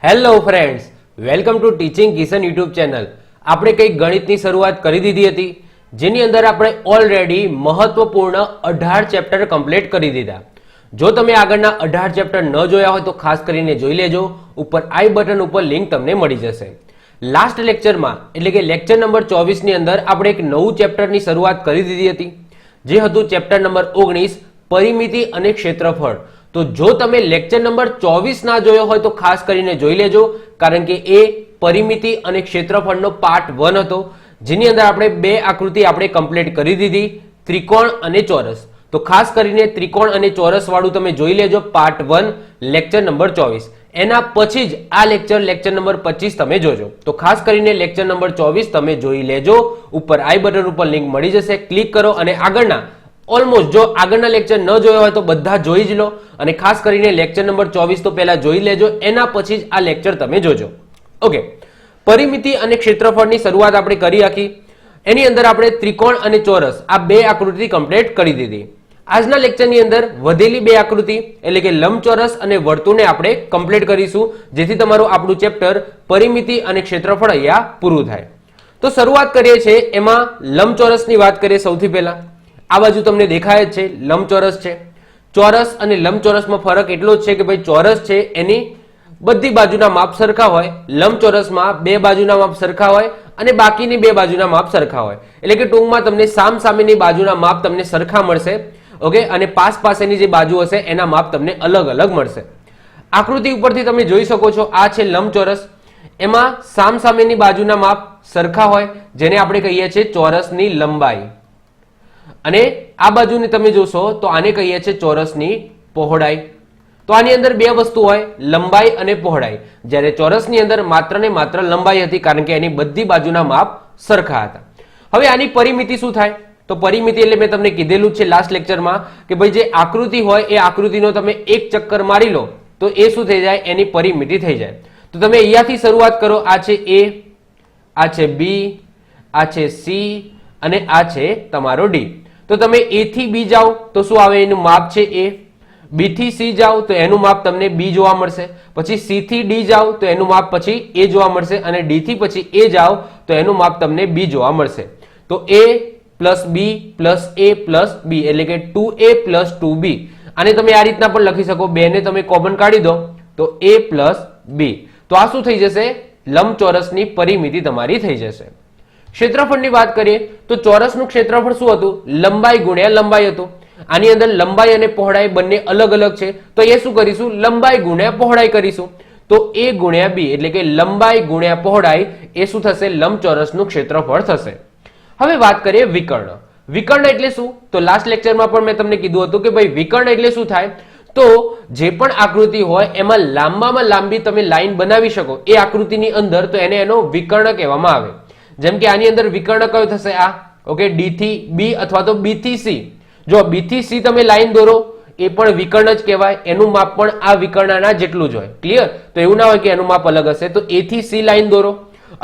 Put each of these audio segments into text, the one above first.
Hello friends, welcome to teaching Kishan YouTube channel. આપણે કંઈક ગણિતની શરૂઆત કરી દીધી હતી, જેની અંદર આપણે ઓલરેડી મહત્વપૂર્ણ 18 ચેપ્ટર કમ્પ્લીટ કરી દીધા. જો તમે આગળના 18 ચેપ્ટર ન જોયા હોય તો ખાસ કરીને જોઈ લેજો. ઉપર આઈ બટન ઉપર લિંક તમને મળી જશે. લાસ્ટ લેક્ચરમાં એટલે કે લેક્ચર નંબર 24 ની અંદર આપણે એક નવું ચેપ્ટરની શરૂઆત કરી દીધી હતી, જે હતું ચેપ્ટર નંબર 19 પરિમિતિ અને ક્ષેત્રફળ. તો જો તમે લેક્ચર નંબર 24 ના જોયો હોય તો ખાસ કરીને જોઈ લેજો, કારણ કે એ પરિમિતિ અને ક્ષેત્રફળનો પાર્ટ 1 હતો, જેની અંદર આપણે બે આકૃતિ આપણે કમ્પ્લીટ કરી દીધી, ત્રિકોણ અને ચોરસ. તો ખાસ કરીને ત્રિકોણ અને ચોરસ વાળું તમે જોઈ લેજો પાર્ટ 1 લેક્ચર નંબર 24. એના પછી જ આ લેક્ચર નંબર 25 તમે જોજો. તો ખાસ કરીને લેક્ચર નંબર 24 તમે જોઈ લેજો. ઉપર આઈ બટન ઉપર લિંક મળી જશે, ક્લિક કરો અને આગળના ઓલમોસ્ટ જો આગળના લેક્ચર ન જોયો હોય તો બધા જોઈ જ લો, અને ખાસ કરીને લેક્ચર નંબર 24 તો પહેલા જોઈ લેજો, એના પછી જ આ લેક્ચર તમે જોજો. ઓકે, પરિમિતિ અને ક્ષેત્રફળની શરૂઆત આપણે કરી આખી. એની અંદર આપણે ત્રિકોણ અને ચોરસ આ બે આકૃતિ કમ્પ્લીટ કરી દીધી. આજના લેક્ચરની અંદર વધેલી બે આકૃતિ એટલે કે લંબચોરસ અને વર્તુળને આપણે કમ્પ્લીટ કરીશું, જેથી તમારું આપણું ચેપ્ટર પરિમિતિ અને ક્ષેત્રફળ અહીંયા પૂરું થાય. તો શરૂઆત કરીએ છીએ એમાં લંબચોરસની વાત કરીએ. સૌથી પહેલા આ બાજુ તમને દેખાય જ છે લંબચોરસ છે. ચોરસ અને લંબચોરસમાં ફરક એટલો જ છે કે ભાઈ ચોરસ છે એની બધી બાજુના માપ સરખા હોય, લંબચોરસમાં બે બાજુના માપ સરખા હોય અને બાકીની બે બાજુના માપ સરખા હોય. એટલે કે ટૂંકમાં તમને સામસામેની બાજુના માપ તમને સરખા મળશે. ઓકે, અને પાસેની જે બાજુ હશે એના માપ તમને અલગ અલગ મળશે. આકૃતિ ઉપરથી તમે જોઈ શકો છો, આ છે લંબચોરસ. એમાં સામસામેની બાજુના માપ સરખા હોય, જેને આપણે કહીએ છીએ ચોરસની લંબાઈ, અને આ બાજુને તમે જોશો તો આને કહીએ છીએ ચોરસની પહોળાઈ. તો આની અંદર બે વસ્તુ હોય, લંબાઈ અને પહોળાઈ. જ્યારે ચોરસની અંદર માત્ર ને માત્ર લંબાઈ હતી, કારણ કે એની બધી બાજુના માપ સરખા હતા. હવે આની પરિમિતિ શું થાય? તો પરિમિતિ એટલે મેં તમને કીધેલું જ છે લાસ્ટ લેક્ચરમાં કે ભાઈ જે આકૃતિ હોય એ આકૃતિનો તમે એક ચક્કર મારી લો તો એ શું થઈ જાય? એની પરિમિતિ થઈ જાય. તો તમે અહીંયાથી શરૂઆત કરો. આ છે એ, આ છે બી, આ છે સી અને આ છે તમારો ડી. તો તમે એ થી બી જાઓ તો શું આવે? એનું માપ છે એ. બી થી સી જાઓ તો એનું માપ તમને બી જોવા મળશે. પછી સી થી ડી જાઓ તો એનું માપ પછી એ જોવા મળશે, અને ડી થી પછી એ જાઓ તો એનું માપ તમને બી જોવા મળશે. તો એ પ્લસ બી પ્લસ એ પ્લસ બી એટલે કે 2a પ્લસ 2b. આને તમે આ રીતના પણ લખી શકો, બે ને તમે કોમન કાઢી દો તો a પ્લસ બી. તો આ શું થઈ જશે? લંબચોરસની પરિમિતિ તમારી થઈ જશે. ક્ષેત્રફળની વાત કરીએ તો ચોરસનું ક્ષેત્રફળ શું હતું? લંબાઈ ગુણ્યા લંબાઈ હતું. આની અંદર લંબાઈ અને પહોળાઈ બંને અલગ અલગ છે, તો એ શું કરીશું? લંબાઈ ગુણ્યા પહોળાઈ કરીશું. તો a ગુણ્યા b એટલે કે લંબાઈ ગુણ્યા પહોળાઈ એ શું થશે? લંબચોરસનું ક્ષેત્રફળ થશે. હવે વાત કરીએ વિકર્ણ. વિકર્ણ એટલે શું? તો લાસ્ટ લેક્ચરમાં પણ મેં તમને કીધું હતું કે ભાઈ વિકર્ણ એટલે શું થાય? તો જે પણ આકૃતિ હોય એમાં લાંબામાં લાંબી તમે લાઈન બનાવી શકો એ આકૃતિની અંદર, તો એને એનો વિકર્ણ કહેવામાં આવે. જેમ કે આની અંદર વિકર્ણ કયો થશે? આ. ઓકે, ડી થી બી અથવા તો બી થી સી. જો બી થી સી તમે લાઈન દોરો એ પણ વિકર્ણ જ કહેવાય. એનું માપ પણ આ વિકર્ણના જેટલું જ હોય. ક્લિયર? તો એવું ના હોય કે એનું માપ અલગ હશે. તો એ થી સી લાઈન દોરો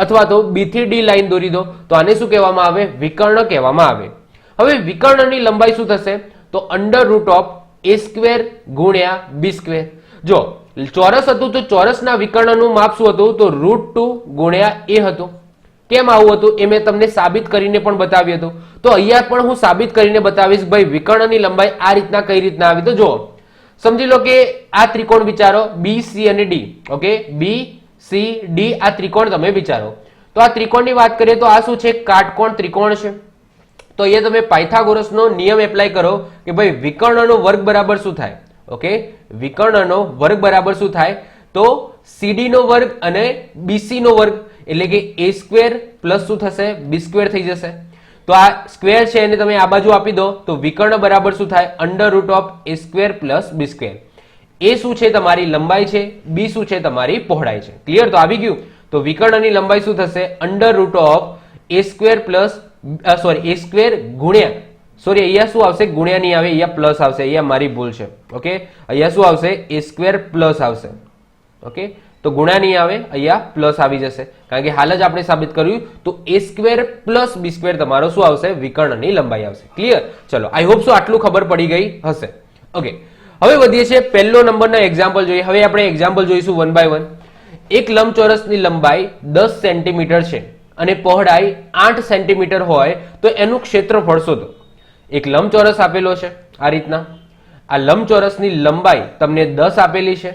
અથવા તો બી થી ડી લાઈન દોરી દો તો આને શું કહેવામાં આવે? વિકર્ણ કહેવામાં આવે. હવે વિકર્ણની લંબાઈ શું થશે? તો under root of A square ગુણ્યા બી સ્ક્વેર. જો ચોરસ હતું તો ચોરસના વિકર્ણનું માપ શું હતું? તો √2 ગુણ્યા એ હતું. કેમ આવું હતું એ મેં તમને સાબિત કરીને પણ બતાવ્યું હતું. તો અહીંયા પણ હું સાબિત કરીને બતાવીશ ભાઈ વિકર્ણની લંબાઈ આ રીતના કઈ રીતના આવી. તો જો સમજી લો કે આ ત્રિકોણ વિચારો, બી સી અને D. Okay, B C D આ ત્રિકોણ તમે વિચારો. તો આ ત્રિકોણની વાત કરીએ તો આ શું છે? કાટકોણ ત્રિકોણ છે. તો અહીંયા તમે પાયથાગોરસનો નિયમ એપ્લાય કરો કે ભાઈ વિકર્ણનો વર્ગ બરાબર શું થાય? ઓકે, વિકર્ણનો વર્ગ બરાબર શું થાય? તો સીડી નો વર્ગ અને બીસી નો વર્ગ એટલે કે એ સ્ક્વેર પ્લસ શું થશે? બી સ્ક્વેર થઈ જશે. તો આ સ્ક્વેર છે એને તમે આ બાજુ આપી દો તો વિકર્ણ બરાબર શું થાય? Under root of A square plus B square. એ શું છે? તમારી લંબાઈ છે. બી શું છે? તમારી પહોળાઈ છે. ક્લિયર? તો આવી ગયું. તો વિકર્ણની લંબાઈ શું થશે? Under root of A square plus A square ગુણ્યા અહીંયા શું આવશે? ગુણ્યા નહીં આવે, અહીંયા પ્લસ આવશે. અહીંયા મારી ભૂલ છે. ઓકે, અહીંયા શું આવશે? એ સ્ક્વેર પ્લસ આવશે. ઓકે, તો ગુણ્યા નહીં આવે, અહીંયા પ્લસ આવી જશે, કારણ કે હાલ જ આપણે સાબિત કર્યું. તો એ સ્ક્વેર પ્લસ બી સ્ક્વેર તમારો શું આવશે? વિકર્ણની લંબાઈ આવશે. ક્લિયર? ચલો, આઈ હોપ સો આટલું ખબર પડી ગઈ હશે. ઓકે, હવે વધીએ છીએ પહેલો નંબરના એક્ઝામ્પલ જોઈએ. હવે આપણે એક્ઝામ્પલ જોઈશું વન બાય વન. એક લંબચોરસની લંબાઈ 10 સેન્ટીમીટર છે અને પહોળાઈ 8 સેન્ટીમીટર હોય તો એનું ક્ષેત્રફળ શોધો. એક લંબચોરસ આપેલો છે આ રીતના. આ લંબચોરસની લંબાઈ તમને 10 આપેલી છે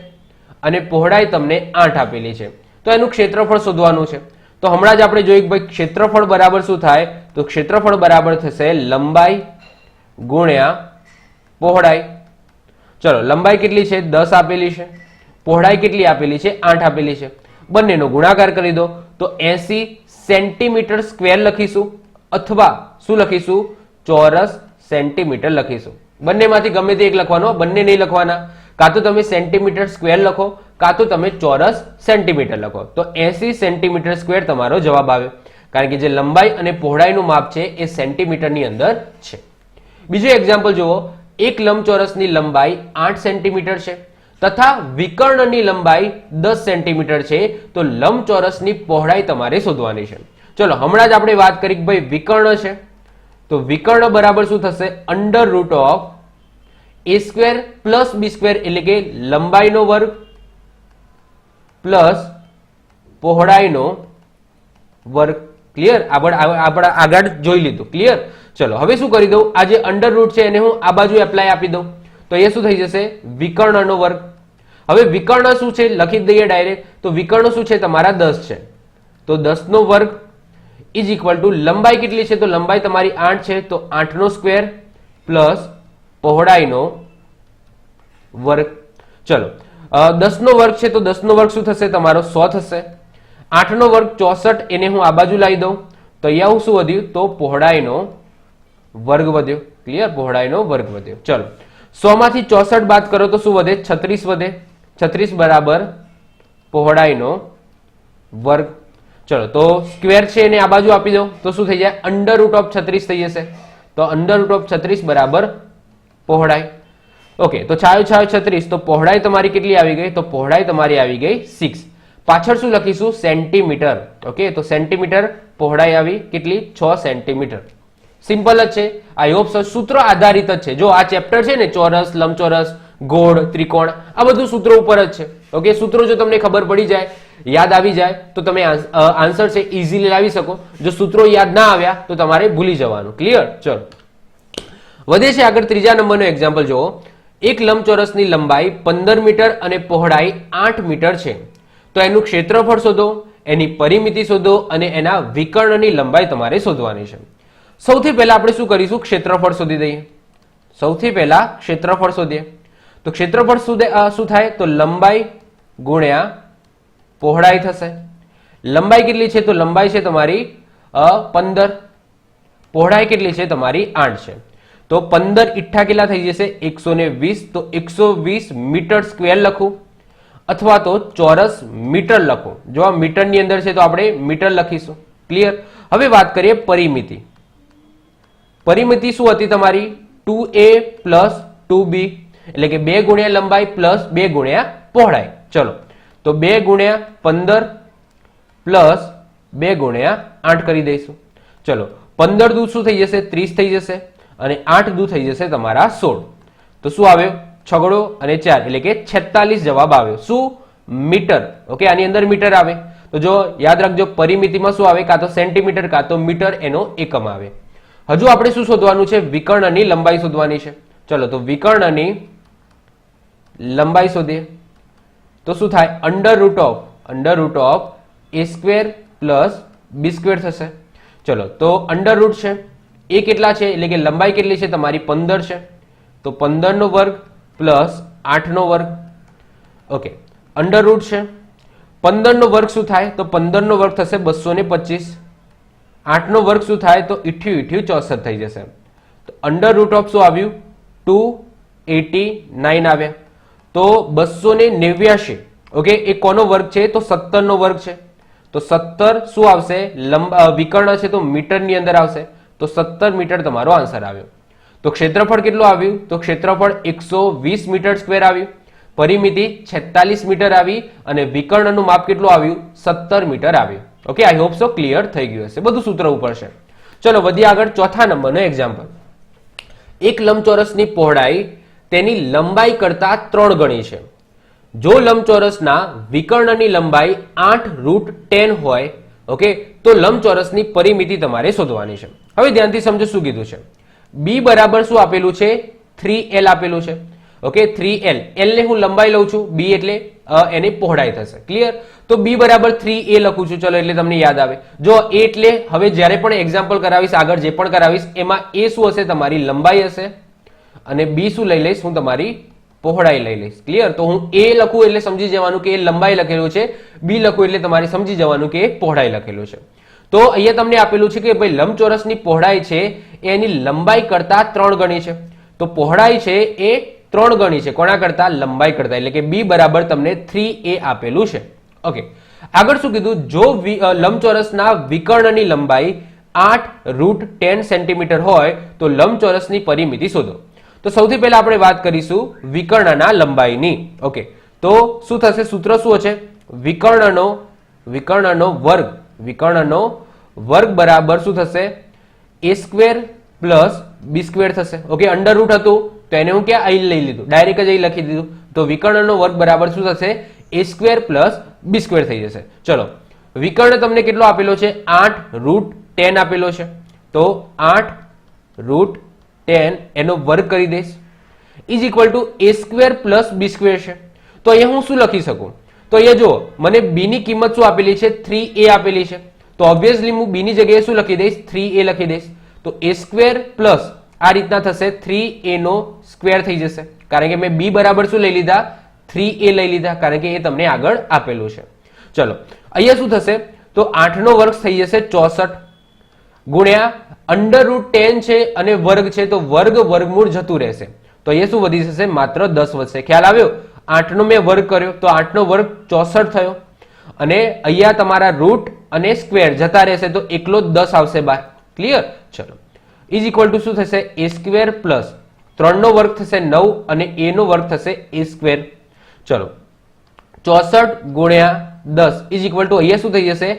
અને પહોળાઈ તમને 8 આપેલી છે, તો એનું ક્ષેત્રફળ શોધવાનું છે. તો હમણાં જ આપણે જોયું કે ભાઈ ક્ષેત્રફળ બરાબર શું થાય, તો ક્ષેત્રફળ બરાબર થશે લંબાઈ ગુણ્યા પહોળાઈ. ચલો, લંબાઈ કેટલી છે? 10 આપેલી છે. પહોળાઈ કેટલી આપેલી છે? 8 આપેલી છે. બંનેનો ગુણાકાર કરી દો તો 80 સેન્ટીમીટર સ્ક્વેર લખીશું અથવા શું લખીશું? ચોરસ સેન્ટીમીટર લખીશું. બંનેમાંથી ગમે તે એક લખવાનો, બંને નહીં લખવાના. કાં તો તમે સેન્ટીમીટર સ્ક્વેર લખો કાં તો તમે ચોરસ સેન્ટીમીટર લખો. તો 80 સેન્ટીમીટર સ્ક્વેર તમારો જવાબ આવ્યો, કારણ કે જે લંબાઈ અને પહોળાઈનું માપ છે એ સેન્ટીમીટરની અંદર છે. બીજું એક્ઝામ્પલ જુઓ. એક લંબચોરસની લંબાઈ 8 સેન્ટીમીટર છે તથા વિકર્ણની લંબાઈ 10 સેન્ટીમીટર છે, તો લંબચોરસની પહોળાઈ તમારે શોધવાની છે. ચલો, હમણાં જ આપણે વાત કરી કે ભાઈ વિકર્ણ છે, તો વિકર્ણ બરાબર શું થશે? Under root of a square plus b square, એટલે કે લંબાઈનો વર્ગ પ્લસ પહોળાઈનો વર્ગ. ક્લિયર? આપણે આગળ જોઈ લીધું. ક્લિયર? ચલો, હવે શું કરી દઉં? આ જે અંડર રૂટ છે એને હું આ બાજુ એપ્લાય આપી દઉં તો એ શું થઈ જશે? વિકર્ણનો વર્ગ. હવે વિકર્ણ શું છે લખી દઈએ ડાયરેક્ટ. તો વિકર્ણ શું છે? તમારા 10 છે, તો 10 નો વર્ગ ઇઝ ઇક્વલ ટુ લંબાઈ કેટલી છે? તો લંબાઈ તમારી 8 છે, તો 8 નો સ્ક્વેર પ્લસ પહોળાઈનો વર્ગ. ચલો, 10 નો વર્ગ છે તો 10 નો વર્ગ શું થશે? તમારો 100 થશે. 8 નો વર્ગ 64, એને હું આ બાજુ લાવી દઉં તો અહીંયા હું શું વધ્યું? તો પહોળાઈનો વર્ગ વધ્યો. ક્લિયર? પહોળાઈનો વર્ગ વધ્યો. ચલો, 100 માંથી 64 બાદ કરો તો શું વધે? 36 વધે. 36 બરાબર પહોળાઈનો વર્ગ. ચલો, તો સ્ક્વેર છે એને આ બાજુ આપી દો તો શું થઈ જાય? અંડર રૂટ ઓફ 36 થઈ જશે. તો અંડર રૂટ ઓફ 36 બરાબર પહોળાઈ. ઓકે, તો છાયો 36, તો પહોળાઈ તમારી કેટલી આવી ગઈ? તો પહોળાઈ તમારી આવી ગઈ 6. પાછળ શું લખીશું? સેન્ટીમીટર. ઓકે, તો સેન્ટીમીટર પહોળાઈ આવી કેટલી? 6 સેન્ટીમીટર. સિમ્પલ જ છે. I hope so. સૂત્ર આધારિત જ છે. જો આ ચેપ્ટર છે ને, ચોરસ, લંબચોરસ, ગોળ, ત્રિકોણ, આ બધું સૂત્રો ઉપર જ છે. ઓકે, સૂત્રો જો તમને ખબર પડી જાય, યાદ આવી જાય તો તમે આન્સર છે ઇઝીલી લાવી શકો. જો સૂત્રો યાદ ના આવ્યા તો તમારે ભૂલી જવાનું. ક્લિયર? ચલો, વધે છે આગળ. ત્રીજા નંબરનો એક્ઝામ્પલ જુઓ. એક લંબચોરસની લંબાઈ 15 મીટર અને પહોળાઈ 8 મીટર છે, તો એનું ક્ષેત્રફળ શોધો, એની પરિમિતિ શોધો અને એના વિકર્ણની લંબાઈ તમારે શોધવાની છે. સૌથી પહેલા આપણે શું કરીશું? ક્ષેત્રફળ શોધી દઈએ. સૌથી પહેલા ક્ષેત્રફળ શોધીએ. તો ક્ષેત્રફળ શું થાય? તો લંબાઈ ગુણ્યા પહોળાઈ થશે. લંબાઈ કેટલી છે? તો લંબાઈ છે તમારી 15. પહોળાઈ કેટલી છે? તમારી 8 છે. તો 15 ઈઠ્ઠા કેટલા થઈ જશે? 120. તો 120 મીટર સ્ક્વેર લખું અથવા તો ચોરસ મીટર લખું. જો આ મીટરની અંદર છે તો આપણે મીટર લખીશું. ક્લિયર? હવે વાત કરીએ પરિમિતિ. પરિમિતિ શું હતી તમારી? 2a પ્લસ 2b, એટલે કે 2 ગુણ્યા લંબાઈ પ્લસ 2 ગુણ્યા પહોળાઈ. ચલો, તો 2 ગુણ્યા 15 પ્લસ 2 ગુણ્યા 8 કરી દઈશું. ચલો, 15 દૂધ શું થઈ જશે? 30 થઈ જશે અને 8 દૂધ થઈ જશે તમારા 16. તો શું આવ્યો? છગડો અને 4 એટલે કે 46 જવાબ આવ્યો. શું? મીટર. ઓકે, આની અંદર મીટર આવે. તો જો યાદ રાખજો, પરિમિતિમાં શું આવે? કાં તો સેન્ટીમીટર કાં તો મીટર એનો એકમ આવે. હજુ આપણે શું શોધવાનું છે? વિકર્ણની લંબાઈ શોધવાની છે. ચલો, તો વિકર્ણની લંબાઈ શોધીએ તો શું થાય? Under root of a square plus b square થશે. ચલો, તો અંડર રૂટ છે, એ કેટલા છે એટલે કે લંબાઈ કેટલી છે તમારી? 15 છે, તો 15 નો વર્ગ પ્લસ 8 નો વર્ગ. ઓકે, અંડર રૂટ છે. 15 નો વર્ગ શું થાય? તો 15 નો વર્ગ થશે 225. 8 નો વર્ગ શું થાય? તો 64 થઈ જશે. તો અંડર રૂટ ઓફ શું આવ્યું? 289 આવ્યા. તો 289. ઓકે, એ કોનો વર્ગ છે? તો 17 નો વર્ગ છે. તો 17 શું આવશે? વિકર્ણ છે તો મીટર ની અંદર આવશે. તો 17 મીટર તમારો આન્સર આવ્યો. તો ક્ષેત્રફળ કેટલું આવ્યું? તો ક્ષેત્રફળ 120 મીટર સ્ક્વેર આવ્યું. પરિમિતિ 46 મીટર આવી અને વિકર્ણનું માપ કેટલું આવ્યું? 17 મીટર આવ્યું. Okay, I hope so clear થઈ ગયું હશે. બધું સૂત્ર ઉપર છે. ચલો, વધીએ આગળ. ચોથા નંબરનો એક્ઝામ્પલ. એક લંબચોરસની પહોળાઈ તેની લંબાઈ કરતા 3 ગણી છે. જો લંબચોરસના વિકર્ણની લંબાઈ 8√10 હોય, ઓકે, તો લંબચોરસની પરિમિતિ તમારે શોધવાની છે. હવે ધ્યાનથી સમજો શું કીધું છે. બી બરાબર શું આપેલું છે? 3L આપેલું છે. Okay, 3L. L ને હું લંબાઈ લઉં છું, બી એટલે એની પહોળાઈ થશે. ક્લિયર? તો બી બરાબર 3A લખું છું. ચલો, એટલે તમને યાદ આવે. જો એ એટલે હવે જ્યારે પણ એક્ઝામ્પલ કરાવીશ, આગળ જે પણ કરાવીશ, એમાં એ શું હશે? તમારી લંબાઈ હશે. અને બી શું લઈ લઈશ? હું તમારી પહોળાઈ લઈ લઈશ. ક્લિયર? તો હું એ લખું એટલે સમજી જવાનું કે એ લંબાઈ લખેલું છે, બી લખું એટલે તમારે સમજી જવાનું કે એ પહોળાઈ લખેલું છે. તો અહીંયા તમને આપેલું છે કે ભાઈ લંબચોરસની પહોળાઈ છે એ એની લંબાઈ કરતા 3 ગણી છે. તો પહોળાઈ છે એ 3 ગણી છે. કોના કરતા? લંબાઈ કરતા. એટલે કે બી બરાબર તમને 3A આપેલું છે. ઓકે, આગળ શું કીધું? જો લંબચોરસના વિકર્ણની લંબાઈ 8√10 સેન્ટીમીટર હોય તો લંબચોરસની પરિમિતિ શોધો. તો સૌથી પહેલા આપણે વાત કરીશું વિકર્ણના લંબાઈની. ઓકે, તો શું થશે? સૂત્ર શું છે? વિકર્ણનો વર્ગ બરાબર શું થશે? a² પ્લસ b² થશે. ઓકે, અંડરરૂટ હતું તો એને હું ક્યાં અહીં લઈ લીધું, ડાયરેક્ટ જ અહીં લખી દીધું. તો વિકર્ણનો વર્ગ બરાબર શું થશે? a² પ્લસ b² થઈ જશે. ચલો, વિકર્ણ તમને કેટલો આપેલો છે? 8√10 આપેલો છે. તો 8√10 એનો વર્ગ કરી દઈશ, is equal two a² plus b² છે. તો અહીંયા હું શું લખી શકું? તો અહીંયા જુઓ, મને b ની કિંમત શું આપેલી છે? 3A આપેલી છે. તો ઓબ્વિયસલી હું b ની જગ્યાએ શું લખી દઈશ? 3A લખી દઈશ. તો a² પ્લસ આ રીતના થશે 3A નો સ્ક્વેર થઈ જશે. કારણ કે મેં b બરાબર શું લઈ લીધા? 3A લઈ લીધા, કારણ કે એ તમને આગળ આપેલું છે. ચલો, અહીંયા શું થશે? તો 8 નો વર્ગ થઈ જશે 64 ગુણ્યા √10 છે અને વર્ગ છે, તો વર્ગમૂળ જતું રહેશે. તો અહીંયા શું વધી જશે? માત્ર 10 વધશે. ખ્યાલ આવ્યો? 8 નો મેં વર્ગ કર્યો તો 8 નો વર્ગ 64 થયો, અને અહીંયા તમારા રૂટ અને સ્ક્વેર જતા રહેશે તો એકલો 10 આવશે બહાર. ક્લિયર? ચલો, ઇઝ ઇક્વલ ટુ શું થશે? a² પ્લસ 3 નો વર્ગ થશે 9 અને a નો વર્ગ થશે a². ચલો, 64 ગુણ્યા 10 ઇઝ ઇક્વલ ટુ અહીંયા શું થઈ જશે?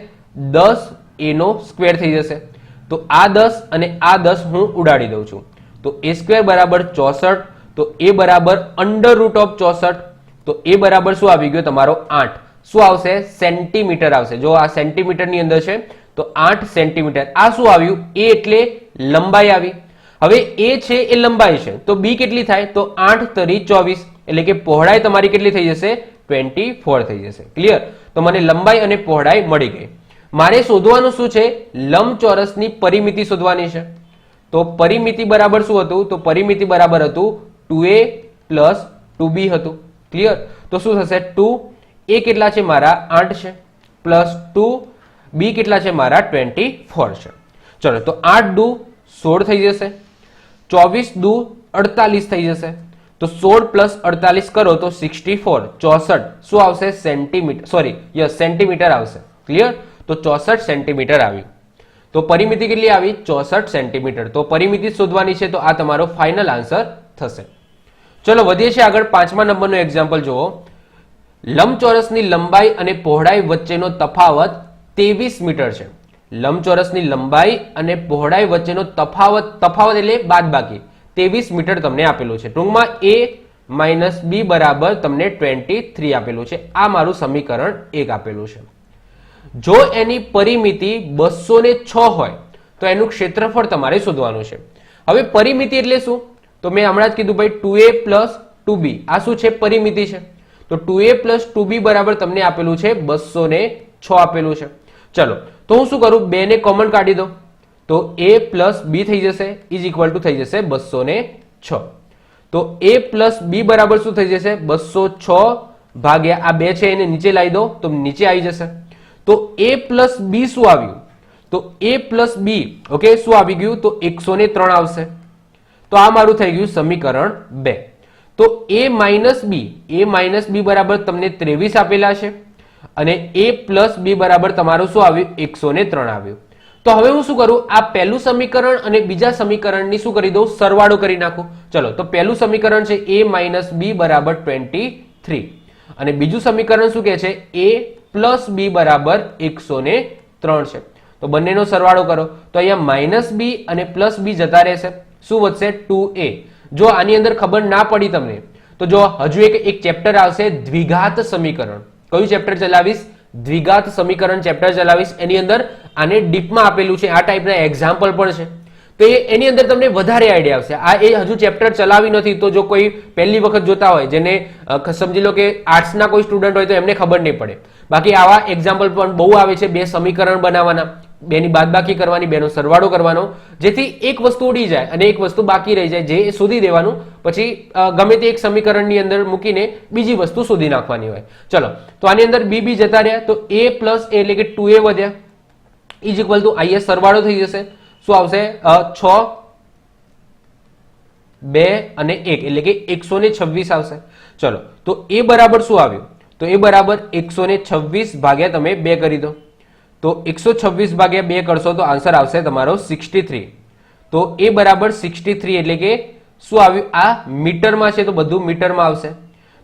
10A નો સ્ક્વેર થઈ જશે. તો આ 10 અને આ 10 હું ઉડાડી દઉં છું. તો a² બરાબર 64, તો a બરાબર √64. તો a બરાબર શું આવી ગયો? તમારો 8. શું આવશે? સેન્ટીમીટર આવશે. જો આ સેન્ટીમીટર ની અંદર છે તો 8 સેન્ટીમીટર. આ શું આવ્યું? a એટલે લંબાઈ આવી. હવે a છે એ લંબાઈ છે, તો b કેટલી થાય? તો 8 તરી 24, એટલે કે પહોળાઈ તમારી કેટલી થઈ જશે? 24 થઈ જશે. ક્લિયર? તો મને લંબાઈ અને પહોળાઈ મળી ગઈ. મારે શોધવાનું શું છે? લંબચોરસની પરિમિતિ શોધવાની છે. તો પરિમિતિ બરાબર શું હતું? તો પરિમિતિ બરાબર હતું 2A પ્લસ 2B હતું. ક્લિયર? તો શું થશે? 2A કેટલા છે? મારા 8 છે, પ્લસ 2B કેટલા છે? મારા 24 છે. ચલો, તો 8 દુ 16 થઈ જશે, 24 દુ 48 થઈ જશે. તો 16 પ્લસ 48 કરો તો 64. 64 શું આવશે? સેન્ટીમીટર. સોરી, યસ, સેન્ટીમીટર આવશે. ક્લિયર? તો 64 સેન્ટીમીટર આવી. તો પરિમિતિ કેટલી આવી? 64 સેન્ટીમીટર. તો પરિમિતિ શોધવાની છે, તો આ તમારો ફાઇનલ આન્સર થશે. ચલો, વધીએ છીએ આગળ. 5મા નંબરનો એક્ઝામ્પલ જુઓ. લંબચોરસની લંબાઈ અને પહોળાઈ વચ્ચેનો તફાવત 23 મીટર છે. લંબચોરસની લંબાઈ અને પહોળાઈ વચ્ચેનો તફાવત એટલે બાદબાકી 23 મીટર તમને આપેલું છે. ટૂંકમાં a માઇનસ b બરાબર તમને 23 આપેલું છે. આ મારું સમીકરણ 1 આપેલું છે. જો એની પરિમિતિ 206 હોય તો એનું ક્ષેત્રફળ તમારે શોધવાનું છે. હવે પરિમિતિ એટલે શું? તો મેં હમણાં જ કીધું ભાઈ 2a પ્લસ 2b આ શું છે? પરિમિતિ છે. તો 2a પ્લસ 2b બરાબર તમને આપેલું છે 206 આપેલું છે. ચલો, તો હું શું કરું? 2 ને કોમન કાઢી દો તો a પ્લસ b થઈ જશે, ઇઝ ઇક્વલ ટુ થઈ જશે 206. તો a પ્લસ b બરાબર શું થઈ જશે? 206 ભાગ્યા આ 2 છે એને નીચે લાવી દો તો નીચે આવી જશે. તો a પ્લસ b શું આવ્યું? તો a પ્લસ b, ઓકે, શું આવી ગયું? તો 103 આવશે. તો આ મારું થઈ ગયું સમીકરણ 2. તો a માઇનસ b બરાબર તમને 23 આપેલા છે, અને a પ્લસ b બરાબર તમારું શું આવ્યું? 103 આવ્યું. તો હવે હું શું કરું? આ પહેલું સમીકરણ અને બીજા સમીકરણની શું કરી દઉં? સરવાળો કરી નાખું. ચલો, તો પહેલું સમીકરણ છે a માઇનસ b બરાબર 23, અને બીજું સમીકરણ શું કહે છે? a પ્લસ b બરાબર 103 છે. તો બંનેનો સરવાળો કરો તો અહીંયા માઇનસ b અને પ્લસ b જતા રહેશે. શું વધશે? 2a. જો આની અંદર ખબર ના પડી તમને તો જો હજુ એક ચેપ્ટર આવશે દ્વિઘાત સમીકરણ. કયું ચેપ્ટર ચલાવીશ? દ્વિઘાત સમીકરણ ચેપ્ટર ચલાવીશ. એની અંદર આને ડીપમાં આપેલું છે, આ ટાઈપના એક્ઝામ્પલ પણ છે, તો એની અંદર તમને વધારે આઈડિયા આવશે. આ એ હજુ ચેપ્ટર ચલાવી નથી, તો જો કોઈ પહેલી વખત જોતા હોય, જેને સમજી લો કે આર્ટ્સના કોઈ સ્ટુડન્ટ હોય તો એમને ખબર નહીં પડે. બાકી આવા એક્ઝામ્પલ પણ બહુ આવે છે. બે સમીકરણ બનાવવાના, બેની બાદબાકી કરવાની, બેનો સરવાળો કરવાનો, જેથી એક વસ્તુ ઉડી જાય અને એક વસ્તુ બાકી રહી જાય, જે શોધી દેવાનું. પછી ગમે તે એક સમીકરણની અંદર મૂકીને બીજી વસ્તુ શોધી નાખવાની હોય. ચલો, તો આની અંદર બી જતા રહ્યા, તો a પ્લસ a એટલે કે 2a વધ્યા ઇઝ ઇક્વલ ટુ અહીંયા સરવાળો થઈ જશે. શું આવશે? 6, 2 અને 1 એટલે કે 126 આવશે. ચલો, તો એ બરાબર શું આવ્યું? તો એ બરાબર 126 ભાગ્યા તમે 2 કરી દો, તો 126 ભાગ્યા 2 કરશો તો આન્સર આવશે તમારો 63. તો એ બરાબર 63 એટલે કે શું આવ્યું? આ મીટરમાં છે તો બધું મીટરમાં આવશે.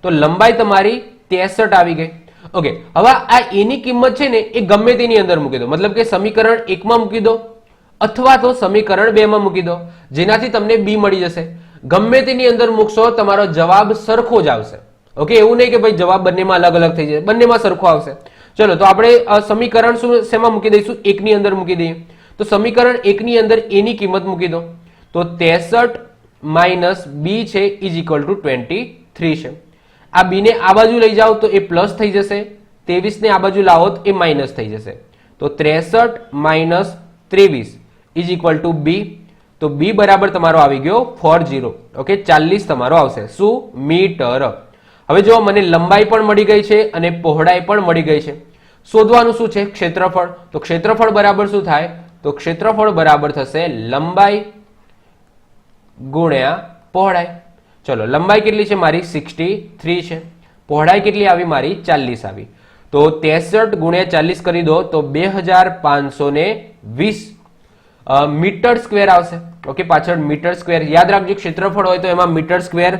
તો લંબાઈ તમારી 63 આવી ગઈ. ઓકે, હવે આ એની કિંમત છે ને એ ગમે તેની અંદર મૂકી દો, મતલબ કે સમીકરણ 1 માં મૂકી દો અથવા તો સમીકરણ 2 માં મૂકી દો, જેનાથી તમને બી મળી જશે. ગમે તેની અંદર મૂકશો તમારો જવાબ સરખો જ આવશે. ઓકે, એવું નહીં કે ભાઈ જવાબ બંનેમાં અલગ અલગ થઈ જાય, બંનેમાં સરખો આવશે. ચલો, તો આપણે સમીકરણ શું શેમાં મૂકી દઈશું? 1 ની અંદર મૂકી દઈએ. તો સમીકરણ 1 ની અંદર a ની કિંમત મૂકી દો, તો 63 માઇનસ b છે ઇઝ ઇક્વલ ટુ 23 છે. આ b ને આ બાજુ લઈ જાઓ તો એ પ્લસ થઈ જશે, 23 ને આ બાજુ લાવો તો એ માઇનસ થઈ જશે. તો 63 minus 23 is equal two b. તો b બરાબર તમારો આવી ગયો 40. ઓકે, 40 તમારો આવશે. શું? મીટર. હવે જો મને લંબાઈ પણ મળી ગઈ છે અને પહોળાઈ પણ મળી ગઈ છે. શોધવાનું શું છે? ક્ષેત્રફળ. તો ક્ષેત્રફળ બરાબર શું થાય? તો ક્ષેત્રફળ બરાબર થશે લંબાઈ ગુણ્યા પહોળાઈ. ચલો, લંબાઈ કેટલી છે મારી? 63 છે. પહોળાઈ કેટલી આવી મારી? 40 આવી. તો 63 ગુણ્યા 40 કરી દો તો 2520 મીટર સ્ક્વેર આવશે. ઓકે, પાછળ મીટર સ્ક્વેર યાદ રાખજો. ક્ષેત્રફળ હોય તો એમાં મીટર સ્ક્વેર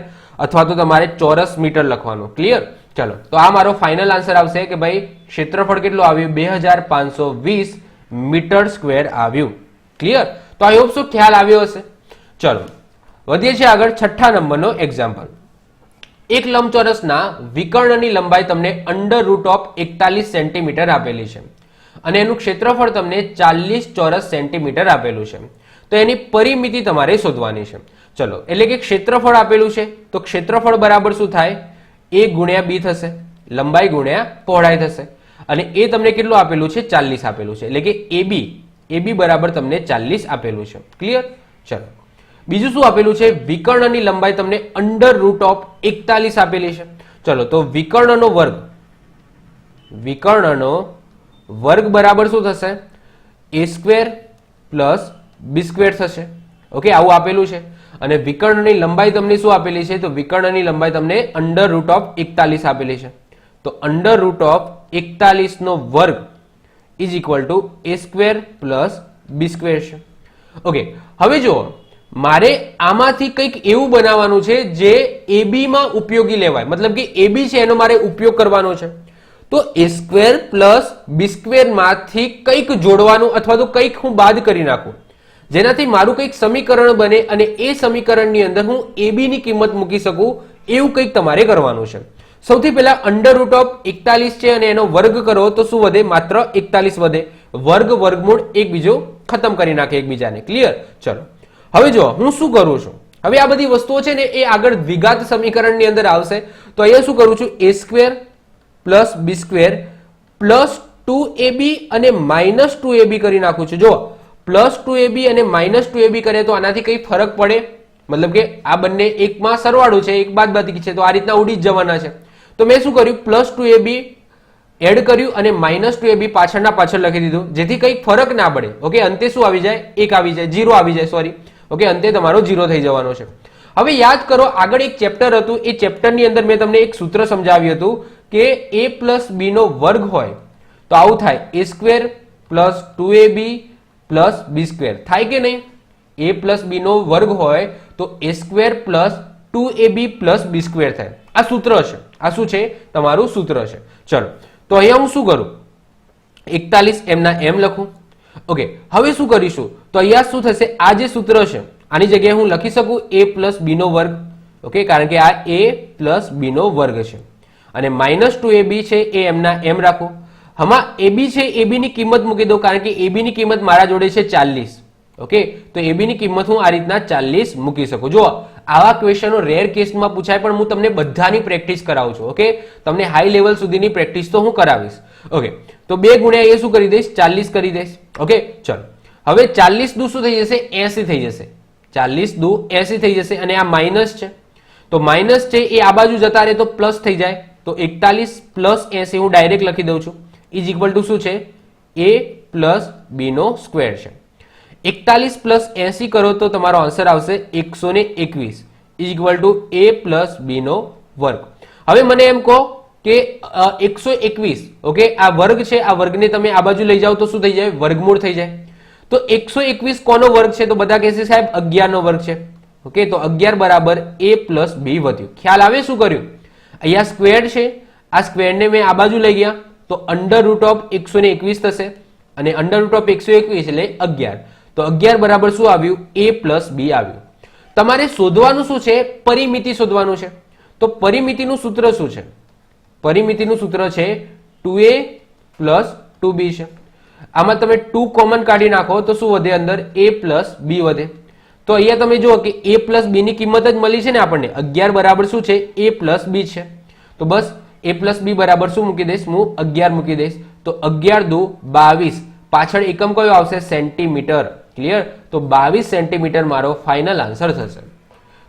અથવા તો તમારે ચોરસ મીટર લખવાનું. ક્લિયર? ચલો, તો આ મારો ફાઇનલ આન્સર આવશે કે ભાઈ ક્ષેત્રફળ કેટલું આવ્યું? 2520 મીટર સ્ક્વેર આવ્યું. ક્લિયર? તો આઈ હોપ સો ખ્યાલ આવ્યો હશે. ચલો, વધીએ છીએ આગળ. 6થા નંબરનો એક્ઝામ્પલ. એક લંબચોરસના વિકર્ણની લંબાઈ તમને √41 સેન્ટીમીટર આપેલી છે અને એનું ક્ષેત્રફળ તમને 40 ચોરસ સેન્ટીમીટર આપેલું છે. તો એની પરિમિતિ તમારે શોધવાની છે. ચલો, એટલે કે ક્ષેત્રફળ આપેલું છે, તો ક્ષેત્રફળ બરાબર શું થાય? a ગુણ્યા b થશે, લંબાઈ ગુણ્યા પહોળાઈ થશે. અને એ તમને કેટલું આપેલું છે? 40 આપેલું છે. એટલે કે ab બરાબર તમને 40 આપેલું છે. ક્લિયર? ચલો, બીજું શું આપેલું છે? વિકર્ણની લંબાઈ તમને √41 આપેલી છે. ચલો, તો વિકર્ણનો વર્ગ બરાબર શું થશે? a² પ્લસ b² થશે. ઓકે, આવું આપેલું છે. અને વિકર્ણની લંબાઈ તમને શું આપેલી છે? તો વિકર્ણની લંબાઈ તમને √41 આપેલી છે. તો √41 નો વર્ગ is equal two a² plus b² છે. ઓકે, હવે જુઓ, મારે આમાંથી કંઈક એવું બનાવવાનું છે જે AB માં ઉપયોગી લેવાય, મતલબ કે AB છે એનો મારે ઉપયોગ કરવાનો છે. તો a² પ્લસ b² માંથી કંઈક જોડવાનું અથવા તો કંઈક હું બાદ કરી નાખું, જેનાથી મારું કંઈક સમીકરણ બને અને એ સમીકરણની અંદર હું AB ની કિંમત મૂકી શકું, એવું કંઈક તમારે કરવાનું છે. સૌથી પહેલા √41 છે અને એનો વર્ગ કરો તો શું વધે? માત્ર 41 વધે. વર્ગ વર્ગમૂળ એકબીજો ખતમ કરી નાખે એકબીજાને. ક્લિયર? ચલો, હવે જો હું શું કરું છું, હવે આ બધી વસ્તુઓ છે ને એ આગળ દ્વિઘાત સમીકરણની અંદર આવશે. તો અહીંયા શું કરું છું? a² plus b² plus 2ab અને માઇનસ 2ab કરી નાખું છું. જો પ્લસ 2ab અને માઇનસ 2ab કરે તો આનાથી કઈ ફરક પડે? મતલબ કે આ બંને એકમાં સરવાળો છે, એક બાદબાકી છે, તો આ રીતના ઉડી જ જવાના છે. તો મેં શું કર્યું? પ્લસ 2ab એડ કર્યું અને માઇનસ 2ab પાછળના પાછળ લખી દીધું, જેથી કંઈ ફરક ના પડે. ઓકે, અંતે શું આવી જાય? 1 આવી જાય, 0 આવી જાય, સોરી. ઓકે, અંતે તમારો 0 થઈ જવાનો છે. હવે યાદ કરો, આગળ એક ચેપ્ટર હતું, એ ચેપ્ટરની અંદર મેં તમને એક સૂત્ર સમજાવ્યું હતું કે a પ્લસ b નો વર્ગ હોય તો આવું થાય, a² plus 2ab plus b² થાય કે નહીં? a પ્લસ b નો વર્ગ હોય તો a² plus 2ab plus b² થાય. આ સૂત્ર છે. આ શું છે? તમારું સૂત્ર છે. ચલો, તો અહીંયા હું શું કરું? 41 એમના એમ લખું. ઓકે, હવે શું કરીશું? તો અહીંયા શું થશે? આ જે સૂત્ર છે આની જગ્યાએ હું લખી શકું a પ્લસ b નો વર્ગ. ઓકે, કારણ કે આ a પ્લસ બી નો વર્ગ છે અને -2ab છે એ એમના એમ રાખો. આમાં ab છે, ab ની કિંમત મૂકી દો કારણ કે ab ની કિંમત મારા જોડે છે 40. ઓકે, તો ab ની કિંમત હું આ રીતના 40 મૂકી શકું. જો આવા ક્વેશ્ચનો રેર કેસમાં પૂછાય, પણ હું તમને બધાની પ્રેક્ટિસ કરાવું છું. ઓકે, તમને હાઈ લેવલ સુધીની પ્રેક્ટિસ તો હું કરાવીશ. ઓકે, તો 2 ગુણ્યા એ શું કરી દઈશ, 40 કરી દઈશ. ઓકે, ચલો હવે 40 દુ શું થઈ જશે, 80 થઈ જશે. 40 દુ 80 થઈ જશે અને આ માઇનસ છે, તો માઇનસ છે એ આ બાજુ જતા રહે તો પ્લસ થઈ જાય. તો 41 પ્લસ 80 હું ડાયરેક્ટ લખી દઉં છું, ઇઝ ઇક્વલ ટુ શું છે, a પ્લસ બી નો સ્ક્વેર છે. 41 પ્લસ 80 કરો તો તમારો આન્સર આવશે 121 is equal to a plus B નો વર્ગ. હવે મને એમ કહો કે 121, ઓકે, આ વર્ગ છે, આ વર્ગને તમે આ બાજુ લઈ જાઓ તો શું થઈ જાય, વર્ગમૂળ થઈ જાય. તો 121 કોનો વર્ગ છે, તો બધા કહેશે સાહેબ 11 નો વર્ગ છે. ઓકે, તો 11 બરાબર a પ્લસ બી વધ્યું. ખ્યાલ આવે શું કર્યું, અહીંયા સ્ક્વેર છે, આ સ્ક્વેરને મેં આ બાજુ લઈ ગયા તો અંડર રૂટ ઓફ 121 થશે અને અંડર રૂટ ઓફ 121 એટલે 11. તો 11 બરાબર શું આવ્યું, a પ્લસ બી આવ્યું. તમારે શોધવાનું શું છે, પરિમિતિ શોધવાનું છે. તો પરિમિતિનું સૂત્ર શું છે, પરિમિતિનું સૂત્ર છે 2a પ્લસ 2b છે. આમાં તમે 2 કોમન કાઢી નાખો તો શું વધે, અંદર a પ્લસ બી વધે. તો અહીંયા તમે જુઓ કે a પ્લસ બી ની કિંમત જ મળી છે ને આપણને, 11 બરાબર શું છે, a પ્લસ બી છે. તો બસ a પ્લસ બી બરાબર શું મૂકી દઈશ, હું 11 મૂકી દઈશ. તો 11 દુ 22, પાછળ એકમ કયો આવશે, સેન્ટીમીટર. ક્લિયર, તો 22 સેન્ટીમીટર મારો ફાઇનલ આન્સર થશે.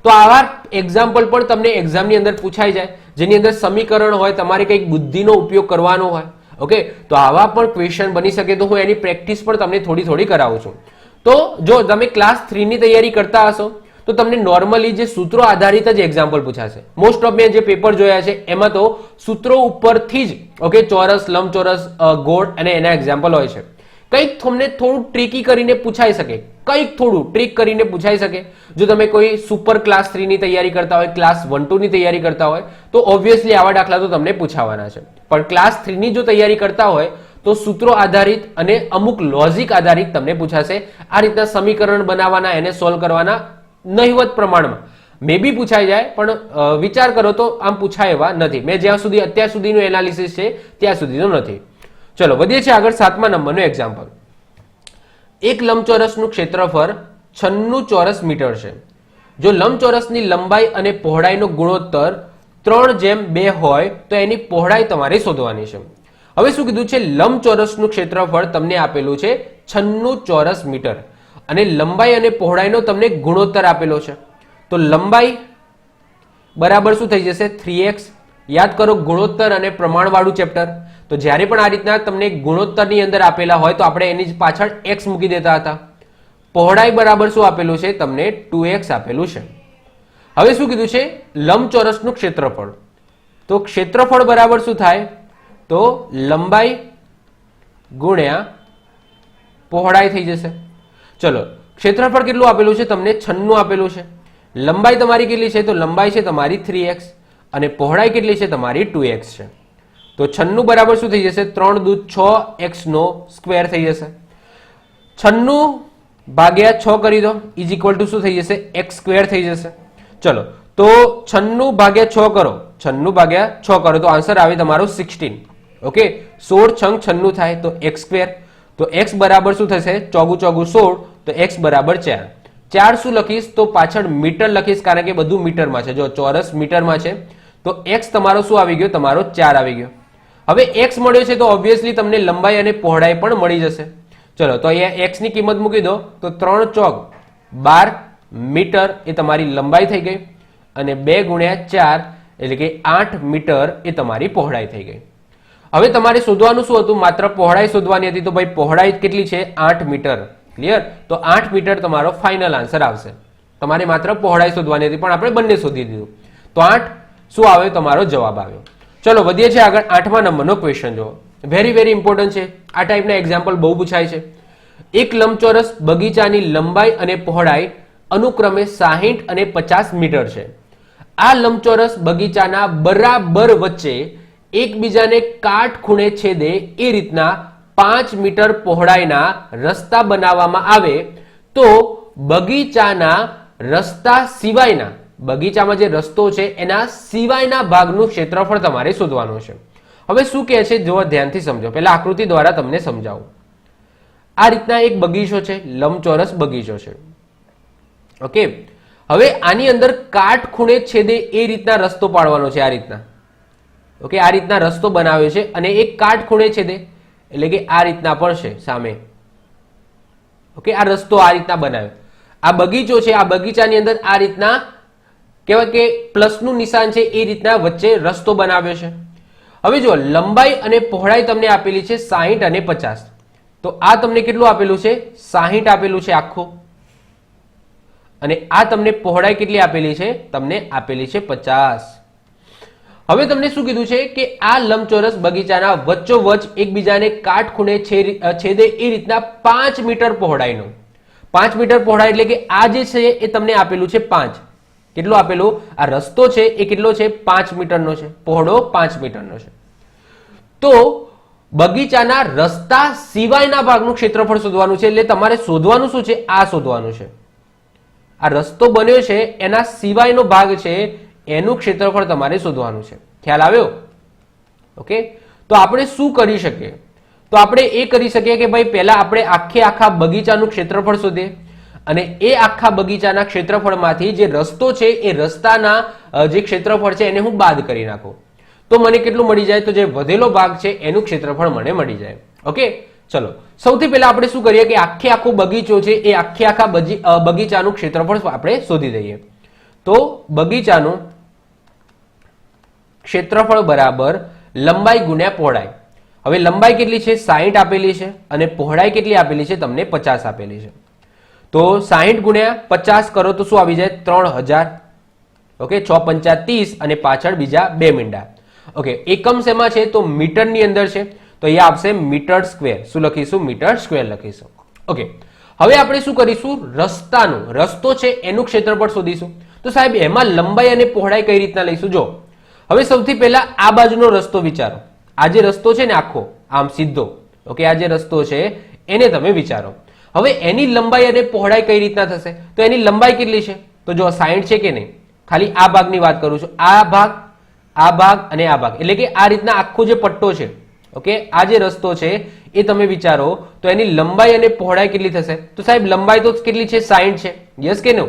તો આવા એક્ઝામ્પલ પણ તમને એક્ઝામની અંદર પૂછાઈ જાય, જેની અંદર સમીકરણ હોય, તમારે કંઈક બુદ્ધિનો ઉપયોગ કરવાનો હોય. ઓકે, તો આવા પણ ક્વેશ્ચન બની શકે, તો હું એની પ્રેક્ટિસ પણ તમને થોડી થોડી કરાવું છું. તો જો તમે ક્લાસ 3 ની તૈયારી કરતા હશો તો તમને નોર્મલી જે સૂત્રો આધારિત જ એક્ઝામ્પલ પૂછાશે. મોસ્ટ ઓફ મેં જે પેપર જોયા છે એમાં તો સૂત્રો ઉપરથી જ, ઓકે, ચોરસ, લંબચોરસ, ગોળ અને એના એક્ઝામ્પલ હોય છે. કંઈક તમને થોડું ટ્રિકી કરીને પૂછાઈ શકે, કંઈક થોડું ટ્રિક કરીને પૂછાઈ શકે. જો તમે કોઈ સુપર ક્લાસ 3 ની તૈયારી કરતા હોય, ક્લાસ 1-2 ની તૈયારી કરતા હોય તો ઓબ્વિયસલી આવા દાખલા તો તમને પૂછાવાના છે. પણ ક્લાસ 3 ની જો તૈયારી કરતા હોય તો સૂત્રો આધારિત અને અમુક લોજિક આધારિત તમને પૂછાશે. આ રીતના સમીકરણ બનાવવાના, એને સોલ્વ કરવાના નહિવત પ્રમાણમાં મે બી પૂછાઈ જાય, પણ વિચાર કરો તો આમ પૂછાય એવા નથી. મેં જ્યાં સુધી અત્યાર સુધીનું એનાલિસિસ છે ત્યાં સુધીનું નથી. ચલો વધીએ છીએ આગળ. 7મા નંબરનું એક્ઝામ્પલ, એક લંબચોરસનું ક્ષેત્રફળ 96 ચોરસ મીટર છે. જો લંબચોરસની લંબાઈ અને પહોળાઈનો ગુણોત્તર 3:2 હોય તો એની પહોળાઈ તમારે શોધવાની છે. હવે શું કીધું છે, લંબચોરસનું ક્ષેત્રફળ તમને આપેલું છે 96 ચોરસ મીટર અને લંબાઈ અને પહોળાઈનો તમને ગુણોત્તર આપેલો છે. તો લંબાઈ બરાબર શું થઈ જશે, 3x. યાદ કરો ગુણોત્તર અને પ્રમાણવાળું ચેપ્ટર, તો જ્યારે પણ આ રીતના તમને ગુણોત્તરની અંદર આપેલા હોય તો આપણે એની પાછળ x મૂકી દેતા હતા. પહોળાઈ બરાબર શું આપેલું છે, તમને 2x આપેલું છે. હવે શું કીધું છે, લંબચોરસનું ક્ષેત્રફળ. તો ક્ષેત્રફળ બરાબર શું થાય, તો લંબાઈ ગુણ્યા પહોળાઈ થઈ જશે. ચલો ક્ષેત્રફળ કેટલું આપેલું છે, તમને 96 આપેલું છે. લંબાઈ તમારી કેટલી છે, તો લંબાઈ છે તમારી 3x અને પહોળાઈ કેટલી છે, તમારી 2x છે. તો 96 બરાબર શું થઈ જશે, 3 દુ 6x નો સ્ક્વેર થઈ જશે. 96 ભાગ્યા 6 કરી દો ઇઝ ઇક્વલ ટુ શું થઈ જશે, x સ્ક્વેર થઈ જશે. ચલો તો 96 ભાગ્યા 6 કરો, 96 ભાગ્યા 6 કરો તો આન્સર આવે તમારો 16. ઓકે, 16 છંગ 96 થાય તો x સ્ક્વેર. તો x બરાબર શું થશે, 4 4 16, તો x બરાબર 4. 4 શું લખીશ, તો પાછળ મીટર લખીશ કારણ કે બધું મીટરમાં છે. જો ચોરસ મીટરમાં છે તો x તમારો શું આવી ગયો, તમારો 4 આવી ગયો. હવે x મળ્યો છે તો ઓબ્વિયસલી તમને લંબાઈ અને પહોળાઈ પણ મળી જશે. ચલો તો અહીંયા x ની કિંમત મૂકી દો તો 3 ચોક 12 મીટર એ તમારી લંબાઈ થઈ ગઈ અને 2 ગુણ્યા 4 એટલે કે 8 મીટર એ તમારી પહોળાઈ થઈ ગઈ. હવે તમારે શોધવાનું શું હતું, માત્ર પહોળાઈ શોધવાની હતી. તો ભાઈ પહોળાઈ કેટલી છે, 8 મીટર. ક્લિયર, તો 8 મીટર તમારો ફાઇનલ આન્સર આવશે. તમારે માત્ર પહોળાઈ શોધવાની હતી પણ આપણે બંને શોધી દીધું. તો 8 શું આવ્યો, તમારો જવાબ આવ્યો. ચલો વધીએ છીએ આગળ. 8મા નંબરનો ક્વેશ્ચન જુઓ, વેરી વેરી ઇમ્પોર્ટન્ટ છે. આ ટાઈપના એક્ઝામ્પલ બહુ પૂછાય છે. એક લંબચોરસ બગીચાની લંબાઈ અને પહોળાઈ અનુક્રમે 60 અને 50 મીટર છે. આ લંબચોરસ બગીચાના બરાબર વચ્ચે એકબીજાને કાટખૂણે છેદે એ રીતના 5 મીટર પહોળાઈના રસ્તા બનાવવામાં આવે તો બગીચાના રસ્તા સિવાયના બગીચામાં જે રસ્તો છે એના સિવાયના ભાગનું ક્ષેત્રફળ તમારે શોધવાનું છે. હવે શું કહે છે જો ધ્યાનથી સમજો. પહેલા આકૃતિ દ્વારા તમને સમજાવું. આ રીતના એક બગીચો છે, લંબચોરસ બગીચો છે. ઓકે, હવે આની અંદર કાટખૂણે છેદે એ રીતના રસ્તો પાડવાનો છે. આ રીતના, ઓકે, આ રીતના રસ્તો બનાવ્યો છે અને એક કાટખૂણે છેદે એટલે કે આ રીતના પણ છે સામે. ઓકે, આ રસ્તો આ રીતના બનાવ્યો. આ બગીચો છે, આ બગીચાની અંદર આ રીતના કહેવાય કે પ્લસનું નિશાન છે એ રીતના વચ્ચે રસ્તો બનાવ્યો છે. હવે જો લંબાઈ અને પહોળાઈ તમને આપેલી છે 60 અને 50. તો આ તમને કેટલું આપેલું છે? 60 આપેલું છે આખું, અને આ તમને પહોળાઈ કેટલી આપેલી છે? તમને આપેલી છે 50. હવે તમને શું કીધું છે કે આ લંબચોરસ બગીચાના વચ્ચોવચ્ચ એકબીજાને કાટખૂણે છેદે એ રીતના 5 મીટર પહોળાઈનો, 5 મીટર પહોળાઈ એટલે કે આ જે છે એ તમને આપેલું છે 5. કેટલું આપેલું? આ રસ્તો છે એ કેટલો છે? 5 મીટરનો છે, પહોળો 5 મીટરનો છે. તો બગીચાના રસ્તા સિવાયના ભાગનું ક્ષેત્રફળ શોધવાનું છે. એટલે તમારે શોધવાનું શું છે? આ શોધવાનું છે. આ રસ્તો બન્યો છે એના સિવાયનો ભાગ છે એનું ક્ષેત્રફળ તમારે શોધવાનું છે. ખ્યાલ આવ્યો? ઓકે, તો આપણે શું કરી શકીએ? તો આપણે એ કરી શકીએ કે ભાઈ પહેલા આપણે આખા બગીચાનું ક્ષેત્રફળ શોધીએ, અને એ આખા બગીચાના ક્ષેત્રફળમાંથી જે રસ્તો છે એ રસ્તાના જે ક્ષેત્રફળ છે એને હું બાદ કરી નાખું, તો મને કેટલું મળી જાય? તો જે વધેલો ભાગ છે એનું ક્ષેત્રફળ મને મળી જાય. ઓકે, ચલો સૌથી પહેલા આપણે શું કરીએ કે આખો બગીચો છે એ આખા બગીચાનું ક્ષેત્રફળ આપણે શોધી દઈએ. તો બગીચાનું ક્ષેત્રફળ બરાબર લંબાઈ ગુણ્યા પહોળાઈ. હવે લંબાઈ કેટલી છે? 60 આપેલી છે, અને પહોળાઈ કેટલી આપેલી છે? તમને 50 આપેલી છે. તો 60 ગુણ્યા 50 કરો તો શું આવી જાય? 3000. ઓકે, 6 5 30 અને પાછળ બીજા 2 મીંડા. ઓકે, એકમ શેમાં છે? તો મીટરની અંદર છે, તો અહીંયા આપશે મીટર સ્ક્વેર. શું લખીશું? મીટર સ્ક્વેર લખીશું. ઓકે, હવે આપણે શું કરીશું? રસ્તો છે એનું ક્ષેત્રફળ શોધીશું. તો સાહેબ એમાં લંબાઈ અને પહોળાઈ કઈ રીતના લઈશું? જો હવે સૌથી પહેલા આ બાજુનો રસ્તો વિચારો. આ જે રસ્તો છે ને આખો આમ સીધો, ઓકે, આ જે રસ્તો છે એને તમે વિચારો. હવે એની લંબાઈ અને પહોળાઈ કઈ રીતના થશે? તો એની લંબાઈ કેટલી છે? તો જો 60 છે કે નહીં? ખાલી આ ભાગની વાત કરું છું. આ ભાગ અને આ ભાગ, એટલે કે આ રીતના આખો જે પટ્ટો છે, ઓકે, આ જે રસ્તો છે એ તમે વિચારો તો એની લંબાઈ અને પહોળાઈ કેટલી થશે? તો સાહેબ લંબાઈ તો કેટલી છે? 60 છે. યસ કે નો?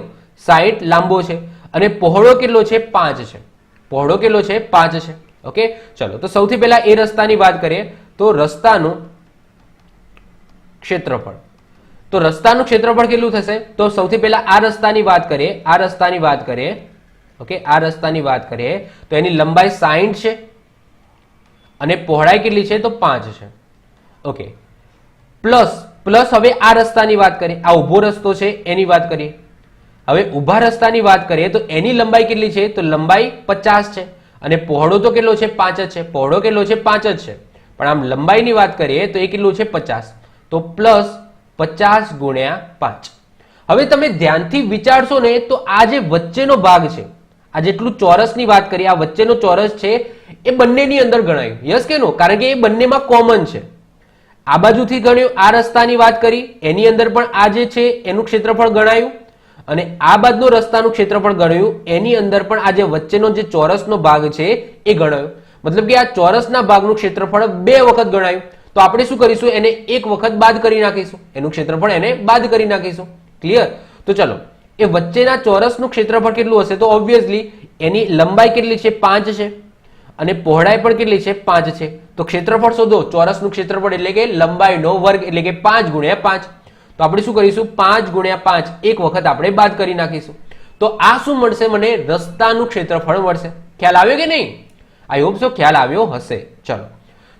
60 લાંબો છે, અને પહોળો કેટલો છે? 5 છે. પહોળો કેટલો છે? 5 છે. ઓકે, ચલો તો સૌથી પહેલા એ રસ્તાની વાત કરીએ. તો રસ્તાનું ક્ષેત્રફળ, તો રસ્તાનું ક્ષેત્રફળ કેટલું થશે? તો સૌથી પહેલા આ રસ્તાની વાત કરીએ. ઓકે, આ રસ્તાની વાત કરીએ તો એની લંબાઈ 60 છે અને પહોળાઈ કેટલી છે? તો 5 છે. ઓકે, પ્લસ હવે આ રસ્તાની વાત કરીએ, આ ઊભો રસ્તો છે એની વાત કરીએ. હવે ઊભા રસ્તાની વાત કરીએ તો એની લંબાઈ કેટલી છે? તો લંબાઈ 50 છે, અને પહોળો તો કેટલો છે? 5 જ છે. પહોળો કેટલો છે? 5 જ છે. પણ આમ લંબાઈની વાત કરીએ તો એ કેટલું છે? 50. તો પ્લસ 50 ગુણ્યા 5. હવે તમે ધ્યાનથી વિચારશો ને તો આ જે વચ્ચેનો ભાગ છે, આ જેટલું ચોરસની વાત કરીએ, આ વચ્ચેનો ચોરસ છે એ બંનેની અંદર ગણાયું. યસ કે નો? કારણ કે એ બંનેમાં કોમન છે. આ બાજુથી ગણ્યું, આ રસ્તાની વાત કરી એની અંદર પણ આ જે છે એનું ક્ષેત્રફળ ગણાયું, અને આ બાજુનો રસ્તાનું ક્ષેત્રફળ ગણ્યું એની અંદર પણ આ જે વચ્ચેનો જે ચોરસનો ભાગ છે એ ગણાયો. મતલબ કે આ ચોરસના ભાગનું ક્ષેત્રફળ 2 વખત ગણાયું. તો આપણે શું કરીશું? એને 1 વખત બાદ કરી નાખીશું. એનું ક્ષેત્રફળ એને બાદ કરી નાખીશું. ક્લિયર? તો ચલો એ વચ્ચેના ચોરસનું ક્ષેત્રફળ કેટલું હશે? તો ઓબ્વિયસલી એની લંબાઈ કેટલી છે? 5 છે, અને પહોળાઈ પણ કેટલી છે? 5 છે. તો ક્ષેત્રફળ શોધો. ચોરસનું ક્ષેત્રફળ એટલે કે લંબાઈનો વર્ગ, એટલે કે 5 ગુણ્યા 5. તો આપણે શું કરીશું? 5 ગુણ્યા 5 એક વખત આપણે બાદ કરી નાખીશું. તો આ શું મળશે? મને રસ્તાનું ક્ષેત્રફળ મળશે. ખ્યાલ આવ્યો કે નહીં? આઈ હોપ સો ખ્યાલ આવ્યો હશે. ચલો,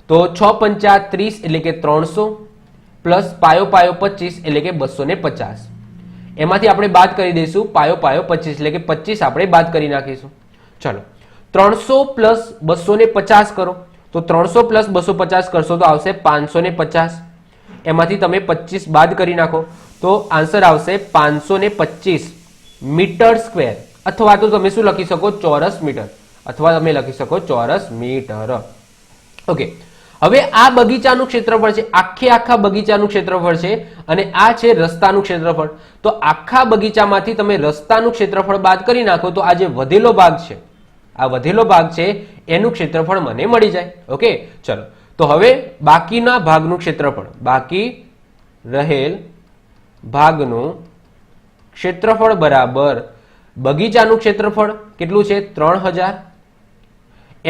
તો 6 5 30 એટલે કે 300 પ્લસ પાયો 25 એટલે કે 250. એમાંથી આપણે બાદ કરી દઈશું પાયો 25 એટલે કે 25 આપણે બાદ કરી નાખીશું. ચલો, 300 પ્લસ 250 કરો તો 300 પ્લસ 250 કરશો તો આવશે 550. એમાંથી તમે 25 બાદ કરી નાખો તો આન્સર આવશે 525 મીટર સ્ક્વેર, અથવા તો તમે શું લખી શકો? ચોરસ મીટર, અથવા તમે લખી શકો ચોરસ મીટર. ઓકે, હવે આ બગીચાનું ક્ષેત્રફળ છે, આખા બગીચાનું ક્ષેત્રફળ છે અને આ છે રસ્તાનું ક્ષેત્રફળ. તો આખા બગીચામાંથી તમે રસ્તાનું ક્ષેત્રફળ બાદ કરી નાખો તો આ જે વધેલો ભાગ છે, આ વધેલો ભાગ છે એનું ક્ષેત્રફળ મને મળી જાય. ઓકે, ચલો તો હવે બાકીના ભાગનું ક્ષેત્રફળ, બાકી રહેલ ભાગનું ક્ષેત્રફળ બરાબર બગીચાનું ક્ષેત્રફળ કેટલું છે 3000,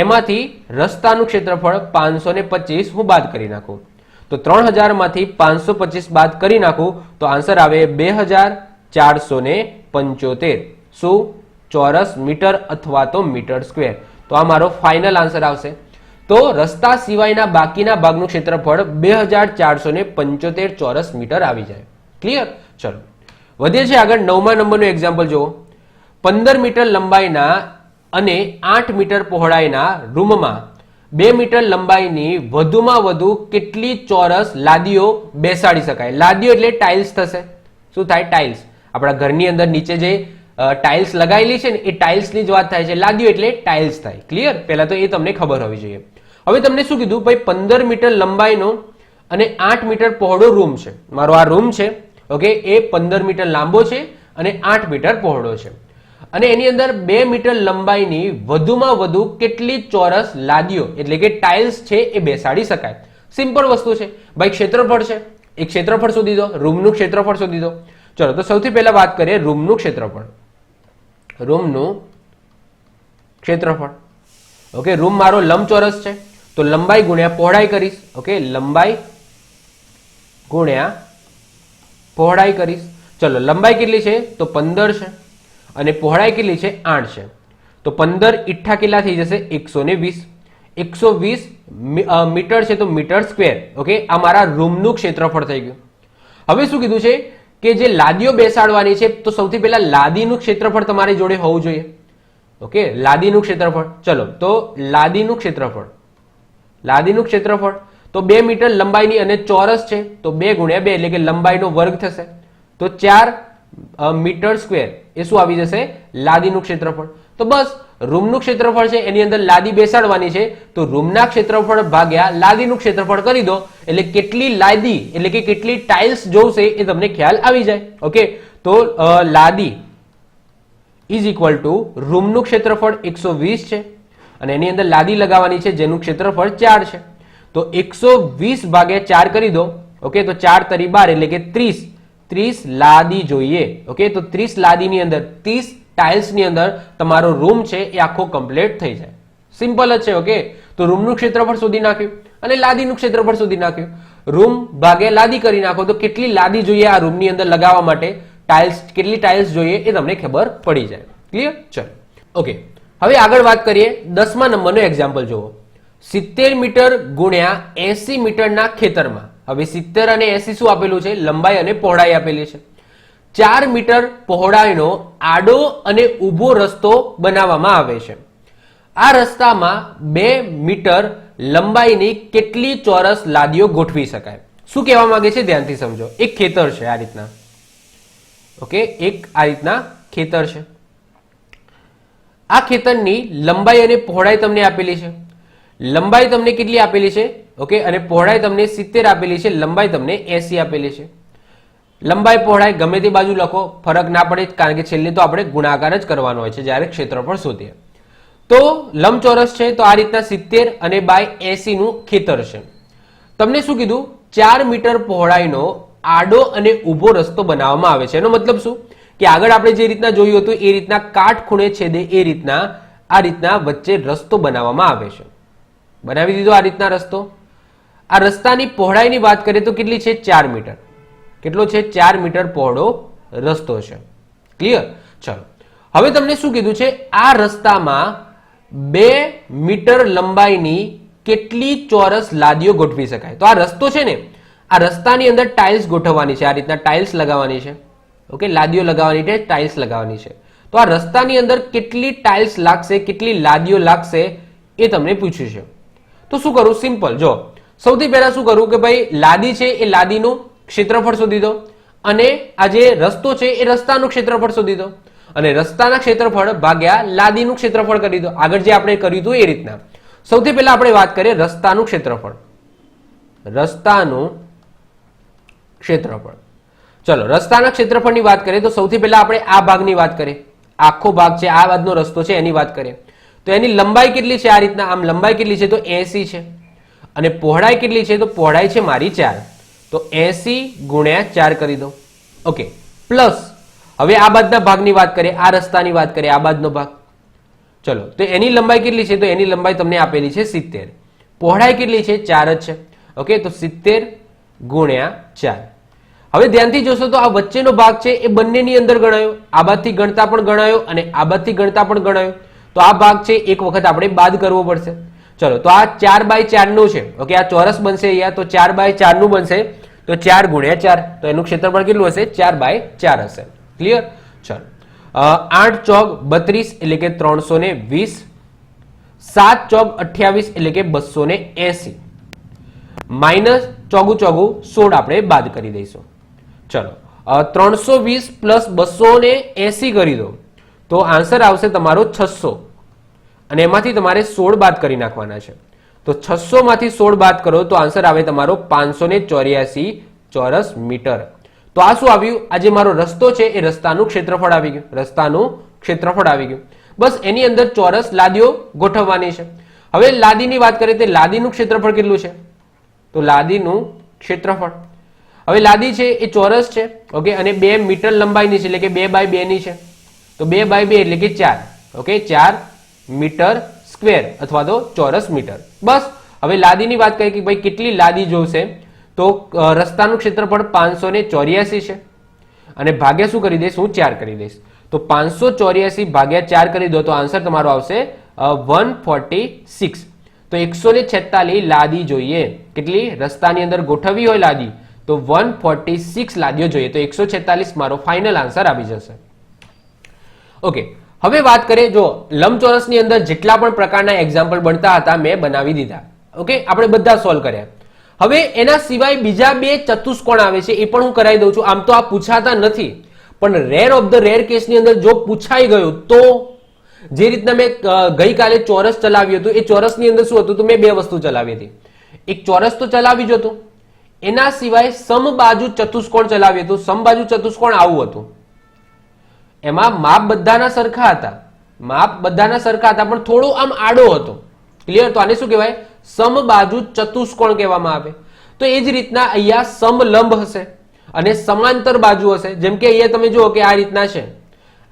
એમાંથી રસ્તાનું ક્ષેત્રફળ 525 હું બાદ કરી નાખું તો 3000 માંથી 525 બાદ કરી નાખું તો આન્સર આવે 2475 શું ચોરસ મીટર અથવા તો મીટર સ્ક્વેર. તો આ મારો ફાઇનલ આન્સર આવશે. તો રસ્તા સિવાયના બાકીના ભાગનું ક્ષેત્રફળ 2475 ચોરસ મીટર આવી જાય. ક્લિયર? ચલો વધીએ છીએ આગળ. 9મા નંબરનું એક્ઝામ્પલ જુઓ. 15 મીટર લંબાઈના અને 8 મીટર પહોળાઈના રૂમમાં 2 મીટર લંબાઈની વધુમાં વધુ કેટલી ચોરસ લાદીઓ બેસાડી શકાય? લાદીઓ એટલે ટાઇલ્સ થશે. શું થાય? ટાઇલ્સ. આપણા ઘરની અંદર નીચે જે ટાઇલ્સ લગાવેલી છે ને એ ટાઇલ્સની જ વાત થાય છે. લાદીઓ એટલે ટાઇલ્સ થાય. ક્લિયર? પહેલા તો એ તમને ખબર હોવી જોઈએ. હવે તમને શું કીધું? ભાઈ 15 મીટર લંબાઈનો અને 8 મીટર પહોળો રૂમ છે. મારો આ રૂમ છે, ઓકે, એ 15 મીટર લાંબો છે અને 8 મીટર પહોળો છે અને એની અંદર 2 મીટર લંબાઈની વધુમાં વધુ કેટલી ચોરસ લાદીઓ એટલે કે ટાઇલ્સ છે એ બેસાડી શકાય? સિમ્પલ વસ્તુ છે ભાઈ, ક્ષેત્રફળ છે, એ ક્ષેત્રફળ શોધી દો, રૂમનું ક્ષેત્રફળ શોધી દો. ચલો તો સૌથી પહેલા વાત કરીએ રૂમનું ક્ષેત્રફળ. રૂમનું ક્ષેત્રફળ, ઓકે, રૂમ મારો લંબચોરસ છે તો લંબાઈ ગુણ્યા પહોળાઈ કરીશ. ઓકે, લંબાઈ ગુણ્યા પહોળાઈ કરીશ. ચલો લંબાઈ કેટલી છે તો 15 છે અને પહોળાઈ કેટલી છે 8 છે. તો 15 ઈઠ્ઠા કેટલા થઈ જશે 120. 120 મીટર છે તો મીટર સ્ક્વેર. ઓકે, આ મારા રૂમનું ક્ષેત્રફળ થઈ ગયું. હવે શું કીધું છે કે જે લાદીઓ બેસાડવાની છે તો સૌથી પહેલા લાદીનું ક્ષેત્રફળ તમારી જોડે હોવું જોઈએ. ઓકે, લાદીનું ક્ષેત્રફળ. ચલો તો લાદીનું ક્ષેત્રફળ તો 2 મીટર લંબાઈની અને ચોરસ છે તો 2 ગુણ્યા 2 એટલે કે લંબાઈનો વર્ગ થશે તો 4 મીટર સ્ક્વેર એ શું આવી જશે? લાદીનું ક્ષેત્રફળ. તો બસ રૂમનું ક્ષેત્રફળ છે એની અંદર લાદી બેસાડવાની છે તો રૂમના ક્ષેત્રફળ ભાગ્યા લાદીનું ક્ષેત્રફળ કરી દો એટલે કેટલી લાદી એટલે કે કેટલી ટાઇલ્સ જોશે એ તમને ખ્યાલ આવી જાય. ઓકે, તો લાદી ઇઝ ઇક્વલ ટુ રૂમનું ક્ષેત્રફળ 120 છે અને એની અંદર લાદી લગાવવાની છે જેનું ક્ષેત્રફળ 4 છે તો 120 ભાગ્યા 4 કરી દો. ઓકે, તો 4 તરી 12 એટલે કે 30 લાદી જોઈએ. ઓકે, તો 30 લાદીની અંદર 30 ટાઇલ્સ ની અંદર તમારો રૂમ છે એ આખો કમ્પ્લીટ થઈ જાય. સિમ્પલ જ છે. ઓકે, તો રૂમનું ક્ષેત્રફળ શોધી નાખ્યું અને લાદીનું ક્ષેત્રફળ શોધી નાખ્યું. રૂમ ભાગ્યા લાદી કરી નાખો તો કેટલી લાદી જોઈએ આ રૂમની અંદર લગાવવા માટે, ટાઇલ્સ કેટલી ટાઇલ્સ જોઈએ એ તમને ખબર પડી જાય. ક્લિયર? ચલો ઓકે, હવે આગળ વાત કરીએ. 10મા નંબરનો એક્ઝામ્પલ જુઓ. 70 મીટર ગુણ્યા 80 મીટરના ખેતરમાં. હવે 70 અને 80 શું આપેલું છે? લંબાઈ અને પહોળાઈ આપેલી છે. 4 મીટર પહોળાઈનો આડો અને ઊભો રસ્તો બનાવવામાં આવે છે. આ રસ્તામાં 2 મીટર લંબાઈની કેટલી ચોરસ લાદીઓ ગોઠવી શકાય? શું કહેવા માંગે છે ધ્યાનથી સમજો. એક ખેતર છે આ રીતના. ઓકે, એક આ રીતના ખેતર છે. આ ખેતરની લંબાઈ અને પહોળાઈ તમને આપેલી છે. લંબાઈ તમને કેટલી આપેલી છે? ઓકે, અને પહોળાઈ તમને 70 આપેલી છે, લંબાઈ તમને 80 આપેલી છે. લંબાઈ પહોળાઈ ગમે તે બાજુ લખો, ફરક ના પડે કારણ કે છેલ્લે તો આપણે ગુણાકાર જ કરવાનો હોય છે જ્યારે ક્ષેત્રફળ શોધીએ. તો લંબચોરસ છે તો આ રીતના 70 અને બાય 80 નું ખેતર છે. તમને શું કીધું? 4 મીટર પહોળાઈનો આડો અને ઊભો રસ્તો બનાવવામાં આવે છે. એનો મતલબ શું કે આગળ આપણે જે રીતના જોયું હતું એ રીતના કાટખૂણે છેદે એ રીતના આ રીતના વચ્ચે રસ્તો બનાવવામાં આવે છે. બનાવી દીધો આ રીતના રસ્તો. આ રસ્તાની પહોળાઈની વાત કરીએ તો કેટલી છે? 4 મીટર. કેટલો છે? 4 મીટર પહોળો રસ્તો છે. ક્લિયર? ચલો હવે તમને શું કીધું છે? આ રસ્તામાં 2 મીટર લંબાઈની કેટલી ચોરસ લાદીઓ ગોઠવી શકાય? તો આ રસ્તો છે ને, આ રસ્તાની અંદર ટાઇલ્સ ગોઠવવાની છે, આ રીતના ટાઇલ્સ લગાવવાની છે. ઓકે, લાદીઓ લગાવવાની છે, ટાઇલ્સ લગાવવાની છે. તો આ રસ્તાની અંદર કેટલી ટાઇલ્સ લાગશે, કેટલી લાદીઓ લાગશે એ તમને પૂછ્યું છે. તો શું કરું? સિમ્પલ. જો સૌથી પહેલા શું કરું કે ભાઈ લાદી છે એ લાદીનું ક્ષેત્રફળ શોધી દો અને આ જે રસ્તો છે એ રસ્તાનું ક્ષેત્રફળ શોધી દો અને રસ્તાના ક્ષેત્રફળ ભાગ્યા લાદીનું ક્ષેત્રફળ કરી દો. આગળ જે આપણે કર્યું હતું એ રીતના. સૌથી પહેલા આપણે વાત કરીએ રસ્તાનું ક્ષેત્રફળ. રસ્તાનું ક્ષેત્રફળ. ચલો રસ્તાના ક્ષેત્રફળની વાત કરીએ તો સૌથી પહેલા આપણે આ ભાગની વાત કરીએ. આખો ભાગ છે, આ બાજુનો રસ્તો છે એની વાત કરીએ તો એની લંબાઈ કેટલી છે? આ રીતના આમ લંબાઈ કેટલી છે? તો 80 છે. અને પહોળાઈ કેટલી છે? તો પહોળાઈ છે મારી 4. તો 80 ગુણ્યા 4 કરી દો. ઓકે, પ્લસ હવે આ બાજુના ભાગની વાત કરીએ, આ રસ્તાની વાત કરીએ, આ બાજુનો ભાગ. ચલો તો એની લંબાઈ કેટલી છે? તો એની લંબાઈ તમને આપેલી છે 70. પહોળાઈ કેટલી છે? 4 જ છે. ઓકે, તો 70 ગુણ્યા 4. હવે ધ્યાનથી જોશો તો આ વચ્ચેનો ભાગ છે એ બંનેની અંદર ગણાયો, આ બાજુથી ગણતા પણ ગણાયો અને આ બાજુથી ગણતા પણ ગણાયો. તો આ ભાગ છે એક વખત આપણે બાદ કરવો પડશે. ચલો તો આ 4/4 નું છે. ઓકે, આ ચોરસ બનશે અહીંયા, તો 4/4 નું બનશે. તો 4 ગુણ્યા 4, તો એનું ક્ષેત્રફળ કેટલું હશે? 4/4 હશે. ક્લિયર? ચલો 8 ચોક 32 એટલે કે 320, 7 ચોક 28 એટલે કે 280, માઇનસ ચોગું ચોગું 16 આપણે બાદ કરી દઈશું. ચલો 320 પ્લસ 280 કરી દો તો આન્સર આવશે તમારો 600 અને એમાંથી તમારે 16 બાદ કરી નાખવાના છે. તો 600 માંથી 16 બાદ કરો તો આન્સર આવે તમારો 584 ચોરસ મીટર. તો આ શું આવ્યું? આ જે મારો રસ્તો છે એ રસ્તાનું ક્ષેત્રફળ આવી ગયું. રસ્તાનું ક્ષેત્રફળ આવી ગયું. બસ એની અંદર ચોરસ લાદીઓ ગોઠવવાની છે. હવે લાદીની વાત કરીએ તો લાદીનું ક્ષેત્રફળ કેટલું છે? તો લાદીનું ક્ષેત્રફળ, હવે લાદી છે એ ચોરસ છે. ઓકે, અને 2 મીટર લંબાઈની છે એટલે કે 2/2 ની છે. તો 2/2 એટલે કે 4. ઓકે, 4 મીટર સ્ક્વેર અથવા તો ચોરસ મીટર. બસ હવે લાદીની વાત કરીએ કે ભાઈ કેટલી લાદી જોશે? તો રસ્તાનું ક્ષેત્રફળ 584 છે અને ભાગ્યા શું કરી દઈશ? હું 4 કરી દઈશ. તો 584 ભાગ્યા 4 કરી દો તો આન્સર તમારો આવશે 146. તો 146 લાદી જોઈએ. કેટલી? રસ્તાની અંદર ગોઠવવી હોય લાદી તો 146 લાદીઓ જોઈએ. તો 146 મારો ફાઇનલ આન્સર આવી જશે. ઓકે, હવે વાત કરીએ, જો લંબચોરસની અંદર જેટલા પણ પ્રકારના એક્ઝામ્પલ બનતા હતા મેં બનાવી દીધા. ઓકે, આપણે બધા સોલ્વ કર્યા. હવે એના સિવાય બીજા 2 ચતુષ્કોણ આવે છે એ પણ હું કરાવી દઉં છું. આમ તો આ પૂછાતા નથી, પણ રેર ઓફ ધ રેર કેસની અંદર જો પૂછાઈ ગયું તો જે રીતના મેં ગઈકાલે ચોરસ ચલાવ્યું હતું, એ ચોરસની અંદર શું હતું? તો મેં 2 વસ્તુ ચલાવી હતી. એક ચોરસ તો ચલાવી જ હતું, એના સિવાય સમબાજુ ચતુષ્કોણ ચલાવ્યું હતું. સમબાજુ ચતુષ્કોણ આવું હતું, એમાં માપ બધાના સરખા હતા, માપ બધાના સરખા હતા પણ થોડો આમ આડો હતો. ક્લિયર? તો આને શું કહેવાય? સમબાજુ ચતુષ્કોણ કહેવામાં આવે. તો એ જ રીતના અહીંયા સમલંબ હશે અને સમાંતર બાજુ હશે. જેમ કે અહીંયા તમે જુઓ કે આ રીતના છે,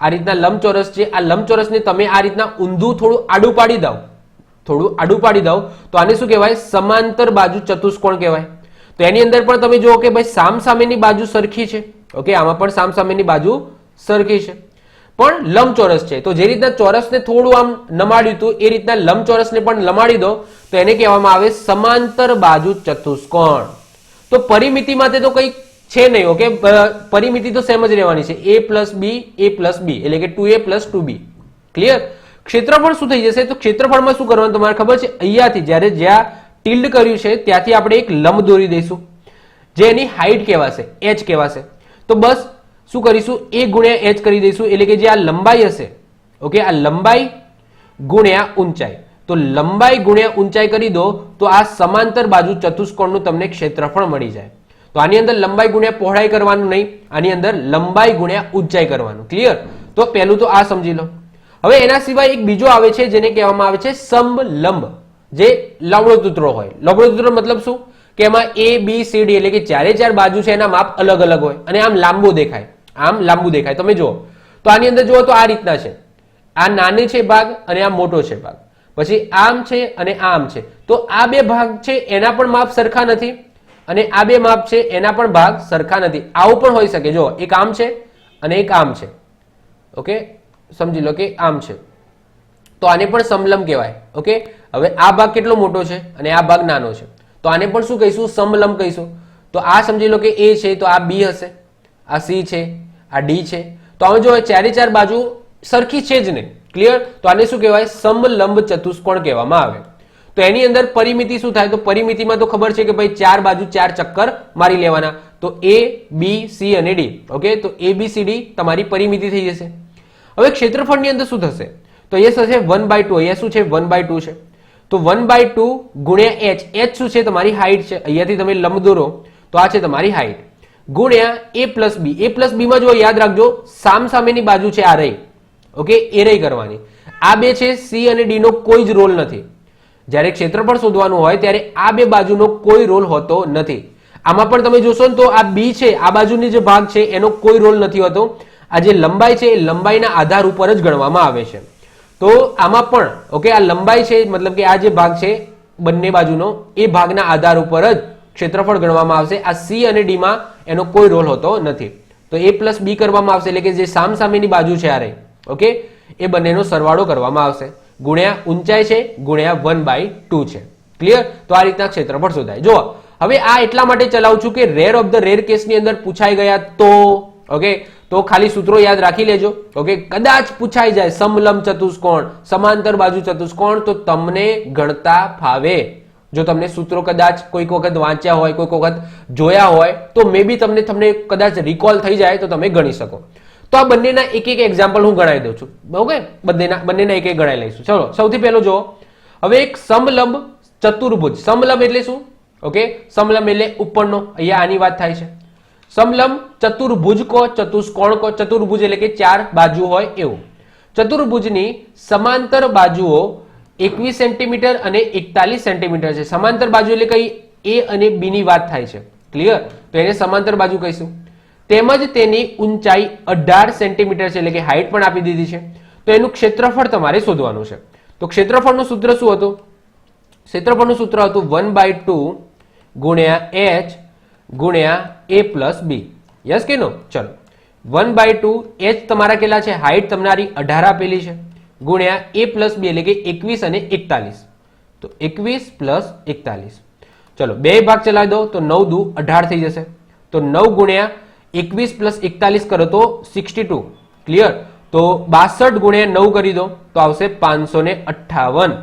આ રીતના લંબચોરસ છે. આ લંબચોરસને તમે આ રીતના ઊંધું થોડું આડું પાડી દો, થોડું આડું પાડી દો તો આને શું કહેવાય? સમાંતર બાજુ ચતુષ્કોણ કહેવાય. તો એની અંદર પણ તમે જુઓ કે ભાઈ સામસામેની બાજુ સરખી છે. ઓકે, આમાં પણ સામસામેની બાજુ સરખી છે પણ લંબચોરસ છે. તો જે રીતના ચોરસને થોડું આમ નમાડ્યું હતું એ રીતના લંબચોરસને પણ નમાડી દો તો એને કહેવામાં આવે સમાંતર બાજુ ચતુષ્કોણ. તો પરિમિતિ માટે તો કંઈ છે નહીં. ઓકે, પરિમિતિ તો સેમ જ રહેવાની છે, a પ્લસ બી એટલે કે 2a પ્લસ 2b. ક્લિયર? ક્ષેત્રફળ શું થઈ જશે? તો ક્ષેત્રફળમાં શું કરવાનું તમારે ખબર છે? અહીંયાથી જ્યારે જ્યાં ટિલ્ડ કર્યું છે ત્યાંથી આપણે એક લંબ દોરી દઈશું જે એની હાઈટ કહેવાશે, h કહેવાશે. તો બસ શું કરીશું? a ગુણ્યા h કરી દઈશું એટલે કે જે આ લંબાઈ હશે, ઓકે, આ લંબાઈ ગુણ્યા ઊંચાઈ. તો લંબાઈ ગુણ્યા ઊંચાઈ કરી દો તો આ સમાંતર બાજુ ચતુષ્કોણનું તમને ક્ષેત્રફળ મળી જાય. તો આની અંદર લંબાઈ ગુણ્યા પહોળાઈ કરવાનું નહીં, આની અંદર લંબાઈ ગુણ્યા ઊંચાઈ કરવાનું. ક્લિયર? તો પહેલું તો આ સમજી લો. હવે એના સિવાય એક બીજો આવે છે જેને કહેવામાં આવે છે સમલંબ, જે લવળો તૂતરો હોય. લવળો તૂતરો મતલબ શું? કે એમાં a b c d એટલે કે 4 બાજુ છે એના માપ અલગ અલગ હોય અને આમ લાંબુ દેખાય, આમ લાંબુ દેખાય. તમે જુઓ તો આની અંદર જુઓ તો આ રીતના છે, આ નાની છે ભાગ અને આ મોટો છે ભાગ, પછી આમ છે અને આમ છે. તો આ 2 ભાગ છે એના પણ માપ સરખા નથી અને આ 2 માપ છે એના પણ ભાગ સરખા નથી. આવું પણ હોઈ શકે. જો એક આમ છે અને એક આમ છે. ઓકે, સમજી લો કે આમ છે તો આને પણ સમલંબ કહેવાય. ઓકે, હવે આ ભાગ કેટલો મોટો છે અને આ ભાગ નાનો છે તો આને પણ શું કહીશું? સમલંબ કહીશું. તો આ સમજી લો કે a છે તો આ b હશે, આ c છે, આ d છે. તો આમાં જો 4 બાજુ સરખી છે જ નહીં. ક્લિયર? તો આને શું કહેવાય? સમલંબ ચતુષ્કોણ કહેવામાં આવે. તો એની અંદર પરિમિતિ શું થાય? તો પરિમિતિમાં તો ખબર છે કે ભાઈ 4 બાજુ 4 ચક્કર મારી લેવાના. તો a b c અને d. ઓકે, તો a b c d તમારી પરિમિતિ થઈ જશે. હવે ક્ષેત્રફળની અંદર શું થશે? તો અહીંયા થશે 1/2. અહીંયા શું છે? 1/2 છે. તો તો 1/2 ગુણ્યા h, h શું છે તમારી હાઈટ છે, અહીંયાથી તમે લંબ દોરો તો આ છે તમારી હાઈટ, ગુણ્યા a plus B, a plus B માં જો યાદ રાખજો સામસામેની બાજુ છે આ રહી, ઓકે, એ રહી કરવાની, આ બે છે c અને d નો કોઈ જ રોલ નથી. જ્યારે ક્ષેત્રફળ શોધવાનું હોય ત્યારે આ બે બાજુનો કોઈ રોલ હોતો નથી. આમાં પણ તમે જોશો ને તો આ બી છે, આ બાજુની જે ભાગ છે એનો કોઈ રોલ નથી હોતો. આ જે લંબાઈ છે એ લંબાઈના આધાર ઉપર જ ગણવામાં આવે છે. તો આમાં પણ ઓકે, આ લંબાઈ છે મતલબ કે આ જે ભાગ છે બંને બાજુનો એ ભાગના આધાર ઉપર જ ક્ષેત્રફળ ગણવામાં આવશે. આ સી અને ડી માં એનો કોઈ રોલ હોતો નથી. તો a પ્લસ બી કરવામાં આવશે, એટલે કે જે સામસામેની બાજુ છે આ રહી, ઓકે, એ બંનેનો સરવાળો કરવામાં આવશે, ગુણ્યા ઊંચાઈ છે ગુણ્યા 1/2 છે. ક્લિયર? તો આ રીતના ક્ષેત્રફળ શોધાય. જો હવે આ એટલા માટે ચલાવું છું કે રેર ઓફ ધ રેર કેસની અંદર પૂછાઈ ગયા તો ઓકે, તો ખાલી સૂત્રો યાદ રાખી લેજો. ઓકે, કદાચ પૂછાઈ જાય સમલંબ ચતુષ્કોણ, સમાંતર બાજુ ચતુષ્કોણ, તો તમને ગણતા ફાવે. જો તમને સૂત્રો કદાચ કોઈક વખત વાંચ્યા હોય, કોઈક વખત જોયા હોય, તો મે બી તમને કદાચ રિકોલ થઈ જાય તો તમે ગણી શકો. તો આ બંનેના એક એક એક્ઝામ્પલ હું ગણાવી દઉં છું. ઓકે, બંનેના એક એક ગણાવી લઈશું. ચલો સૌથી પહેલો જો, હવે એક સમલંબ ચતુર્ભુજ. સમલંબ એટલે શું? ઓકે, સમલંબ એટલે ઉપરનો, અહીંયા આની વાત થાય છે. સમલંબ ચતુર્ભુજ કો, ચતુષ્કોણ કો, ચતુર્ભુજ એટલે કે ચાર બાજુ હોય એવું. ચતુર્ભુજની સમાંતર બાજુઓ 21 સેન્ટીમીટર અને 41 સેન્ટીમીટર છે. સમાંતર બાજુ એટલે કઈ? એ અને બી ની વાત થાય છે. ક્લિયર? તો એને સમાંતર બાજુ કહીશું. તેમજ તેની ઊંચાઈ 18 સેન્ટીમીટર છે, એટલે કે હાઈટ પણ આપી દીધી છે. તો એનું ક્ષેત્રફળ તમારે શોધવાનું છે. તો ક્ષેત્રફળનું સૂત્ર શું હતું? ક્ષેત્રફળનું સૂત્ર હતું 1/2 ગુણ્યા h ગુણ્યા a પ્લસ બી. યસ કે નો? ચલો 1/2 h તમારા કેટલા છે? હાઈટ તમારી 18 આપેલી છે, ગુણ્યા a પ્લસ બી એટલે કે 21 અને 41. તો 21 પ્લસ 41. ચલો બે ભાગ ચલાવી દો તો 9 દુ 18 થઈ જશે. તો 9 ગુણ્યા 21 પ્લસ 41 કરો તો 62. ક્લિયર? તો 62 ગુણ્યા 9 કરી દો તો આવશે 558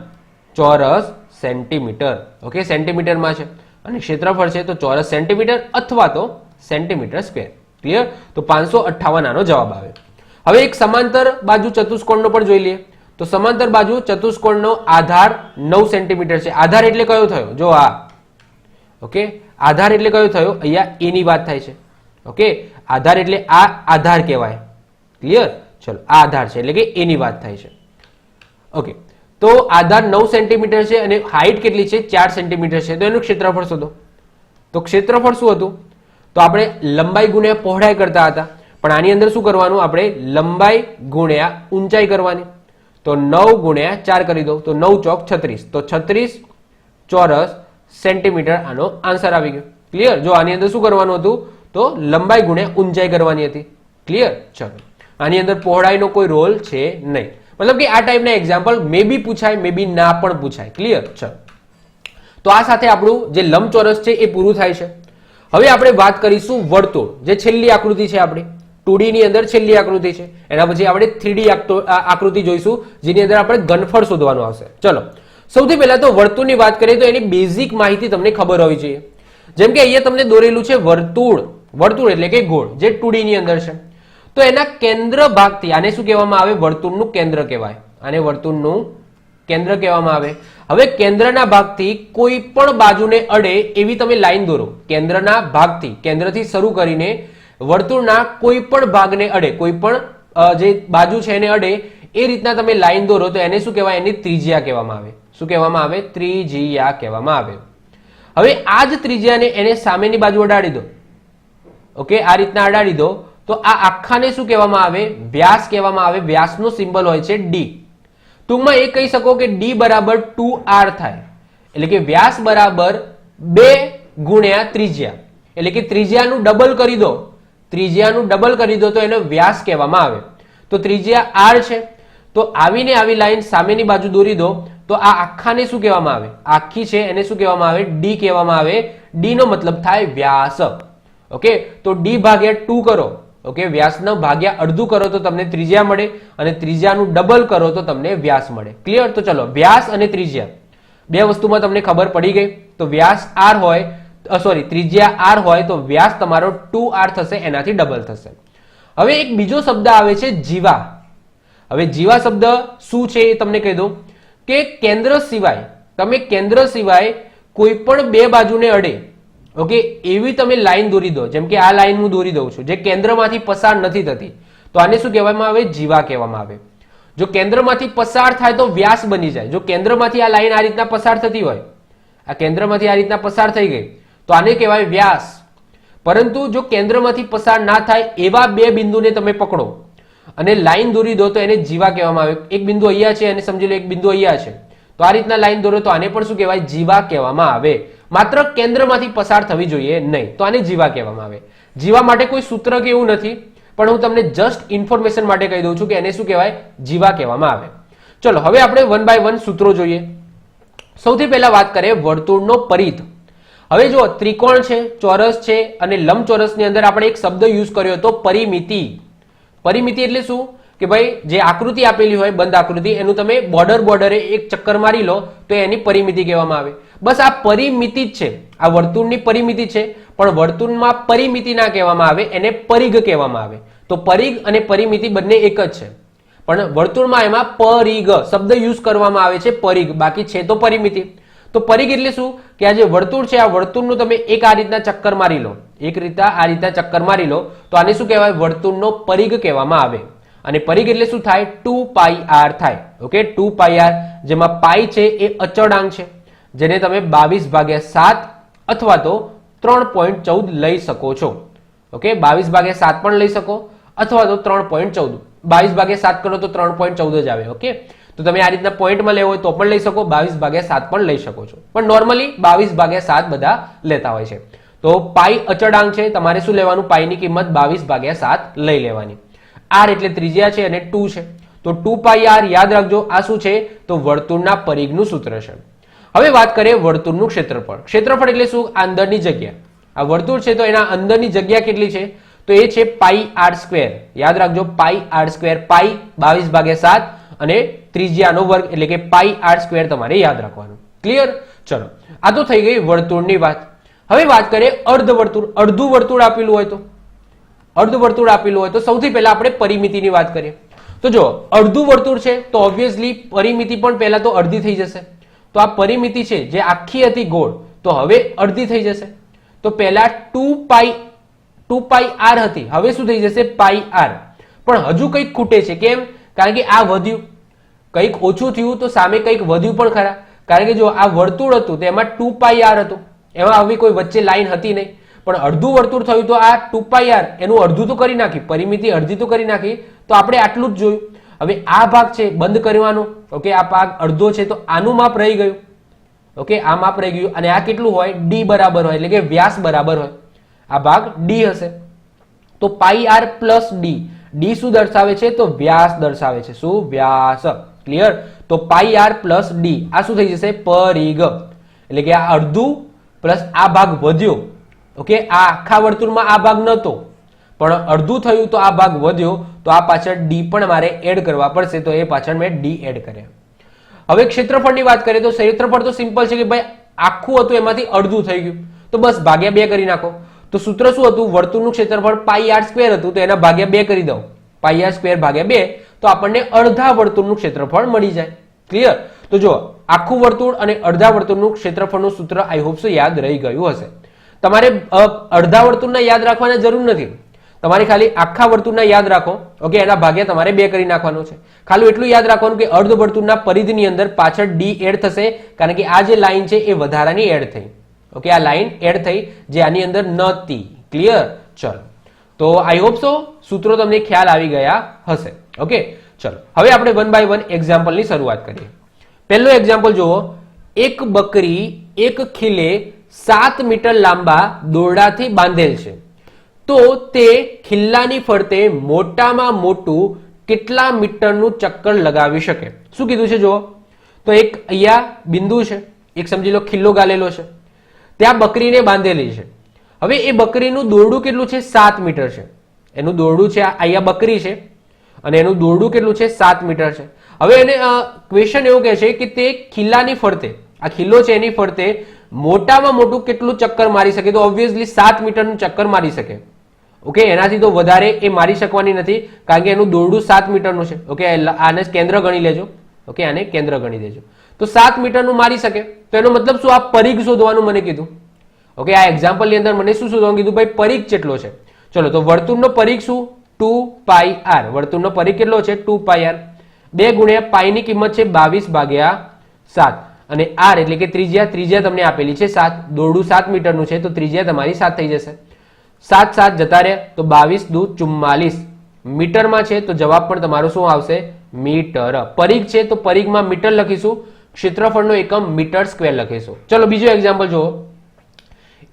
ચોરસ સેન્ટીમીટર. ઓકે, સેન્ટીમીટરમાં છે અને ક્ષેત્રફળ છે તો ચોરસ સેન્ટીમીટર અથવા તો સેન્ટીમીટર સ્ક્વેર. ક્લિયર? તો 558 આનો જવાબ આવે. હવે એક સમાંતર બાજુ ચતુષ્કોણનો પણ જોઈ લઈએ. તો સમાંતર બાજુ ચતુષ્કોણનો આધાર 9 સેન્ટીમીટર છે. આધાર એટલે કયો થયો? જો આ, ઓકે, આધાર એટલે કયો થયો? અહીંયા એ ની વાત થાય છે. ઓકે, આધાર એટલે આ આધાર કહેવાય. ક્લિયર? ચલો, આ આધાર છે એટલે કે એ ની વાત થાય છે. ઓકે, તો આધાર 9 સેન્ટીમીટર છે અને હાઈટ કેટલી છે? 4 સેન્ટીમીટર છે. તો એનું ક્ષેત્રફળ શોધો. તો ક્ષેત્રફળ શું હતું? તો આપણે લંબાઈ ગુણ્યા પહોળાઈ કરતા હતા, પણ આની અંદર શું કરવાનું? આપણે લંબાઈ ગુણ્યા ઊંચાઈ કરવાની. તો 9 ગુણ્યા 4 કરી દો તો 9 ચોક 36. તો 36 ચોરસ સેન્ટીમીટર આનો આન્સર આવી ગયો. ક્લિયર? જો આની અંદર શું કરવાનું હતું? તો લંબાઈ ગુણ્યા ઊંચાઈ કરવાની હતી. ક્લિયર? ચલો, આની અંદર પહોળાઈનો કોઈ રોલ છે નહીં. મતલબ કે આ ટાઈપના એક્ઝામ્પલ મે બી પૂછાય, મે બી ના પણ પૂછાય. ક્લિયર? ચલો, તો આ સાથે આપણું જે લંબચોરસ છે એ પૂરું થાય છે. હવે આપણે વાત કરીશું વર્તુળ, જે છેલ્લી આકૃતિ છે આપણી 2D ની અંદર છેલ્લી આકૃતિ છે. એના પછી આપણે 3D આકૃતિ જોઈશું, જેની અંદર આપણે ઘનફળ શોધવાનું આવશે. ચલો, સૌથી પહેલા તો વર્તુળની વાત કરીએ તો એની બેઝિક માહિતી તમને ખબર હોવી જોઈએ. જેમ કે અહીંયા તમને દોરેલું છે વર્તુળ. વર્તુળ એટલે કે ગોળ, જે 2D ની અંદર છે. તો એના કેન્દ્ર ભાગથી આને શું કહેવામાં આવે? વર્તુળનું કેન્દ્ર કહેવાય. આને વર્તુળનું કેન્દ્ર કહેવામાં આવે. હવે કેન્દ્રના ભાગથી કોઈ પણ બાજુને અડે એવી તમે લાઈન દોરો. કેન્દ્રના ભાગથી, કેન્દ્રથી શરૂ કરીને વર્તુળના કોઈ પણ ભાગને અડે, કોઈ પણ જે બાજુ છે એને અડે એ રીતના તમે લાઈન દોરો તો એને શું કહેવાય? એની ત્રિજ્યા કહેવામાં આવે. શું કહેવામાં આવે? ત્રિજ્યા કહેવામાં આવે. હવે આ જ ત્રિજ્યાને એને સામેની બાજુ અડાડી દો. ઓકે, આ રીતના અડાડી દો તો આ આખાને શું કહેવામાં આવે? વ્યાસ કહેવામાં આવે. વ્યાસનો સિમ્બોલ હોય છે ડી. ટૂંકમાં એ કહી શકો કે ડી બરાબર 2r થાય. એટલે કે વ્યાસ બરાબર 2 ગુણ્યા ત્રિજ્યા. એટલે કે ત્રિજ્યાનું ડબલ કરી દો, ત્રિજ્યાનું ડબલ કરી દો તો એનો વ્યાસ કહેવામાં આવે. તો ત્રિજ્યા r છે. તો આવીને આવી લાઈન સામેની બાજુ દોરી દો તો આ આખાને શું કહેવામાં આવે? આખી છે એને શું કહેવામાં આવે? ડી કહેવામાં આવે. ડી નો મતલબ થાય વ્યાસ. ઓકે, તો ડી ભાગ્યા 2 કરો. ઓકે, વ્યાસનો ભાગ્યા અડધું કરો તો તમને ત્રિજ્યા મળે અને ત્રિજ્યાનું ડબલ કરો તો તમને વ્યાસ મળે. ક્લિયર? તો ચલો, વ્યાસ અને ત્રિજ્યા બે વસ્તુમાં તમને ખબર પડી ગઈ. તો વ્યાસ r હોય, સોરી, ત્રિજ્યા r હોય તો વ્યાસ તમારો 2r થશે, એનાથી ડબલ થશે. હવે એક બીજો શબ્દ આવે છે જીવા. હવે જીવા શબ્દ શું છે એ તમને કહી દઉં કે કેન્દ્ર સિવાય તમે કેન્દ્ર સિવાય કોઈ પણ બે બાજુને અડે, ઓકે, એવી તમે લાઈન દોરી દો, જેમ કે આ લાઈન હું દોરી દઉં છું, જે કેન્દ્રમાંથી પસાર નથી થતી, તો આને શું કહેવામાં આવે? જીવા કહેવામાં આવે. જો કેન્દ્રમાંથી પસાર થાય તો વ્યાસ બની જાય. જો કેન્દ્રમાંથી આ લાઈન આ રીતના પસાર થતી હોય, આ કેન્દ્રમાંથી આ રીતના પસાર થઈ ગઈ, તો આને કહેવાય વ્યાસ. પરંતુ જો કેન્દ્રમાંથી પસાર ના થાય એવા બે બિંદુને તમે પકડો અને લાઈન દોરી દો, તો એને જીવા કહેવામાં આવે. એક બિંદુ અહીંયા છે અને સમજી લો એક બિંદુ અહીંયા છે, તો આ રીતના લાઈન દોરો, તો આને પણ શું કહેવાય? જીવા કહેવામાં આવે. માત્ર કેન્દ્રમાંથી પસાર થવી જોઈએ નહીં, તો આને જીવા કહેવામાં આવે. જીવા માટે કોઈ સૂત્ર કે એવું નથી, પણ હું તમને જસ્ટ ઇન્ફોર્મેશન માટે કહી દઉં છું કે એને શું કહેવાય? જીવા કહેવામાં આવે. ચલો હવે આપણે વન બાય વન સૂત્રો જોઈએ. સૌથી પહેલા વાત કરીએ વર્તુળનો પરિઘ. હવે જો ત્રિકોણ છે, ચોરસ છે અને લંબચોરસની અંદર આપણે એક શબ્દ યુઝ કર્યો હતો, પરિમિતિ. પરિમિતિ એટલે શું? કે ભાઈ જે આકૃતિ આપેલી હોય, બંધ આકૃતિ, એનું તમે બોર્ડરે એક ચક્કર મારી લો તો એની પરિમિતિ કહેવામાં આવે. બસ આ પરિમિતિ જ છે, આ વર્તુળની પરિમિતિ છે, પણ વર્તુળમાં પરિમિતિ ના કહેવામાં આવે, એને પરિઘ કહેવામાં આવે. તો પરિઘ અને પરિમિતિ બંને એક જ છે, પણ વર્તુળમાં એમાં પરિઘ શબ્દ યુઝ કરવામાં આવે છે, પરિઘ, બાકી છે તો પરિમિતિ. તો પરિઘ એટલે શું? કે આ જે વર્તુળ છે, આ વર્તુળનું તમે એક આ રીતના ચક્કર મારી લો, એક રીતના આ રીતના ચક્કર મારી લો, તો આને શું કહેવાય? વર્તુળનો પરિઘ કહેવામાં આવે. અને પરિઘ એટલે શું થાય? 2πr થાય. ઓકે, 2πr, જેમાં પાઈ છે એ અચળાંક છે, જેને તમે 22/7 અથવા તો 3.14 લઈ શકો છો. ઓકે, 22/7 પણ લઈ શકો અથવા તો 3.14. 22/7 કરો તો 3.14 જ આવે. ઓકે, તો તમે આ રીતના પોઈન્ટમાં લેવો હોય તો પણ લઈ શકો, 22/7 પણ લઈ શકો છો, પણ નોર્મલી 22/7 બધા લેતા હોય છે. તો પાઈ અચળાંક છે, તમારે શું લેવાનું? પાઈની કિંમત 22/7 લઈ લેવાની. આર એટલે ત્રિજ્યા છે અને 2 છે, તો 2πr યાદ રાખજો. આ શું છે? તો વર્તુળના પરિઘનું સૂત્ર છે. હવે વાત કરીએ વર્તુળનું ક્ષેત્રફળ. ક્ષેત્રફળ એટલે શું? અંદરની જગ્યા. આ વર્તુળ છે તો એના અંદરની જગ્યા કેટલી છે? તો એ છે πr². યાદ રાખજો, πr². પાઈ 22/7 અને ત્રિજ્યાનો વર્ગ એટલે કે πr² તમારે યાદ રાખવાનું. ક્લિયર? ચલો, આ તો થઈ ગઈ વર્તુળની વાત. હવે વાત કરીએ અર્ધવર્તુળ. અડધું વર્તુળ આપેલું હોય તો, અર્ધવર્તુળ આપેલું હોય તો સૌથી પહેલા આપણે પરિમિતિની વાત કરીએ. તો જો અડધું વર્તુળ છે તો ઓબ્વિયસલી પરિમિતિ પણ પહેલા તો અડધી થઈ જશે. તો આ પરિમિતિ છે જે આખી હતી ગોળ, તો હવે અડધી થઈ જશે. તો પહેલા 2πr હતી, હવે શું થઈ જશે? πr. પણ હજુ કંઈક ખૂટે છે. કેમ? કારણ કે આ વધ્યું, કંઈક ઓછું થયું તો સામે કંઈક વધ્યું પણ ખરા. કારણ કે જો આ વર્તુળ હતું તો એમાં 2πr હતું, એમાં આવી કોઈ વચ્ચે લાઈન હતી નહીં, પણ અડધું વર્તુળ થયું તો આ 2πr એનું અડધું તો કરી નાખી, પરિમિતિ અડધી તો કરી નાખી. તો આપણે આટલું જ જોયું. હવે આ ભાગ છે બંધ કરવાનો. ઓકે, આ ભાગ અડધો છે તો આનું માપ રહી ગયું. ઓકે, આ માપ રહી ગયું અને આ કેટલું હોય? d બરાબર હોય, એટલે કે વ્યાસ બરાબર હોય. આ ભાગ d હશે. તો πr પ્લસ d. d શું દર્શાવે છે? તો વ્યાસ દર્શાવે છે. શું? વ્યાસ. ક્લિયર? તો πr પ્લસ d, આ શું થઈ જશે? પરિઘ. એટલે કે આ અડધું પ્લસ આ ભાગ વધ્યો. ઓકે, આ આખા વર્તુળમાં આ ભાગ નહોતો, પણ અડધું થયું તો આ ભાગ વધ્યો, તો આ પાછળ d પણ મારે એડ કરવા પડશે, તો એ પાછળ મેં d એડ કર્યા. હવે ક્ષેત્રફળની વાત કરીએ તો ક્ષેત્રફળ તો સિમ્પલ છે કે ભાઈ આખું હતું એમાંથી અડધું થઈ ગયું, તો બસ ભાગ્યા 2 કરી નાખો. તો સૂત્ર શું હતું? વર્તુળનું ક્ષેત્રફળ πr² હતું, તો એના ભાગ્યા 2 કરી દઉં, πr² ભાગ્યા 2, તો આપણને અડધા વર્તુળનું ક્ષેત્રફળ મળી જાય. ક્લિયર? તો જો આખું વર્તુળ અને અડધા વર્તુળનું ક્ષેત્રફળનું સૂત્ર આઈ હોપ સો યાદ રહી ગયું હશે. તમારે અડધા વર્તુળના યાદ રાખવાની જરૂર નથી, તમારે ખાલી આખા વર્તુળના યાદ રાખો. ઓકે, એના ભાગ્યા તમારે 2 કરી નાખવાનું છે. ખાલી એટલું યાદ રાખવાનું કે અર્ધ વર્તુળના પરિધિની અંદર પાછળ d એડ થશે, કારણ કે આ જે લાઈન છે એ વધારાની એડ થઈ. ઓકે, આ લાઈન એડ થઈ જે આની અંદર નહોતી. ક્લિયર? ચલો, તો આઈ હોપ સો સૂત્રો તમને ખ્યાલ આવી ગયા હશે. ઓકે, ચલો હવે આપણે વન બાય વન એક્ઝામ્પલની શરૂઆત કરીએ. પહેલો એક્ઝામ્પલ જુઓ. એક બકરી એક ખીલે 7 મીટર લાંબા દોરડાથી બાંધેલ છે, તો તે ખિલ્લાની ફરતે મોટામાં મોટું કેટલા મીટરનું ચક્કર લગાવી શકે? શું કીધું છે જુઓ. તો એક અહીંયા બિંદુ છે, એક સમજી લો ખિલ્લો ગાલેલો છે, ત્યાં બકરીને બાંધેલી છે. હવે એ બકરીનું દોરડું કેટલું છે? 7 મીટર છે. એનું દોરડું છે, અહીંયા બકરી છે અને એનું દોરડું કેટલું છે? 7 મીટર છે. હવે એને ક્વેશ્ચન એવું કહે છે કે તે ખિલ્લાની ફરતે, આ ખિલ્લો છે એની ફરતે મોટામાં મોટું કેટલું ચક્કર મારી શકે? તો ઓબ્વિયસલી 7 મીટરનું ચક્કર મારી શકે. ઓકે, એનાથી તો વધારે એ મારી શકવાની નથી, કારણ કે એનું દોરડું 7 મીટરનું છે. ઓકે, આને કેન્દ્ર ગણી લેજો. ઓકે, આને કેન્દ્ર ગણી દેજો. તો 7 મીટરનું મારી શકે. તો એનો મતલબ શું? આ પરિઘ શોધવાનું મને કીધું. ઓકે, આ એક્ઝામ્પલ ની અંદર મને શું શોધવાનું કીધું? ભાઈ પરિઘ કેટલો છે. ચલો, તો વર્તુળનો પરિઘ શું? 2πr. વર્તુળનો પરિઘ કેટલો છે? 2πr. 2 ગુણ્યા પાઈ ની કિંમત છે 22/7 અને r એટલે કે ત્રિજ્યા તમને આપેલી છે 7. દોરડું 7 મીટરનું છે તો ત્રિજ્યા તમારી 7 થઈ જશે. 7 7 જતા રહ્યા તો 22 દુ 44 મીટરમાં છે તો જવાબ પણ તમારો શું આવશે? મીટર. પરિઘ છે તો પરિઘમાં મીટર લખીશું, ક્ષેત્રફળનો એકમ મીટર સ્ક્વેર લખીશું. ચલો બીજો એક્ઝામ્પલ જુઓ.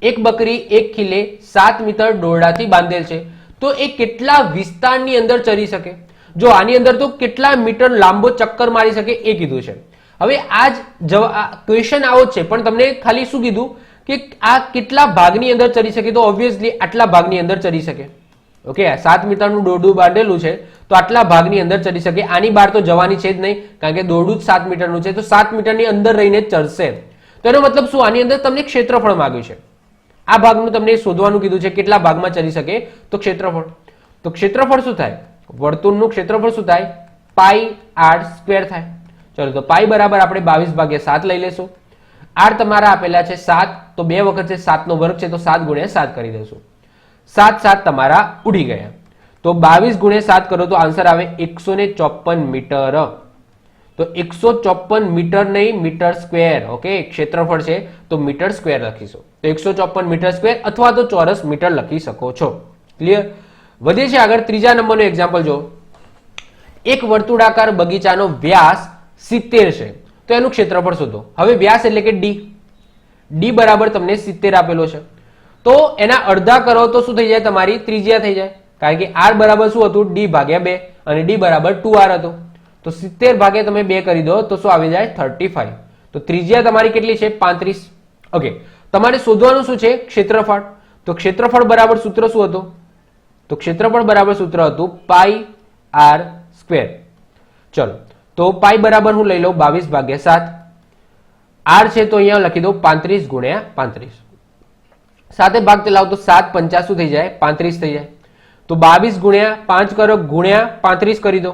એક બકરી 1 ખીલે 7 મીટર દોરડાથી બાંધેલ છે તો એ કેટલા વિસ્તારની અંદર ચરી શકે? જો આની અંદર તો કેટલા મીટર લાંબો ચક્કર મારી શકે એ કીધું છે. હવે આ જ ક્વેશ્ચન આવો જ છે પણ તમને ખાલી શું કીધું કે આ કેટલા ભાગની અંદર ચરી શકે? તો ઓબ્વિયસલી આટલા ભાગની અંદર ચરી શકે. ઓકે, 7 મીટરનું દોરડું બાંધેલું છે તો આટલા ભાગની અંદર ચરી શકે. આની બહાર તો જવાની છે જ નહીં કારણ કે દોરડું જ 7 મીટરનું છે તો 7 મીટરની અંદર રહીને જ ચરશે. તો એનો મતલબ શું? આની અંદર તમને ક્ષેત્રફળ માંગ્યું છે. આ ભાગનું તમને શોધવાનું કીધું છે કેટલા ભાગમાં ચરી શકે તો ક્ષેત્રફળ. તો ક્ષેત્રફળ શું થાય? વર્તુળનું ક્ષેત્રફળ શું થાય? πr² થાય. ચલો, તો પાઈ બરાબર આપણે 22/7 લઈ લેશું. r તમારા આપેલા છે 7 તો 2 વખત છે 7 નો વર્ગ છે તો 7 ગુણ્યા 7 કરી દેશું. 7 7 તમારા ઉડી ગયા તો 22 ગુણ્યા 7 કરો તો આન્સર આવે 154 મીટર. તો 154 મીટર નહીં, મીટર સ્ક્વેર. ઓકે, ક્ષેત્રફળ છે તો મીટર સ્ક્વેર લખીશું. તો 154 મીટર સ્ક્વેર અથવા તો ચોરસ મીટર લખી શકો છો. ક્લિયર? વધીએ છીએ આગળ. ત્રીજા નંબરનો એક્ઝામ્પલ જો. એક વર્તુળાકાર બગીચાનો વ્યાસ 70 છે તો એનું ક્ષેત્રફળ શોધો. હવે વ્યાસ એટલે કે ડી બરાબર તમને 70 આપેલો છે તો એના અડધા કરો તો શું થઈ જાય? તમારી ત્રિજ્યા થઈ જાય કારણ કે r બરાબર શું હતું? d/2 અને d બરાબર 2r હતું. તો 70 ભાગે તમે 2 કરી દો તો શું આવી જાય? 35. તો ત્રિજ્યા તમારી કેટલી છે? 35. ઓકે, તમારે શોધવાનું શું છે? ક્ષેત્રફળ. તો ક્ષેત્રફળ બરાબર સૂત્ર શું હતું? તો ક્ષેત્રફળ બરાબર સૂત્ર હતું πr². ચલો, તો પાઈ બરાબર હું લઈ લઉં 22/7. r છે તો અહીંયા લખી દઉં 35 ગુણ્યા 35. સાથે ભાગ ચલાવો તો 7 5 શું થઈ જાય? 35 થઈ જાય. તો 22 ગુણ્યા 5 કરો ગુણ્યા 35 કરી દો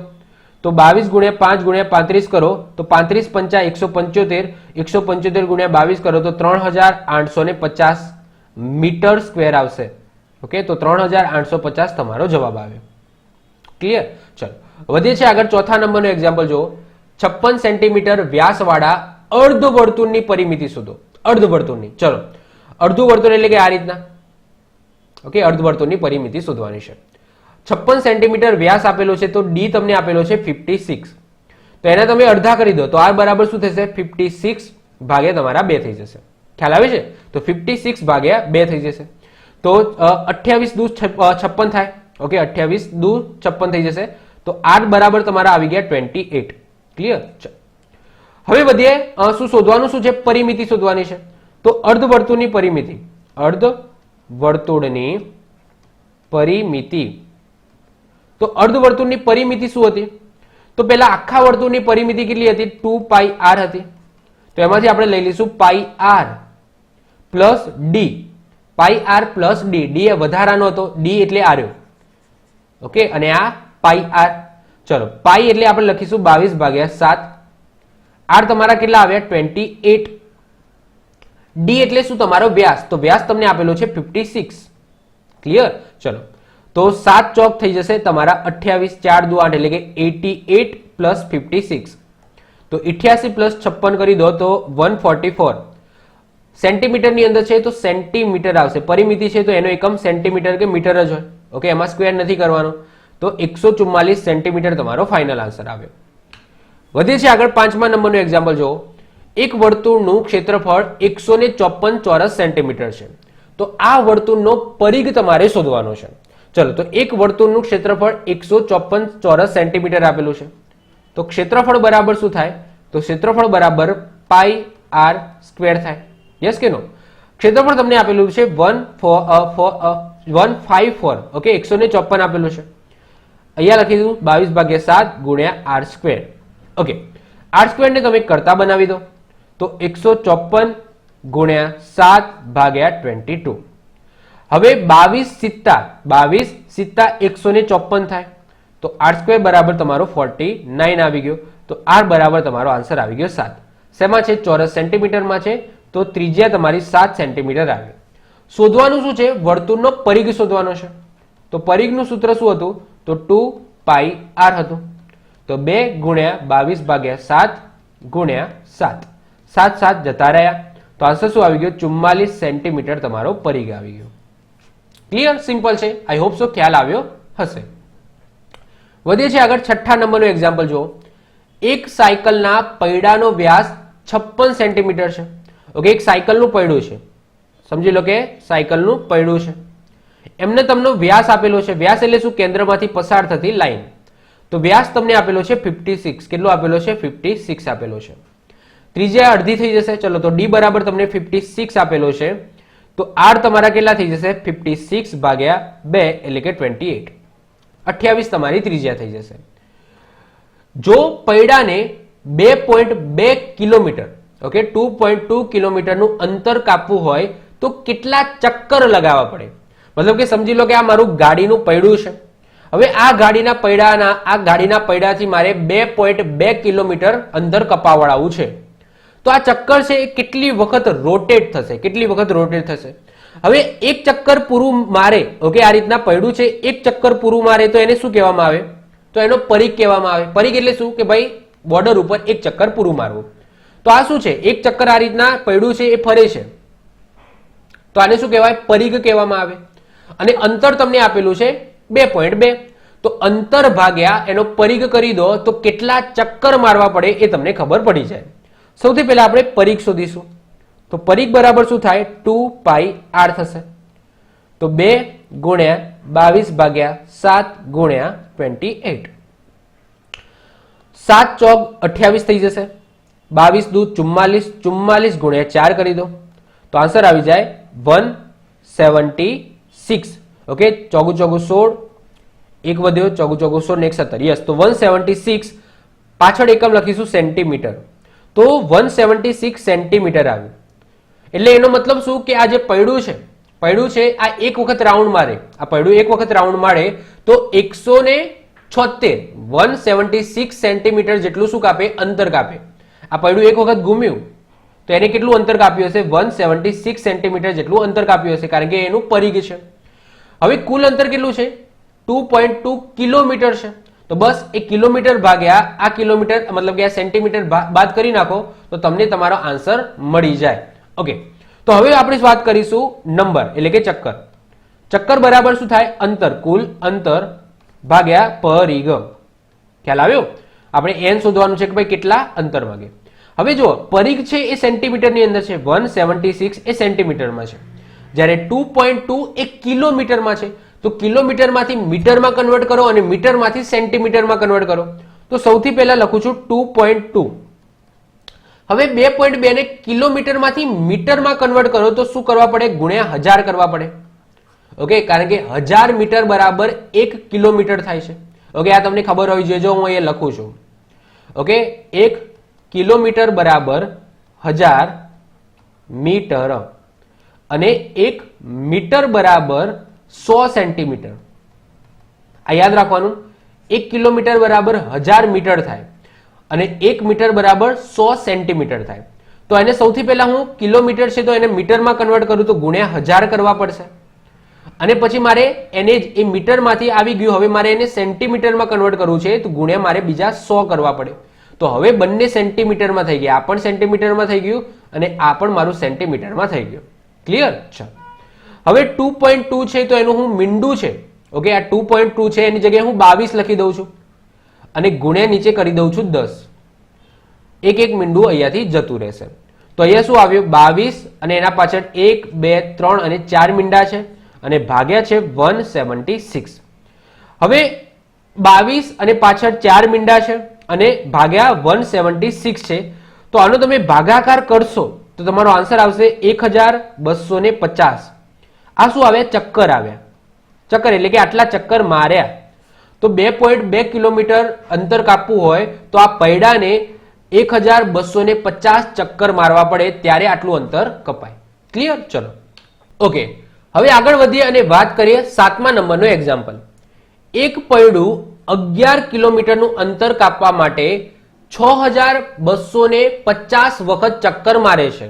તો 22 ગુણ્યા 5 ગુણ્યા 35 કરો તો 35 5 175. 175 ગુણ્યા 22 કરો તો 3850 મીટર સ્ક્વેર આવશે. ઓકે, તો 3850 તમારો જવાબ આવ્યો. ક્લિયર? ચલો વધીએ છીએ આગળ. ચોથા નંબરનો એક્ઝામ્પલ જુઓ. 56 સેન્ટીમીટર વ્યાસવાળા અર્ધવર્તુળની પરિમિતિ શોધો. અર્ધવર્તુળની. ચલો, અડધું વર્તુળ એટલે કે આ રીતના. ઓકે, અર્ધવર્તુળની પરિમિતિ શોધવાની છે. 56 સેન્ટીમીટર વ્યાસ આપેલો છે તો ડી તમને આપેલો છે 56. તો એને તમે અડધા કરી દો તો r બરાબર શું થશે? 56 ભાગ્યા તમારા 2 થઈ જશે. ખ્યાલ આવે છે? તો 56 ભાગ્યા 2 થઈ જશે તો 28 દુ 56 થાય. ઓકે, 28 દુ 56 થઈ જશે તો r બરાબર તમારા આવી ગયા 28. ક્લિયર? હવે વધીએ. શું શોધવાનું શું છે? પરિમિતિ શોધવાની છે. તો અર્ધવર્તુળની પરિમિતિ. અર્ધવર્તુળની પરિમિતિ. તો અર્ધવર્તુળની પરિમિતિ શું હતી? તો પેલા આખા વર્તુળની પરિમિતિ કેટલી હતી? 2πr હતી. તો એમાંથી આપણે લઈ લઈશું πr plus D. πr plus D. D એ વધારાનો હતો, ડી એટલે આર્યો. ઓકે, અને આ πr. ચલો, પાઈ એટલે આપણે લખીશું 22/7. r તમારા કેટલા આવ્યા? 28. ડી એટલે શું? તમારો વ્યાસ. તો વ્યાસ તમને આપેલો છે 56. ક્લિયર? ચલો, તો 7 ચોક થઈ જશે તમારા 28. 4 દુ 8 એટલે કે 88 પ્લસ 56. તો 88 પ્લસ 56 કરી દો તો 144. સેન્ટીમીટરની અંદર છે તો સેન્ટીમીટર આવશે. પરિમિતિ છે તો એનો એકમ સેન્ટીમીટર કે મીટર જ હોય. ઓકે, એમાં સ્ક્વેર નથી કરવાનો. તો 144 સેન્ટીમીટર તમારો ફાઇનલ આન્સર આવ્યો. વધીએ છીએ આગળ. 5મા નંબરનું એક્ઝામ્પલ જુઓ. એક વર્તુળનું ક્ષેત્રફળ 154 ચોરસ સેન્ટીમીટર છે તો આ વર્તુળનો પરિઘ તમારે શોધવાનો છે. ચલો, તો એક વર્તુળનું ક્ષેત્રફળ 154 ચોરસ સેન્ટીમીટર આપેલું છે તો ક્ષેત્રફળ બરાબર શું થાય? તો ક્ષેત્રફળ બરાબર πr² થાય. યસ કે નો? ક્ષેત્રફળ તમને આપેલું છે 154. ઓકે, 154 આપેલું છે. અહીંયા લખી દઉં 22/7 ગુણ્યા r². ઓકે, r² ને તમે કરતા બનાવી દો તો 154 ગુણ્યા 7/22. હવે 22 સિત્તા 154 થાય તો r² બરાબર તમારો 49 આવી ગયો. તો r બરાબર તમારો આન્સર આવી ગયો 7. શેમાં છે? ચોરસ સેન્ટીમીટરમાં છે. તો ત્રિજ્યા તમારી 7 સેન્ટીમીટર આવે. શોધવાનું શું છે? વર્તુળનો પરિઘ શોધવાનો છે. તો પરિઘનું સૂત્ર શું હતું? તો 2πr હતું. તો 2 ગુણ્યા 22 ભાગ્યા 7 ગુણ્યા 7. 7 7 જતા રહ્યા. તો આન્સર શું આવી ગયો? 44 સેન્ટીમીટર તમારો પરિઘ આવી ગયો. ક્લિયર? સિમ્પલ છે. આઈ હોપ સો ખ્યાલ આવ્યો હશે. વધીએ છીએ આગળ. છઠ્ઠા નંબરનું એક્ઝામ્પલ જુઓ. એક સાયકલના પૈડાનો વ્યાસ 56 સેન્ટીમીટર છે. ઓકે, એક સાયકલનું પૈડું છે. સમજી લો કે સાયકલનું પૈડું છે. એમને તમને વ્યાસ આપેલો છે. વ્યાસ એટલે શું? કેન્દ્રમાંથી પસાર થતી લાઈન. તો વ્યાસ તમને આપેલો છે 56. કેટલો આપેલો છે? 56 આપેલો છે. ત્રિજ્યા અડધી થઈ જશે. ચલો, તો ડી બરાબર તમને 56 આપેલો છે. તો આર તમારા કેટલા થઈ જશે? 56 ભાગ્યા 2 એટલે કે 28. 28 તમારી ત્રિજ્યા થઈ જશે. જો પૈડાને 2.2 કિલોમીટર, ઓકે, 2.2 કિલોમીટરનું અંતર કાપવું હોય તો કેટલા ચક્કર લગાવવા પડે? મતલબ કે સમજી લો કે આ મારું ગાડીનું પૈડું છે. હવે આ ગાડીના પૈડાથી મારે 2.2 કિલોમીટર અંતર કપાવડાવવું છે. તો આ ચક્કર છે એ કેટલી વખત રોટેટ થશે? કેટલી વખત રોટેટ થશે? હવે એક ચક્કર પૂરું મારે, ઓકે, આ રીતના પૈડું છે, એક ચક્કર પૂરું મારે તો એને શું કહેવામાં આવે? તો એનો પરિઘ કહેવામાં આવે. પરિઘ એટલે શું? કે ભાઈ બોર્ડર ઉપર એક ચક્કર પૂરું મારવું. તો આ શું છે? એક ચક્કર આ રીતના પૈડું છે એ ફરે છે. તો આને શું કહેવાય? પરિઘ કહેવામાં આવે. અને અંતર તમને આપેલું છે 2.2. તો અંતર ભાગ્યા એનો પરિઘ કરી દો તો કેટલા ચક્કર મારવા પડે એ તમને ખબર પડી જાય. સૌથી પહેલા આપણે પરિઘ શોધીશું. તો પરિઘ બરાબર શું થાય? 2πr થશે. તો 2 ગુણ્યા 22 ભાગ્યા 7 ગુણ્યા 28. 7 ચોક 28 થઈ જશે. 22 દૂ 44. 44 ગુણ્યા 4 કરી દો તો આન્સર આવી જાય 176. ઓકે, ચોગુ ચોગુ 16, એક વધ્યો, ચોગુ ચોગુ 16 ને 117. યસ, તો 176. પાછળ એકમ લખીશું સેન્ટીમીટર. તો 176 સેન્ટીમીટર આવ્યું. એટલે એનો મતલબ શું? કે આ જે પૈડું છે આ એક વખત રાઉન્ડ મારે, આ પૈડું એક વખત રાઉન્ડ મારે તો 176 સેન્ટીમીટર જેટલું શું કાપે? અંતર કાપે. આ પૈડું એક વખત ઘૂમ્યું તો એને કેટલું અંતર કાપ્યું હશે? 176 સેન્ટીમીટર જેટલું અંતર કાપ્યું હશે, કારણ કે એનું પરિઘ છે. હવે કુલ અંતર કેટલું છે? 2.2 કિલોમીટર છે. તો બસ એ કિલોમીટર ભાગ્યા આ કિલોમીટર, મતલબ કે આ સેન્ટીમીટર બાદ કરી નાખો તો તમને તમારો આન્સર મળી જાય. ઓકે, તો હવે આપણે વાત કરીશું નંબર એટલે કે ચક્કર. ચક્કર બરાબર શું થાય? અંતર, કુલ અંતર ભાગ્યા પરિઘ. ખ્યાલ આવ્યો? આપણે એન શોધવાનું છે કે ભાઈ કેટલા અંતર માંગે. હવે જો પરિઘ છે એ સેન્ટીમીટરની અંદર છે, 176 એ સેન્ટીમીટરમાં છે, જ્યારે 2.2 એ કિલોમીટરમાં છે. તો કિલોમીટરમાંથી મીટરમાં કન્વર્ટ કરો અને મીટરમાંથી સેન્ટીમીટરમાં કન્વર્ટ કરો. તો સૌથી પહેલા લખું છું 2.2. હવે 2.2 ને કિલોમીટરમાંથી મીટરમાં કન્વર્ટ કરો તો શું કરવા પડે? ગુણ્યા 1000 કરવા પડે. ઓકે, કારણ કે 1000 મીટર બરાબર 1 કિલોમીટર થાય છે. ઓકે, આ તમને ખબર હોવી જોઈએ. જો હું અહીંયા લખું છું, ઓકે, 1 કિલોમીટર બરાબર 1000 મીટર અને 1 મીટર બરાબર 100 સેન્ટીમીટર. આ યાદ રાખવાનું. 1 કિલોમીટર બરાબર 1000 મીટર થાય અને 1 મીટર બરાબર 100 સેન્ટીમીટર થાય. તો એને સૌથી પહેલા હું કિલોમીટર છે તો એને મીટરમાં કન્વર્ટ કરું તો ગુણ્યા 1000 કરવા પડશે. અને પછી મારે એને જ એ મીટરમાંથી આવી ગયું, હવે મારે એને સેન્ટીમીટરમાં કન્વર્ટ કરવું છે તો ગુણ્યા મારે બીજા 100 કરવા પડે. તો હવે બંને સેન્ટીમીટરમાં થઈ ગયા. આ પણ સેન્ટીમીટરમાં થઈ ગયું અને આ પણ મારું સેન્ટીમીટરમાં થઈ ગયું. ક્લિયર? ચાલો, હવે 2.2 છે તો એનું હું મીંડું છે. ઓકે, આ 2.2 છે એની જગ્યાએ હું 22 લખી દઉં છું અને ગુણ્યા નીચે કરી દઉં છું 10. એક એક મીંડું અહીંયાથી જતું રહેશે. તો અહીંયા શું આવ્યું? 22 અને એના પાછળ 1 2 3 અને 4 મીંડા છે અને ભાગ્યા છે 176. હવે 22 અને પાછળ 4 મીંડા છે અને ભાગ્યા 176 છે. તો આનો તમે ભાગાકાર કરશો તો તમારો આન્સર આવશે 1250. આ શું આવ્યા? ચક્કર આવ્યા. ચક્કર એટલે કે આટલા ચક્કર માર્યા. તો 2.2 કિલોમીટર અંતર કાપવું હોય તો આ પૈડાને 1250 ચક્કર મારવા પડે ત્યારે આટલું અંતર કપાય. ક્લિયર? ચલો, ઓકે, હવે આગળ વધીએ અને વાત કરીએ 7મા નંબરનો એક્ઝામ્પલ. એક પૈડું 11 કિલોમીટરનું અંતર કાપવા માટે 6250 વખત ચક્કર મારે છે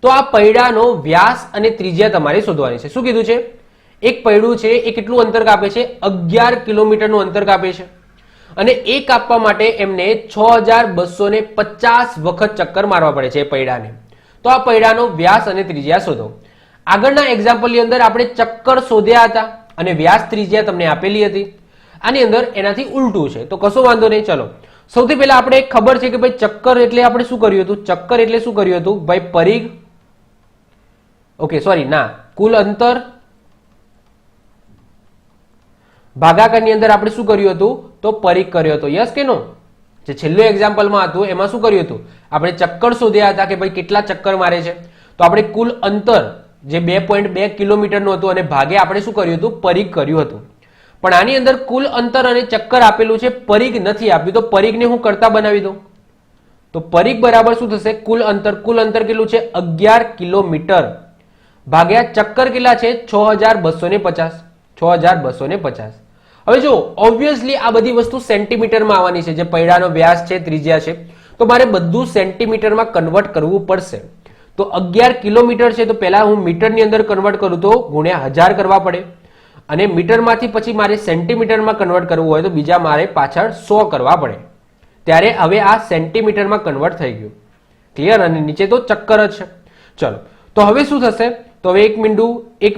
તો આ પૈડાનો વ્યાસ અને ત્રિજ્યા તમારે શોધવાની છે. શું કીધું છે? એક પૈડું છે એ કેટલું અંતર કાપે છે? 11 કિલોમીટરનું અંતર કાપે છે અને એ કાપવા માટે એમને 6250 વખત ચક્કર મારવા પડે છે એ પૈડાને. તો આ પૈડાનો વ્યાસ અને ત્રિજ્યા શોધો. આગળના એક્ઝામ્પલની અંદર આપણે ચક્કર શોધ્યા હતા અને વ્યાસ ત્રિજ્યા તમને આપેલી હતી. આની અંદર એનાથી ઉલટું છે તો કશો વાંધો નહીં. ચલો સૌથી પહેલા આપણે ખબર છે કે ભાઈ ચક્કર એટલે આપણે શું કર્યું હતું? ચક્કર એટલે શું કર્યું હતું ભાઈ? પરિઘ, ઓકે સોરી ના, કુલ અંતર ભાગાકારની અંદર આપણે શું કર્યું હતું? તો પરિઘ કર્યો હતો. યસ કે નો? જે છેલ્લું એક્ઝામ્પલમાં હતું એમાં શું કર્યું હતું? આપણે ચક્કર શોધ્યા હતા કે ભાઈ કેટલા ચક્કર મારે છે તો આપણે કુલ અંતર જે 2.2 કિલોમીટરનું હતું અને ભાગે આપણે શું કર્યું હતું? પરિઘ કર્યું હતું. પણ આની અંદર કુલ અંતર અને ચક્કર આપેલું છે, પરિઘ નથી આપ્યું તો પરિઘને હું કરતા બનાવી દઉં તો પરિઘ બરાબર શું થશે? કુલ અંતર કેટલું છે? 11 કિલોમીટર ભાગ્યા ચક્કર કેટલા છે? 6250. હવે જો ઓબ્વિયસલી આ બધી વસ્તુ સેન્ટીમીટરમાં આવવાની છે. જે પૈડાનો વ્યાસ છે, ત્રિજ્યા છે, તો મારે બધું સેન્ટીમીટરમાં કન્વર્ટ કરવું પડશે. તો 11 કિલોમીટર છે તો પહેલા હું મીટરની અંદર કન્વર્ટ કરું તો ગુણ્યા 1000 કરવા પડે અને મીટરમાંથી પછી મારે સેન્ટીમીટરમાં કન્વર્ટ કરવું હોય તો બીજા મારે પાછળ 100 કરવા પડે. ત્યારે હવે આ સેન્ટીમીટરમાં કન્વર્ટ થઈ ગયું. ક્લિયર? અને નીચે તો ચક્કર જ છે. ચલો તો હવે શું થશે? તો હવે એક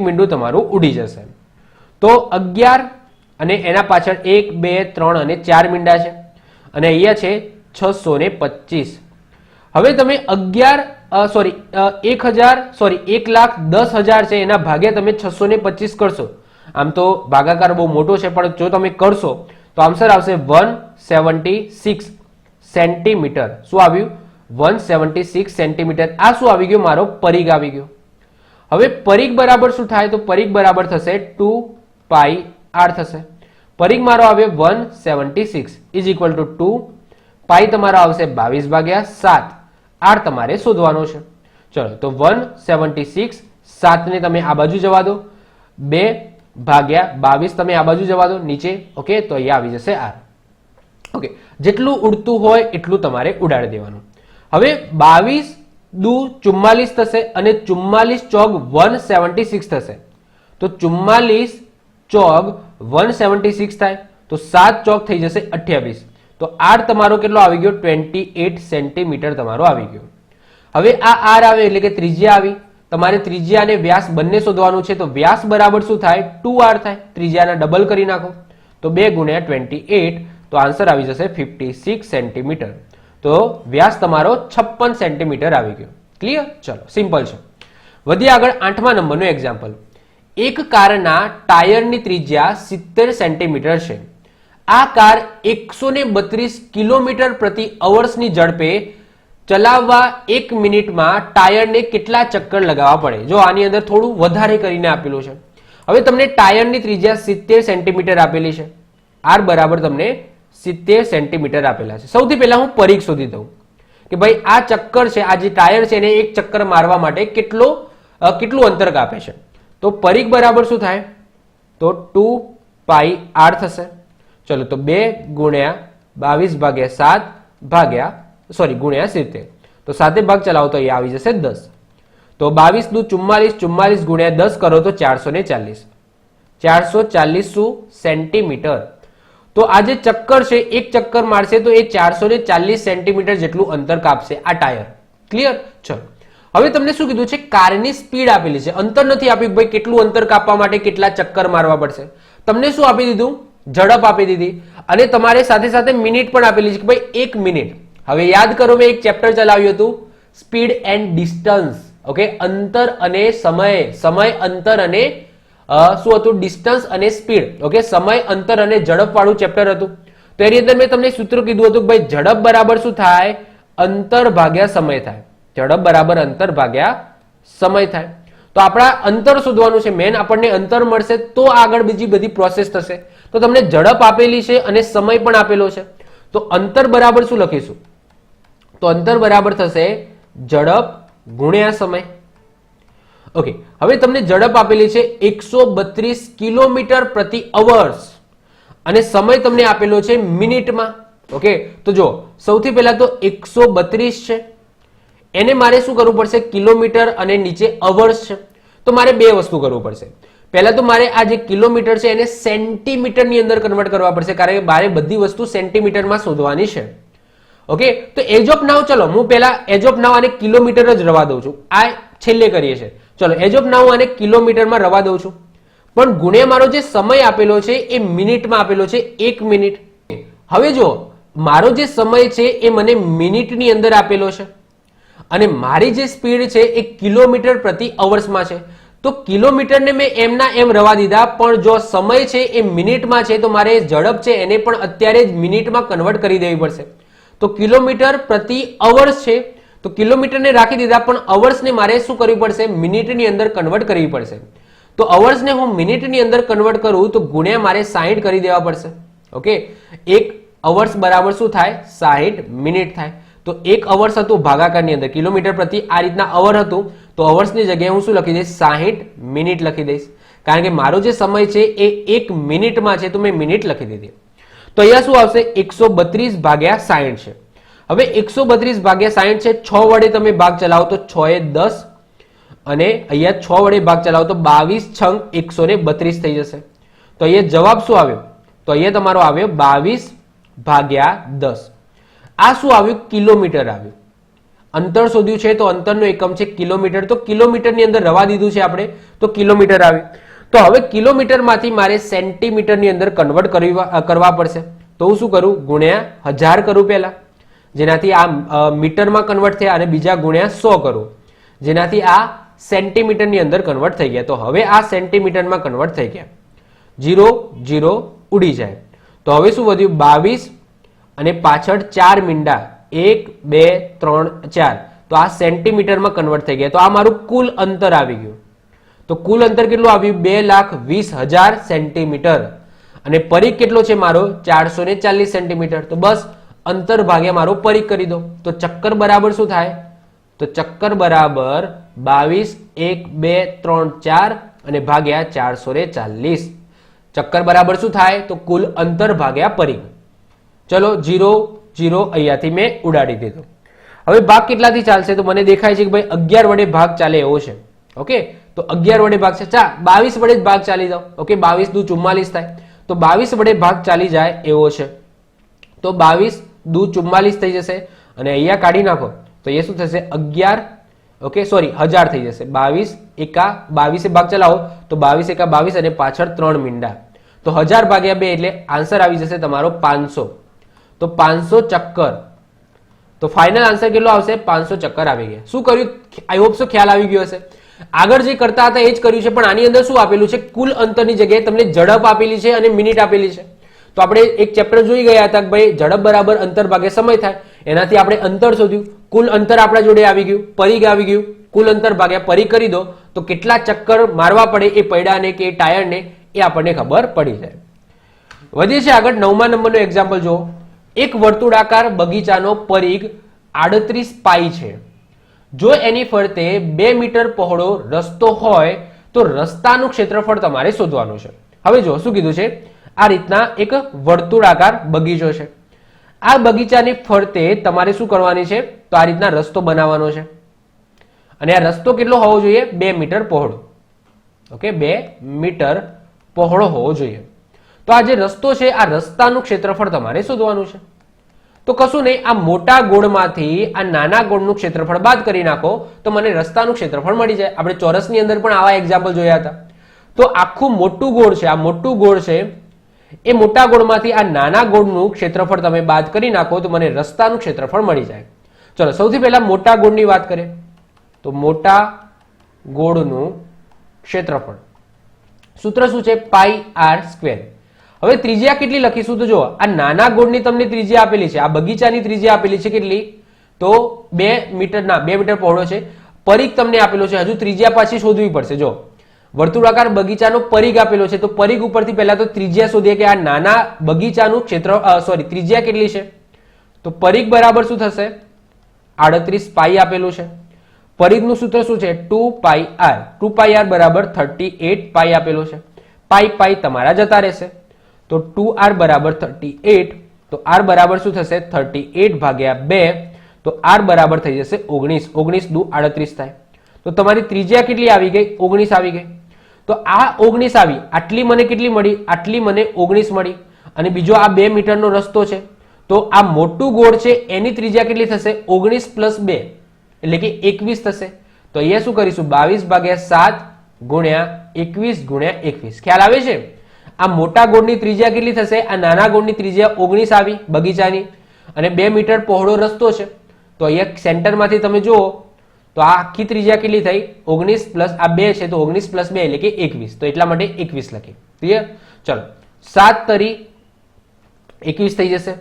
મીંડું તમારું ઉડી જશે. તો 11 અને એના પાછળ 1 2 3 અને 4 મીંડા છે અને અહીંયા છે 625. હવે તમે 1,10,000 છે એના ભાગ્યા તમે 625 કરશો. આમ તો ભાગાકાર બહુ મોટો છે પણ જો તમે કરશો તો આન્સર આવશે 176 સેન્ટીમીટર. શું આવ્યું? 176 સેન્ટીમીટર. આ શું આવી ગયું? મારો પરિઘ આવી ગયો. હવે પરિઘ બરાબર શું થાય? તો પરિઘ બરાબર થશે 2πr થશે. પરિઘ મારો આવ્યો 176 ઇઝ ઇક્વલ ટુ 2 પાઈ તમારો આવશે 22/7. આર તમારે શોધવાનો છે. ચલો તો 176 7 ને તમે આ બાજુ જવા દો, 2/22 તમે આ બાજુ જવા દો નીચે. ઓકે તો અહીંયા આવી જશે આર. ઓકે જેટલું ઉડતું હોય એટલું તમારે ઉડાડી દેવાનું. હવે 22 દુ 44 થશે અને 44 ચોક 176 થશે. તો 44 ચોક 176 થાય તો 7 ચોક થઈ જશે 28. તો આર તમારો કેટલો આવી ગયો? 28 સેન્ટીમીટર તમારો આવી ગયો. હવે આ આર આવે એટલે કે ત્રિજ્યા આવી. તમારે ત્રિજ્યા અને વ્યાસ બંને શોધવાનું છે. તો વ્યાસ બરાબર શું થાય? 2r થાય. ત્રિજ્યાના ડબલ કરી નાખો તો 2 ગુણ્યા 28 તો આન્સર આવી જશે 56 સેન્ટીમીટર. તો વ્યાસ તમારો 56 સેન્ટીમીટર આવી ગયો. ક્લિયર? ચલો સિમ્પલ છે. વધીએ આગળ 8મા નંબરનું એક્ઝામ્પલ. એક કારના ટાયરની ત્રિજ્યા 70 સેન્ટીમીટર છે. આ કાર 132 કિલોમીટર પ્રતિ અવર્સની ઝડપે ચલાવવા 1 મિનિટમાં ટાયરને કેટલા ચક્કર લગાવવા પડે? જો આની અંદર થોડું વધારે કરીને આપેલું છે. હવે તમને ટાયરની ત્રિજ્યા 70 સેન્ટીમીટર આપેલી છે. આર બરાબર તમને 70 સેન્ટીમીટર આપેલા છે. સૌથી પહેલા હું પરિઘ શોધી દઉં કે ભાઈ આ ચક્કર છે, આ જે ટાયર છે એને એક ચક્કર મારવા માટે કેટલું અંતર કાપે છે. તો પરિઘ બરાબર શું થાય? તો 2πr થશે. ચલો તો 2 ગુણ્યા 22/7 ગુણ્યા 70. તો 7 ભાગ ચલાવો તો અહીંયા આવી જશે 10. તો 22 દુ 44, 44 ગુણ્યા 10 કરો તો 440. 440 સેન્ટીમીટર. તો આ જે ચક્કર છે એક ચક્કર મારશે તો એ 440 સેન્ટીમીટર જેટલું અંતર કાપશે આ ટાયર. ક્લિયર? ચલો હવે તમને શું કીધું છે? કારની સ્પીડ આપેલી છે, અંતર નથી આપ્યું ભાઈ કેટલું અંતર કાપવા માટે કેટલા ચક્કર મારવા પડશે. તમને શું આપી દીધું? ઝડપ આપી દીધી અને તમારે સાથે સાથે મિનિટ પણ આપેલી છે કે ભાઈ 1 મિનિટ. હવે યાદ કરો મેં એક ચેપ્ટર ચલાવ્યું હતું સ્પીડ એન્ડ ડિસ્ટન્સ. ઓકે અંતર અને સમય અંતર અને શું હતું? ડિસ્ટન્સ અને સ્પીડ. ઓકે સમય અંતર અને ઝડપ વાળું ચેપ્ટર હતું. તો એની અંદર મેં તમને સૂત્ર કીધું હતું કે ભાઈ ઝડપ બરાબર શું થાય? અંતર ભાગ્યા સમય થાય. ઝડપ બરાબર અંતર ભાગ્યા સમય થાય. તો આપણા અંતર શોધવાનું છે. મેન આપણને અંતર મળશે તો આગળ બીજી બધી પ્રોસેસ થશે. તો તમને ઝડપ આપેલી છે અને સમય પણ આપેલો છે. તો અંતર બરાબર શું લખીશું? તો અંતર બરાબર થશે ઝડપ ગુણ્યા સમય. ઓકે હવે તમને ઝડપ આપેલી છે 132 કિલોમીટર પ્રતિ અવર્સ અને સમય તમને આપેલો છે મિનિટમાં. ઓકે તો જો સૌથી પહેલા તો 132 છે, એને મારે શું કરવું પડશે, કિલોમીટર અને નીચે અવર્સ છે, તો મારે બે વસ્તુ કરવું પડશે. પહેલા તો મારે આ જે કિલોમીટર છે એને સેન્ટીમીટરની અંદર કન્વર્ટ કરવા પડશે, કારણ કે મારે બધી વસ્તુ સેન્ટીમીટરમાં શોધવાની છે. ઓકે, તો એજ ઓફ નાવ, ચલો હું પહેલા એજ ઓફ નાવ આને કિલોમીટર જ રવા દઉં છું, આ છેલ્લે કરીએ છીએ. ચલો એજ ઓફ નાવ આને કિલોમીટરમાં રવા દઉં છું, પણ ગુણ્યા મારો જે સમય આપેલો છે એ મિનિટમાં આપેલો છે, 1 મિનિટ. હવે જો મારો જે સમય છે એ મને મિનિટની અંદર આપેલો છે અને મારી જે સ્પીડ છે એ કિલોમીટર પ્રતિ અવર્સમાં છે, તો કિલોમીટરને મેં એમના એમ રવા દીધા, પણ જો સમય છે એ મિનિટમાં છે તો મારે ઝડપ છે એને પણ અત્યારે જ મિનિટમાં કન્વર્ટ કરી દેવી પડશે. તો કિલોમીટર પ્રતિ અવર્સ છે, તો કિલોમીટરને રાખી દીધા, પણ અવર્સને મારે શું કરવી પડશે, મિનિટની અંદર કન્વર્ટ કરવી પડશે. તો અવર્સને હું મિનિટની અંદર કન્વર્ટ કરું તો ગુણ્યા મારે 60 કરી દેવા પડશે. ઓકે, 1 અવર્સ બરાબર શું થાય, 60 મિનિટ થાય. તો 1 અવર્સ હતું ભાગાકારની અંદર, કિલોમીટર પ્રતિ આ રીતના અવર હતું, તો અવર્સની જગ્યાએ હું શું લખી દઈશ, 60 મિનિટ લખી દઈશ, કારણ કે મારો જે સમય છે એ 1 મિનિટમાં છે, તો મેં મિનિટ લખી દીધી. તો અહીંયા શું આવશે, 132 ભાગ્યા 60 છે. હવે 132 ભાગ્યા 60 છે, 6 વડે તમે ભાગ ચલાવો તો 6 એ 10, અને અહીંયા 6 વડે ભાગ ચલાવો તો 22 છંગ 132 થઈ જશે. તો અહીંયા જવાબ શું આવ્યો, તો અહીંયા તમારો આવ્યો 22 ભાગ્યા 10. આ શું આવ્યું, કિલોમીટર આવ્યું. અંતર શોધ્યું છે તો અંતરનો એકમ છે કિલોમીટર, તો કિલોમીટરની અંદર રવા દીધું છે આપણે, તો કિલોમીટર આવ્યું. તો હવે કિલોમીટરમાંથી મારે સેન્ટીમીટરની અંદર કન્વર્ટ કરવા પડશે, તો હું શું કરું, ગુણ્યા 1000 કરું પહેલા, જેનાથી આ મીટરમાં કન્વર્ટ થયા, અને બીજા ગુણ્યા 100 કરું, જેનાથી આ સેન્ટીમીટરની અંદર કન્વર્ટ થઈ ગયા. તો હવે આ સેન્ટીમીટરમાં કન્વર્ટ થઈ ગયા, 0 0 ઉડી જાય. તો હવે શું વધ્યું, 22 અને પાછળ 4 મીંડા, 1 2 3 4, તો આ સેન્ટીમીટરમાં કન્વર્ટ થઈ ગયા. તો આ મારું કુલ અંતર આવી ગયું. તો કુલ અંતર કેટલું આવ્યું, 2,20,000 સેન્ટીમીટર, અને પરિઘ કેટલો છે મારો, 440 સેન્ટીમીટર. તો બસ અંતર ભાગ્યા મારો પરિઘ કરી દો, તો ચક્કર બરાબર શું થાય, તો ચક્કર બરાબર 22 1 2 3 4 અને ભાગ્યા 440. ચક્કર બરાબર શું થાય, તો કુલ અંતર ભાગ્યા પરિઘ. ચલો 0 0 અહીંયાથી મેં ઉડાડી દીધો. હવે ભાગ કેટલાથી ચાલશે, તો મને દેખાય છે કે ભાઈ 11 વડે ભાગ ચાલે એવો છે. ઓકે, તો 11 વડે ભાગ છે, 22 વડે જ ભાગ ચાલી જાઓ. ઓકે, 22 દુ 44 થાય, તો 22 વડે ભાગ ચાલી જાય એવો છે. તો 22 દુ 44 થઈ જશે, અને અહીંયા કાઢી નાખો તો એ શું થશે, 11, ઓકે સોરી 1000 થઈ જશે. 22 એકા 22 ભાગ ચલાવો તો 22 એકા 22 અને પાછળ 3 મીંડા, તો 1000 ભાગ્યા 2 એટલે આન્સર આવી જશે તમારો 500. તો 500 ચક્કર, તો ફાઇનલ આન્સર કેટલો આવશે, 500 ચક્કર આવી ગયા. શું કર્યું, આઈ હોપ સો ખ્યાલ આવી ગયો હશે. આગળ જે કરતા હતા એ જ કર્યું છે, પણ આની અંદર શું આપેલું છે, કુલ અંતરની જગ્યાએ તમને ઝડપ આપેલી છે અને મિનિટ આપેલી છે. તો આપણે એક ચેપ્ટર જોઈ ગયા હતા કે ભાઈ ઝડપ બરાબર અંતર ભાગ્યા સમય થાય, એનાથી આપણે અંતર શોધ્યું, કુલ અંતર આપણા જોડે આવી ગયું, પરિઘ આવી ગયું, કુલ અંતર ભાગ્યા પરિઘ કરી દો તો કેટલા ચક્કર મારવા પડે એ પૈડાને કે ટાયરને એ આપણને ખબર પડી જાય. વધીએ છે આગળ, 9મા નંબરનો એક્ઝામ્પલ જુઓ. એક વર્તુળાકાર બગીચાનો પરિઘ 38 પાઈ છે. જો એની ફરતે 2 મીટર પહોળો રસ્તો હોય તો રસ્તાનું ક્ષેત્રફળ તમારે શોધવાનું છે. હવે જો શું કીધું છે, આ રીતના એક વર્તુળાકાર બગીચો છે. આ બગીચાની ફરતે તમારે શું કરવાની છે, તો આ રીતના રસ્તો બનાવવાનો છે, અને આ રસ્તો કેટલો હોવો જોઈએ, 2 મીટર પહોળો. ઓકે, 2 મીટર પહોળો હોવો જોઈએ. તો આ જે રસ્તો છે આ રસ્તાનું ક્ષેત્રફળ તમારે શોધવાનું છે. તો કશું નહીં, આ મોટા ગોળમાંથી આ નાના ગોળનું ક્ષેત્રફળ બાદ કરી નાખો તો મને રસ્તાનું ક્ષેત્રફળ મળી જાય. આપણે ચોરસની અંદર પણ આવા એક્ઝામ્પલ જોયા હતા. તો આખું મોટું ગોળ છે, આ મોટું ગોળ છે, એ મોટા ગોળમાંથી આ નાના ગોળનું ક્ષેત્રફળ તમે બાદ કરી નાખો તો મને રસ્તાનું ક્ષેત્રફળ મળી જાય. ચલો સૌથી પહેલા મોટા ગોળની વાત કરીએ તો મોટા ગોળનું ક્ષેત્રફળ સૂત્ર શું છે, પાઈ આર સ્ક્વેર. હવે ત્રિજ્યા કેટલી લખીશું તો જો આ નાના ગોળની તમને ત્રિજ્યા આપેલી છે, આ બગીચાની ત્રિજ્યા આપેલી છે કેટલી, તો 2 મીટર પહોળો છે. પરિઘ તમને આપેલો છે, હજુ ત્રિજ્યા પાછી શોધવી પડશે. જો વર્તુળાકાર બગીચાનો પરિઘ આપેલો છે તો પરિઘ ઉપરથી પહેલા તો ત્રિજ્યા શોધીએ કે આ નાના બગીચાનું ત્રિજ્યા કેટલી છે. તો પરિઘ બરાબર શું થશે, 38 પાઈ આપેલું છે. પરિઘનું સૂત્ર શું છે, 2 પાઈ આર. 2 પાઈ આર બરાબર 38 પાઈ આપેલું છે. પાઈ પાઈ તમારા જતા રહેશે, તો 2r બરાબર 38 તો આર બરાબર શું થશે 38 ભાગ્યા 2, તો આર બરાબર થઈ જશે 19. 19 દુ 38 થાય. તો તમારી ત્રિજ્યા કેટલી આવી ગઈ? 19 આવી ગઈ. તો આ 19 આવી, આટલી મને કેટલી મળી? આટલી મને 19 મળી. અને બીજો આ 2 મીટરનો રસ્તો છે, તો આ મોટું ગોળ છે એની ત્રિજ્યા કેટલી થશે? 19 પ્લસ 2 એટલે કે 21 થશે. તો અહીંયા શું કરીશું? 22 ભાગ્યા 7 ગુણ્યા 21 ગુણ્યા 21. ખ્યાલ આવે છે? આ મોટા ગોળની ત્રિજ્યા કેટલી થશે? આ નાના ગોળની ત્રિજ્યા 19 આવી બગીચાની, અને 2 મીટર પહોળો રસ્તો છે. તો અહીંયા સેન્ટરમાંથી તમે જુઓ તો આ આખી ત્રિજ્યા કેટલી થઈ? 19 પ્લસ આ 2 છે, તો 19 પ્લસ 2 એટલે કે 21. તો એટલા માટે 21 લખી. ક્લિયર? ચલો 7 તરી 21 થઈ જશે.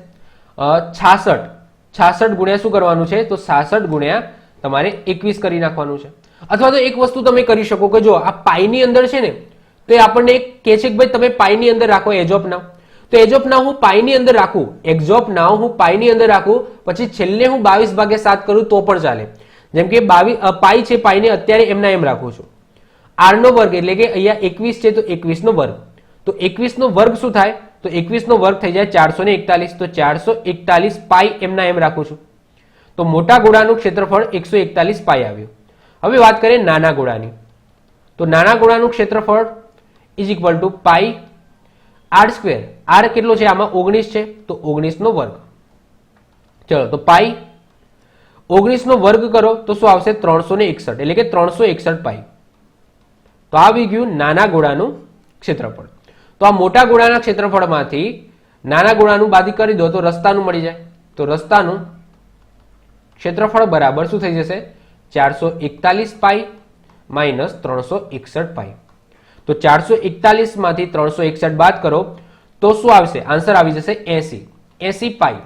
66 ગુણ્યા શું કરવાનું છે? તો 66 ગુણ્યા તમારે 21 કરી નાખવાનું છે. અથવા તો એક વસ્તુ તમે કરી શકો કે જો આ પાઈની અંદર છે ને, તો એ આપણને કહે છે કે ભાઈ તમે પાઈની અંદર રાખો એજ ઓફ નાઉ. તો એજ ઓફ નાઉ હું પાઈની અંદર રાખું, એજ ઓફ નાઉ હું પાઈની અંદર રાખું, પછી છેલ્લે હું 22 ભાગ્યા 7 કરું તો પણ ચાલે. જેમ કે 22 પાઈ છે, પાઈને અત્યારે એમના એમ રાખું છું. આર નો વર્ગ એટલે કે અહીંયા 21 છે, તો 21 નો વર્ગ. તો 21 નો વર્ગ શું થાય? તો 21 નો વર્ગ થઈ જાય 441. તો 441 પાઈ એમના એમ રાખું છું. તો મોટા ગોળાનું ક્ષેત્રફળ 141 પાઈ આવ્યું. હવે વાત કરીએ નાના ગોળાની. તો નાના ગોળાનું ક્ષેત્રફળ is equal to pi R square. R કેટલો છે? આમાં 19 છે, તો 19 નો વર્ગ. ચલો તો પાઈ 19 નો વર્ગ કરો તો શું આવશે? 361 એટલે કે 361 પાઈ. તો આવી ગયું નાના ગોળાનું ક્ષેત્રફળ. તો આ મોટા ગોળાના ક્ષેત્રફળમાંથી નાના ગોળાનું બાદી કરી દો તો રસ્તાનું મળી જાય. તો રસ્તાનું ક્ષેત્રફળ બરાબર શું થઈ જશે? 441 પાઈ માઇનસ 361 પાઈ. તો 441 માંથી 361 બાદ કરો તો શું આવશે? આન્સર આવી જશે 80. 80 પાઈ.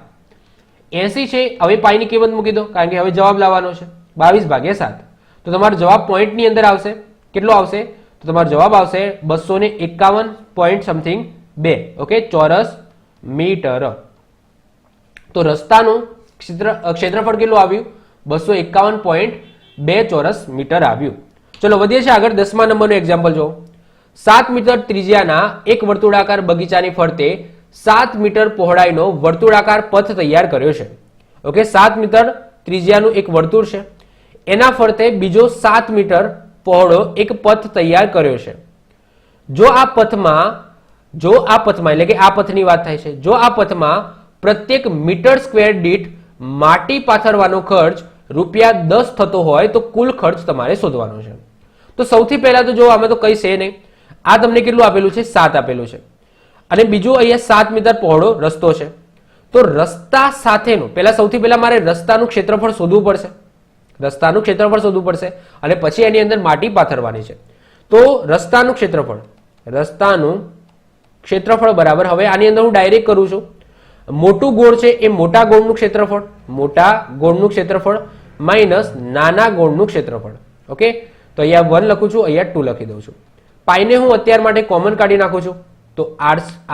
80 છે. હવે પાઈની કિંમત મૂકી દો, કારણ કે હવે જવાબ લાવવાનો છે. 22 ભાગ્યા 7. તો તમારો જવાબ પોઈન્ટની અંદર આવશે. કેટલો આવશે? તો તમારો જવાબ આવશે 251 પોઈન્ટ સમથિંગ 2. ઓકે, ચોરસ મીટર. તો રસ્તાનું ક્ષેત્રફળ કેટલું આવ્યું? 251.2 ચોરસ મીટર આવ્યું. ચલો વધીએ છીએ આગળ. 10મા નંબરનું એક્ઝામ્પલ જો. 7 મીટર ત્રિજ્યાના એક વર્તુળાકાર બગીચાની ફરતે 7 મીટર પહોળાઈનો વર્તુળાકાર પથ તૈયાર કર્યો છે. ઓકે, 7 મીટર ત્રિજ્યાનું એક વર્તુળ છે, એના ફરતે બીજો 7 મીટર પહોળો એક પથ તૈયાર કર્યો છે. જો આ પથમાં એટલે કે આ પથની વાત થાય છે, જો આ પથમાં પ્રત્યેક મીટર સ્ક્વેર દીઠ માટી પાથરવાનો ખર્ચ ₹10 થતો હોય તો કુલ ખર્ચ તમારે શોધવાનો છે. તો સૌથી પહેલા તો જો આમાં તો કઈ છે નહીં. આ તમને કેટલું આપેલું છે? 7 આપેલું છે, અને બીજું અહીંયા 7 મીટર પહોળો રસ્તો છે. તો રસ્તા સાથેનું સૌથી પહેલા મારે રસ્તાનું ક્ષેત્રફળ શોધવું પડશે. રસ્તાનું ક્ષેત્રફળ શોધવું પડશે અને પછી એની અંદર માટી પાથરવાની છે. તો રસ્તાનું ક્ષેત્રફળ બરાબર, હવે આની અંદર હું ડાયરેક્ટ કરું છું. મોટું ગોળ છે એ મોટા ગોળનું ક્ષેત્રફળ માઇનસ નાના ગોળનું ક્ષેત્રફળ. ઓકે, તો અહીંયા 1 લખું છું, અહીંયા 2 લખી દઉં છું. પાઈને હું અત્યાર માટે કોમન કાઢી નાખું છું. તો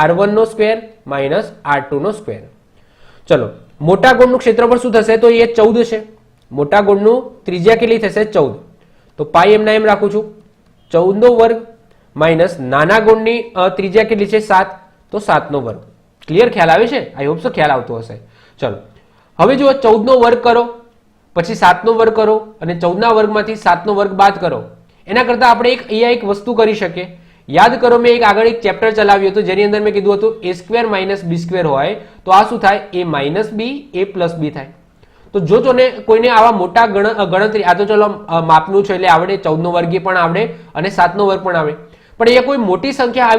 r1 નો સ્ક્વેર માઇનસ r2 નો સ્ક્વેર. ચલો મોટા ગોળનું ક્ષેત્રફળ શું થશે? તો એ 14 છે. મોટા ગોળનું ત્રિજ્યા કેટલી થશે? 14. તો પાઈ એમના એમ રાખું છું. 14 નો વર્ગ માઇનસ નાના ગોળની ત્રિજ્યા કેટલી છે? 7. તો 7 નો વર્ગ. ક્લિયર? ખ્યાલ આવે છે? આઈ હોપ સો ખ્યાલ આવતો હશે. ચલો હવે જો 14 નો વર્ગ કરો, પછી 7 નો વર્ગ કરો, અને 14 ના વર્ગમાંથી 7 નો વર્ગ બાદ કરો. એના કરતા આપણે અહીંયા એક વસ્તુ કરી શકીએ. યાદ કરો, મેં આગળ એક ચેપ્ટર ચલાવ્યું હતું જેની અંદર મેં કીધું હતું a² માઇનસ b² હોય તો આ શું થાય? a minus b a plus b થાય. તો જો કોઈને આવા મોટા ગણતરી, આ તો ચલો માપનું છે એટલે આવડે, 14 નો વર્ગ પણ આવડે અને 7 નો વર્ગ પણ આવડે, પણ અહીંયા કોઈ મોટી સંખ્યા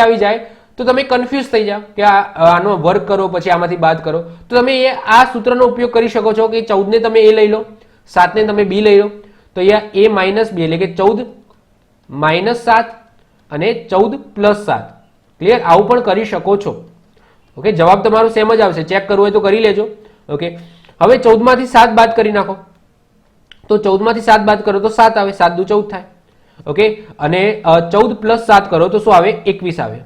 આવી જાય તો તમે કન્ફ્યુઝ થઈ જાઓ કે આનો વર્ગ કરો પછી આમાંથી બાદ કરો. તો તમે આ સૂત્રનો ઉપયોગ કરી શકો છો કે 14 ને તમે a લઈ લો, 7 ને તમે b લઈ લો. તો અહીંયા a માઇનસ b એટલે કે 14 માઇનસ 7 અને 14 પ્લસ 7. ક્લિયર? આવું પણ કરી શકો છો. ઓકે, જવાબ તમારો સેમ જ આવશે. ચેક કરવું હોય તો કરી લેજો. ઓકે, હવે 14 માંથી 7 બાદ કરી નાખો. તો 14 માંથી 7 બાદ કરો તો 7 આવે, 7 દુ 14 થાય. ઓકે, અને 14 પ્લસ 7 કરો તો શું આવે? 21 આવે.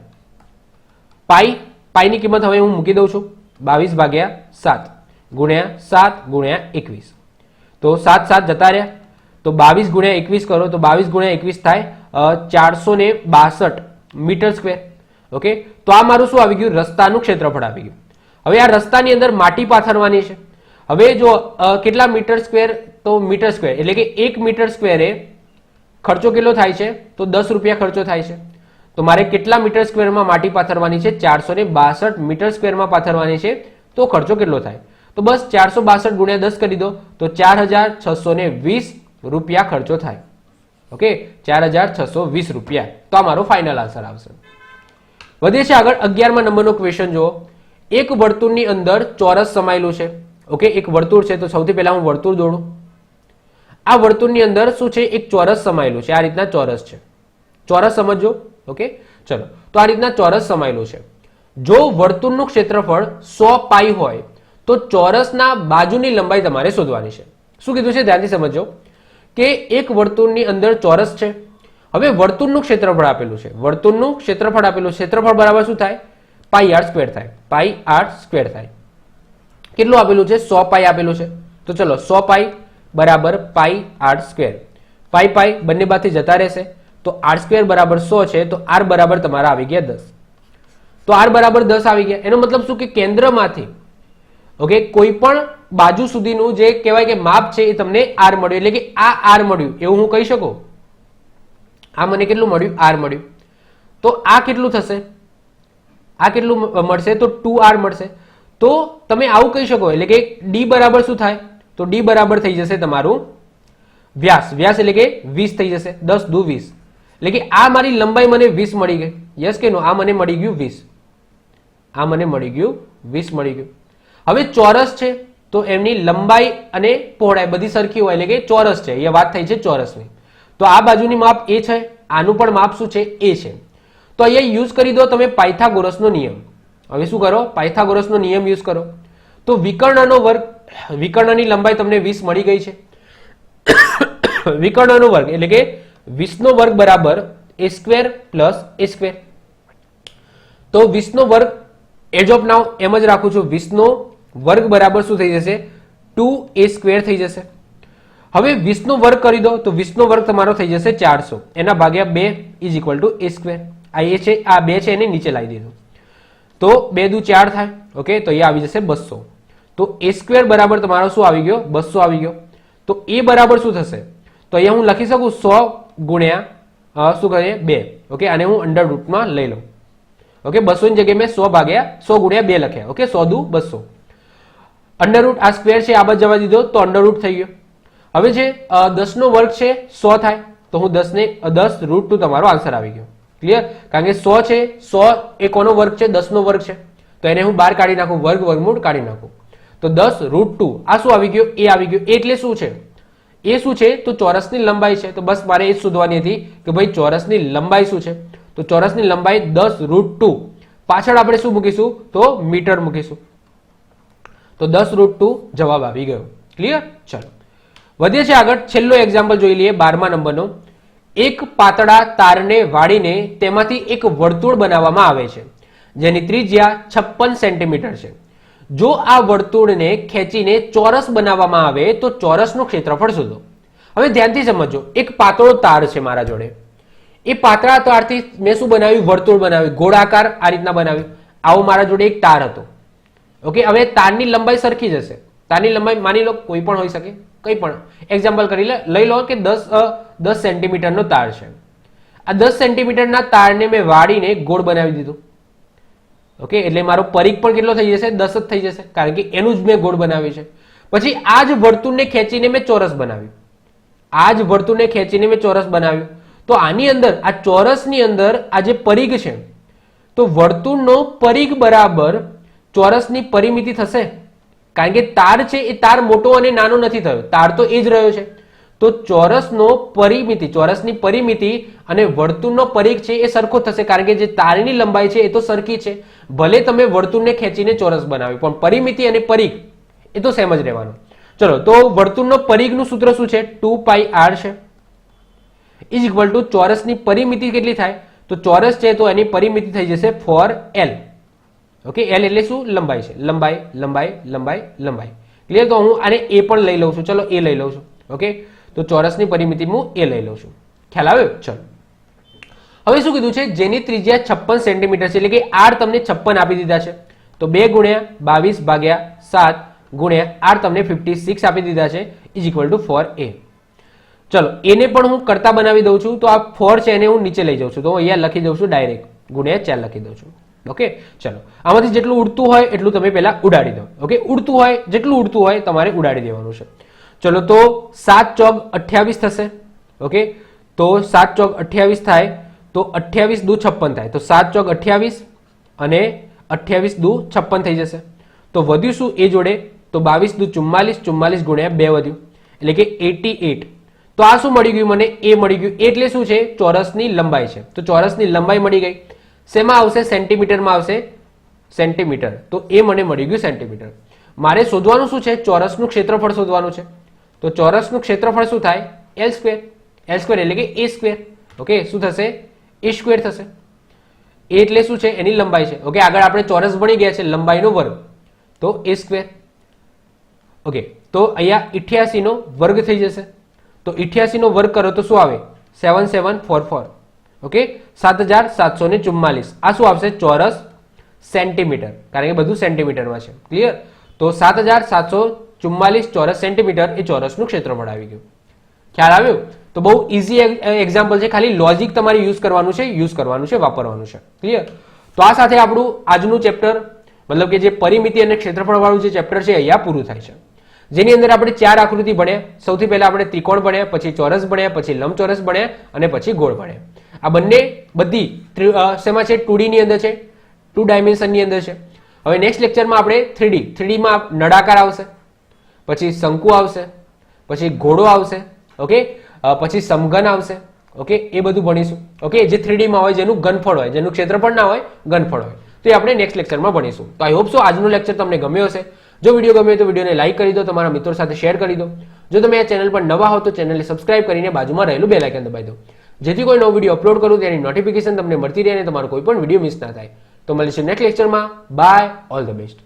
પાઈની કિંમત હવે હું મૂકી દઉં છું. 22 ભાગ્યા 7 ગુણ્યા 7 ગુણ્યા 21. તો 7 જતા રહ્યા. તો 22 ગુણ્યા 21 કરો તો 22 ગુણ્યા 21 થાય 462 મીટર સ્ક્વેર. ઓકે, તો આ મારું શું આવી ગયું? રસ્તાનું ક્ષેત્રફળ આવી ગયું. હવે આ રસ્તાની અંદર માટી પાથરવાની છે. હવે જો કેટલા મીટર સ્ક્વેર? તો મીટર સ્ક્વેર એટલે કે 1 મીટર સ્ક્વેરે ખર્ચો કેટલો થાય છે? તો 10 રૂપિયા ખર્ચો થાય છે. તો મારે કેટલા મીટર સ્ક્વેરમાં માટી પાથરવાની છે? 462 મીટર સ્ક્વેરમાં પાથરવાની છે. તો ખર્ચો કેટલો થાય? તો બસ 462 ગુણ્યા 10 કરી દો તો 4620 રૂપિયા ખર્ચો થાય. ઓકે, 4620 રૂપિયા. તો આ મારો ફાઇનલ આન્સર આવશે. વધે છે આગળ 11મા નંબરનો ક્વેશ્ચન જુઓ. એક વર્તુળની અંદર ચોરસ સમાયેલું છે. ઓકે, એક વર્તુળ છે તો સૌથી પહેલા હું વર્તુળ દોડું. આ વર્તુળની અંદર શું છે? એક ચોરસ સમાયેલું છે. આ રીતના ચોરસ છે. ચોરસ સમજો. ઓકે, ચલો, તો આ રીતના ચોરસ સમાયેલું છે. જો વર્તુળનું ક્ષેત્રફળ 100 પાઈ હોય તો ચોરસના બાજુની લંબાઈ તમારે શોધવાની છે. શું કીધું છે? ધ્યાનથી સમજો કે એક વર્તુળની અંદર ચોરસ છે. હવે વર્તુળનું ક્ષેત્રફળ આપેલું છે. વર્તુળનું ક્ષેત્રફળ આપેલું છે. ક્ષેત્રફળ બરાબર શું થાય? પાઈ આર સ્ક્વેર થાય. પાઈ આર સ્ક્વેર થાય. કેટલું આપેલું છે? 100 પાઈ આપેલું છે. તો ચલો, 100 પાઈ બરાબર પાઈ આર સ્ક્વેર. પાઈ પાઈ બંને બાજુથી જતા રહેશે તો આર સ્ક્વેર બરાબર 100 છે. તો આર બરાબર તમારા આવી ગયા 10. તો આર બરાબર 10 આવી ગયા. એનો મતલબ શું કે કેન્દ્રમાંથી ઓકે કોઈ પણ બાજુ સુધીનું જે કહેવાય કે માપ છે એ તમને આર મળ્યું. એટલે કે આ આર મળ્યું એવું હું કહી શકું. આ મને કેટલું મળ્યું? આર મળ્યું. તો આ કેટલું થશે? આ કેટલું મળશે? તો 2r મળશે. તો તમે આવું કહી શકો. એટલે કે ડી બરાબર શું થાય? તો ડી બરાબર થઈ જશે તમારું વ્યાસ. વ્યાસ એટલે કે 20 થઈ જશે. 10 દુ 20 એટલે કે આ મારી લંબાઈ મને 20 મળી ગઈ. યસ કે નો? આ મને મળી ગયું 20. આ મને મળી ગયું 20 મળી ગયું. હવે ચોરસ છે તો એમની લંબાઈ અને પહોળાઈ બધી સરખી હોય એટલે કે ચોરસ છે. એ વાત થઈ છે ચોરસની. તો આ બાજુની માપ એ છે, આનું પણ માપ શું છે? એ છે. તો અહીંયા યુઝ કરી દો તમે પાયથાગોરસનો નિયમ. હવે શું કરો? પાયથાગોરસનો નિયમ યુઝ કરો. તો વિકર્ણનો વર્ગ, વિકર્ણની લંબાઈ તમને 20 મળી ગઈ છે. વિકર્ણનો વર્ગ એટલે કે 20 નો વર્ગ બરાબર a square plus a square. તો 20 નો વર્ગ એજ ઓફ નાઉ એમ જ રાખું છું. 20 નો વર્ગ બરાબર શું થઈ જશે? 2a સ્ક્વેર થઈ જશે. હવે 20 નો વર્ગ કરી દો તો 20 નો વર્ગ તમારો થઈ જશે 400. એના ભાગ્યા 2 is equal to a square. આ એ છે, આ 2 છે એને નીચે લાવી દીધું. તો 2 દુ 4 થાય. ઓકે, તો એ આવી જશે 200. તો a સ્ક્વેર બરાબર તમારો શું આવી ગયો? 200 આવી ગયો. તો એ બરાબર શું થશે? તો અહીંયા હું લખી શકું 100 ગુણ્યા શું કરીએ 2. ઓકે, અને હું અંડર રૂટમાં લઈ લઉં. ઓકે, 200 ની જગ્યાએ મેં 100 ભાગ્યા 100 ગુણ્યા 2 લખ્યા. ઓકે, 100 દુ 200. અંડર રૂટ આ સ્ક્વેર છે આ બાજુ જવા દીધો તો અંડર રૂટ થઈ ગયો. હવે જે 10 નો વર્ગ છે 100 થાય તો હું 10 ને 10 રૂટ 2 તમારો આન્સર આવી ગયો. ક્લિયર? કારણ કે 100 છે, 100 એ કોનો વર્ગ છે? 10 નો વર્ગ છે. તો એને હું બહાર કાઢી નાખું, વર્ગ વર્ગમૂળ કાઢી નાખું. તો 10 રૂટ 2 આ શું આવી ગયો? એ આવી ગયો. એટલે શું છે? એ શું છે? તો ચોરસની લંબાઈ છે. તો બસ મારે એ શોધવાની હતી કે ભાઈ ચોરસની લંબાઈ શું છે. તો ચોરસની લંબાઈ 10 રૂટ 2. પાછળ આપણે શું મૂકીશું? તો મીટર મૂકીશું. તો 10 રૂટ 2 જવાબ આવી ગયો. ક્લિયર? ચલો વધીએ છે આગળ. છેલ્લો એક્ઝામ્પલ જોઈ લઈએ 12મા નંબરનો. એક પાતળા તારને વાળીને તેમાંથી એક વર્તુળ બનાવવામાં આવે છે જેની ત્રિજ્યા 56 સેન્ટીમીટર છે. જો આ વર્તુળને ખેંચીને ચોરસ બનાવવામાં આવે તો ચોરસનું ક્ષેત્રફળ શોધો. હવે ધ્યાનથી સમજો. એક પાતળો તાર છે મારા જોડે. એ પાતળા તારથી મેં શું બનાવ્યું? વર્તુળ બનાવ્યું, ગોળાકાર આ રીતના બનાવ્યું. આવો મારા જોડે એક તાર હતો. ઓકે, હવે તારની લંબાઈ સરખી જ હશે. તારની લંબાઈ માની લો કોઈ પણ હોઈ શકે, કંઈ પણ. એક્ઝામ્પલ કરી લઈ લો કે 10 સેન્ટીમીટરનો તાર છે. આ 10 સેન્ટીમીટરના તારને મેં વાળીને ગોળ બનાવી દીધું. ઓકે, એટલે મારો પરિઘ પણ કેટલો થઈ જશે? 10 જ થઈ જશે, કારણ કે એનું જ મેં ગોળ બનાવ્યું છે. પછી આ જ વર્તુળને ખેંચીને મેં ચોરસ બનાવ્યું. આ જ વર્તુળને ખેંચીને મેં ચોરસ બનાવ્યું. તો આની અંદર આ ચોરસની અંદર આ જે પરિઘ છે તો વર્તુળનો પરિઘ બરાબર ચોરસની પરિમિતિ થશે. કારણ કે તાર છે એ તાર મોટો અને નાનો નથી થયો, તાર તો એ જ રહ્યો છે. તો ચોરસનો પરિમિતિ, ચોરસની પરિમિતિ અને વર્તુળનો પરિઘ છે એ સરખો થશે, કારણ કે જે તારની લંબાઈ છે એ તો સરખી છે. ભલે તમે વર્તુળને ખેંચીને ચોરસ બનાવ્યું પણ પરિમિતિ અને પરિઘ એ તો સેમ જ રહેવાનો. ચલો, તો વર્તુળનો પરિઘનું સૂત્ર શું છે? 2πr છે. ઇઝ ઇક્વલ ટુ ચોરસની પરિમિતિ કેટલી થાય? તો ચોરસ છે તો એની પરિમિતિ થઈ જશે 4l. ઓકે, l એટલે શું? લંબાઈ છે. લંબાઈ લંબાઈ લંબાઈ લંબાઈ. ક્લિયર? તો હું આને એ પણ લઈ લઉં છું. ચલો, એ લઈ લઉં છું. ઓકે, તો ચોરસની પરિમિતિ હું એ લઈ લઉં છું. ખ્યાલ આવ્યો? ચલો હવે શું કીધું છે, જેની ત્રિજ્યા 56 સેન્ટીમીટર છે, એટલે કે આર તમને 56 આપી દીધા છે, તો 2 ગુણ્યા 22 ભાગ્યા 7 ગુણ્યા આર તમને 56 આપી દીધા છે, ઇઝ ઇક્વલ ટુ 4a. ચલો એને પણ હું કરતા બનાવી દઉં છું, તો આ 4 છે એને હું નીચે લઈ જાઉં છું, તો હું અહીંયા લખી દઉં છું ડાયરેક્ટ ગુણ્યા 4 લખી દઉં છું. ઓકે, ચલો આમાંથી જેટલું ઉડતું હોય એટલું તમે પહેલા ઉડાડી દો. ઓકે, ઉડતું હોય જેટલું ઉડતું હોય તમારે ઉડાડી દેવાનું છે. ચલો તો 7 ચોક 28 થશે. ઓકે, તો 7 ચોક 28 થાય તો 28 દુ 56 થાય, તો 7 ચોક 28 અને 28 દુ 56 થઈ જશે. તો વધ્યું શું એ જોડે, તો 22 દુ 44, 44 ગુણ્યા 2 વધ્યું એટલે કે 88. તો આ શું મળી ગયું મને, એ મળી ગયું. એટલે શું છે, ચોરસની લંબાઈ છે. તો ચોરસની લંબાઈ મળી ગઈ. શેમાં આવશે, સેન્ટીમીટરમાં આવશે, સેન્ટીમીટર. તો એ મને મળી ગયું સેન્ટીમીટર. મારે શોધવાનું શું છે, ચોરસનું ક્ષેત્રફળ શોધવાનું છે. તો ચોરસનું ક્ષેત્રફળ શું થાય, L સ્ક્વેર. L સ્ક્વેર એટલે કે A સ્ક્વેર. ઓકે, શું થશે, A સ્ક્વેર થશે. એ એટલે શું છે, એની લંબાઈ છે. ઓકે, આગળ આપણે ચોરસ ભણી ગયા છે, લંબાઈનો વર્ગ, તો A સ્ક્વેર. ઓકે, તો અહીંયા 88 નો વર્ગ થઈ જશે. તો 88 નો વર્ગ કરો તો શું આવે, 7744. ઓકે, 7744. આ શું આવશે, ચોરસ સેન્ટીમીટર, કારણ કે બધું સેન્ટીમીટરમાં છે. ક્લિયર? તો 7744 ચોરસ સેન્ટીમીટર એ ચોરસનું ક્ષેત્રફળ આવી ગયું. ખ્યાલ આવ્યો? તો બહુ ઇઝી એક્ઝામ્પલ છે, ખાલી લોજિક તમારે યુઝ કરવાનું છે, વાપરવાનું છે. ક્લિયર? તો આ સાથે આપણું આજનું ચેપ્ટર, મતલબ કે જે પરિમિતિ અને ક્ષેત્રફળ વાળું જે ચેપ્ટર છે અહીંયા પૂરું થાય છે, જેની અંદર આપણે 4 આકૃતિ ભણ્યા. સૌથી પહેલા આપણે ત્રિકોણ ભણ્યા, પછી ચોરસ ભણ્યા, પછી લંબચોરસ ભણ્યા અને પછી ગોળ ભણ્યા. આ બંને બધી શેમાં છે, 2D ની અંદર છે, 2 ડાયમેન્શનની અંદર છે. હવે નેક્સ્ટ લેક્ચરમાં આપણે 3D માં નળાકાર આવશે, પછી શંકુ આવશે, પછી ઘોડો આવશે. ઓકે, પછી સમઘન આવશે. ઓકે, એ બધું ભણીશું. ઓકે, જે 3D માં હોય, જેનું ઘનફળ હોય, જેનું ક્ષેત્રફળ ના હોય, ઘનફળ હોય, તો એ આપણે નેક્સ્ટ લેક્ચરમાં ભણીશું. તો આઈ હોપ સો આજનો લેક્ચર તમને ગમ્યો હશે. જો વિડીયો ગમ્યો તો વિડીયોને લાઈક કરી દો, તમારા મિત્રો સાથે શેર કરી દો. જો તમે આ ચેનલ પર નવા હો તો ચેનલને સબસ્ક્રાઇબ કરીને બાજુમાં રહેલું બેલ આઇકન દબાવી દો, જેથી કોઈ નવો વિડીયો અપલોડ કરું તેની નોટિફિકેશન તમને મળતી રહે અને તમારો કોઈ પણ વિડીયો મિસ ના થાય. તો મળીશું નેક્સ્ટ લેક્ચરમાં. Bye, all the best.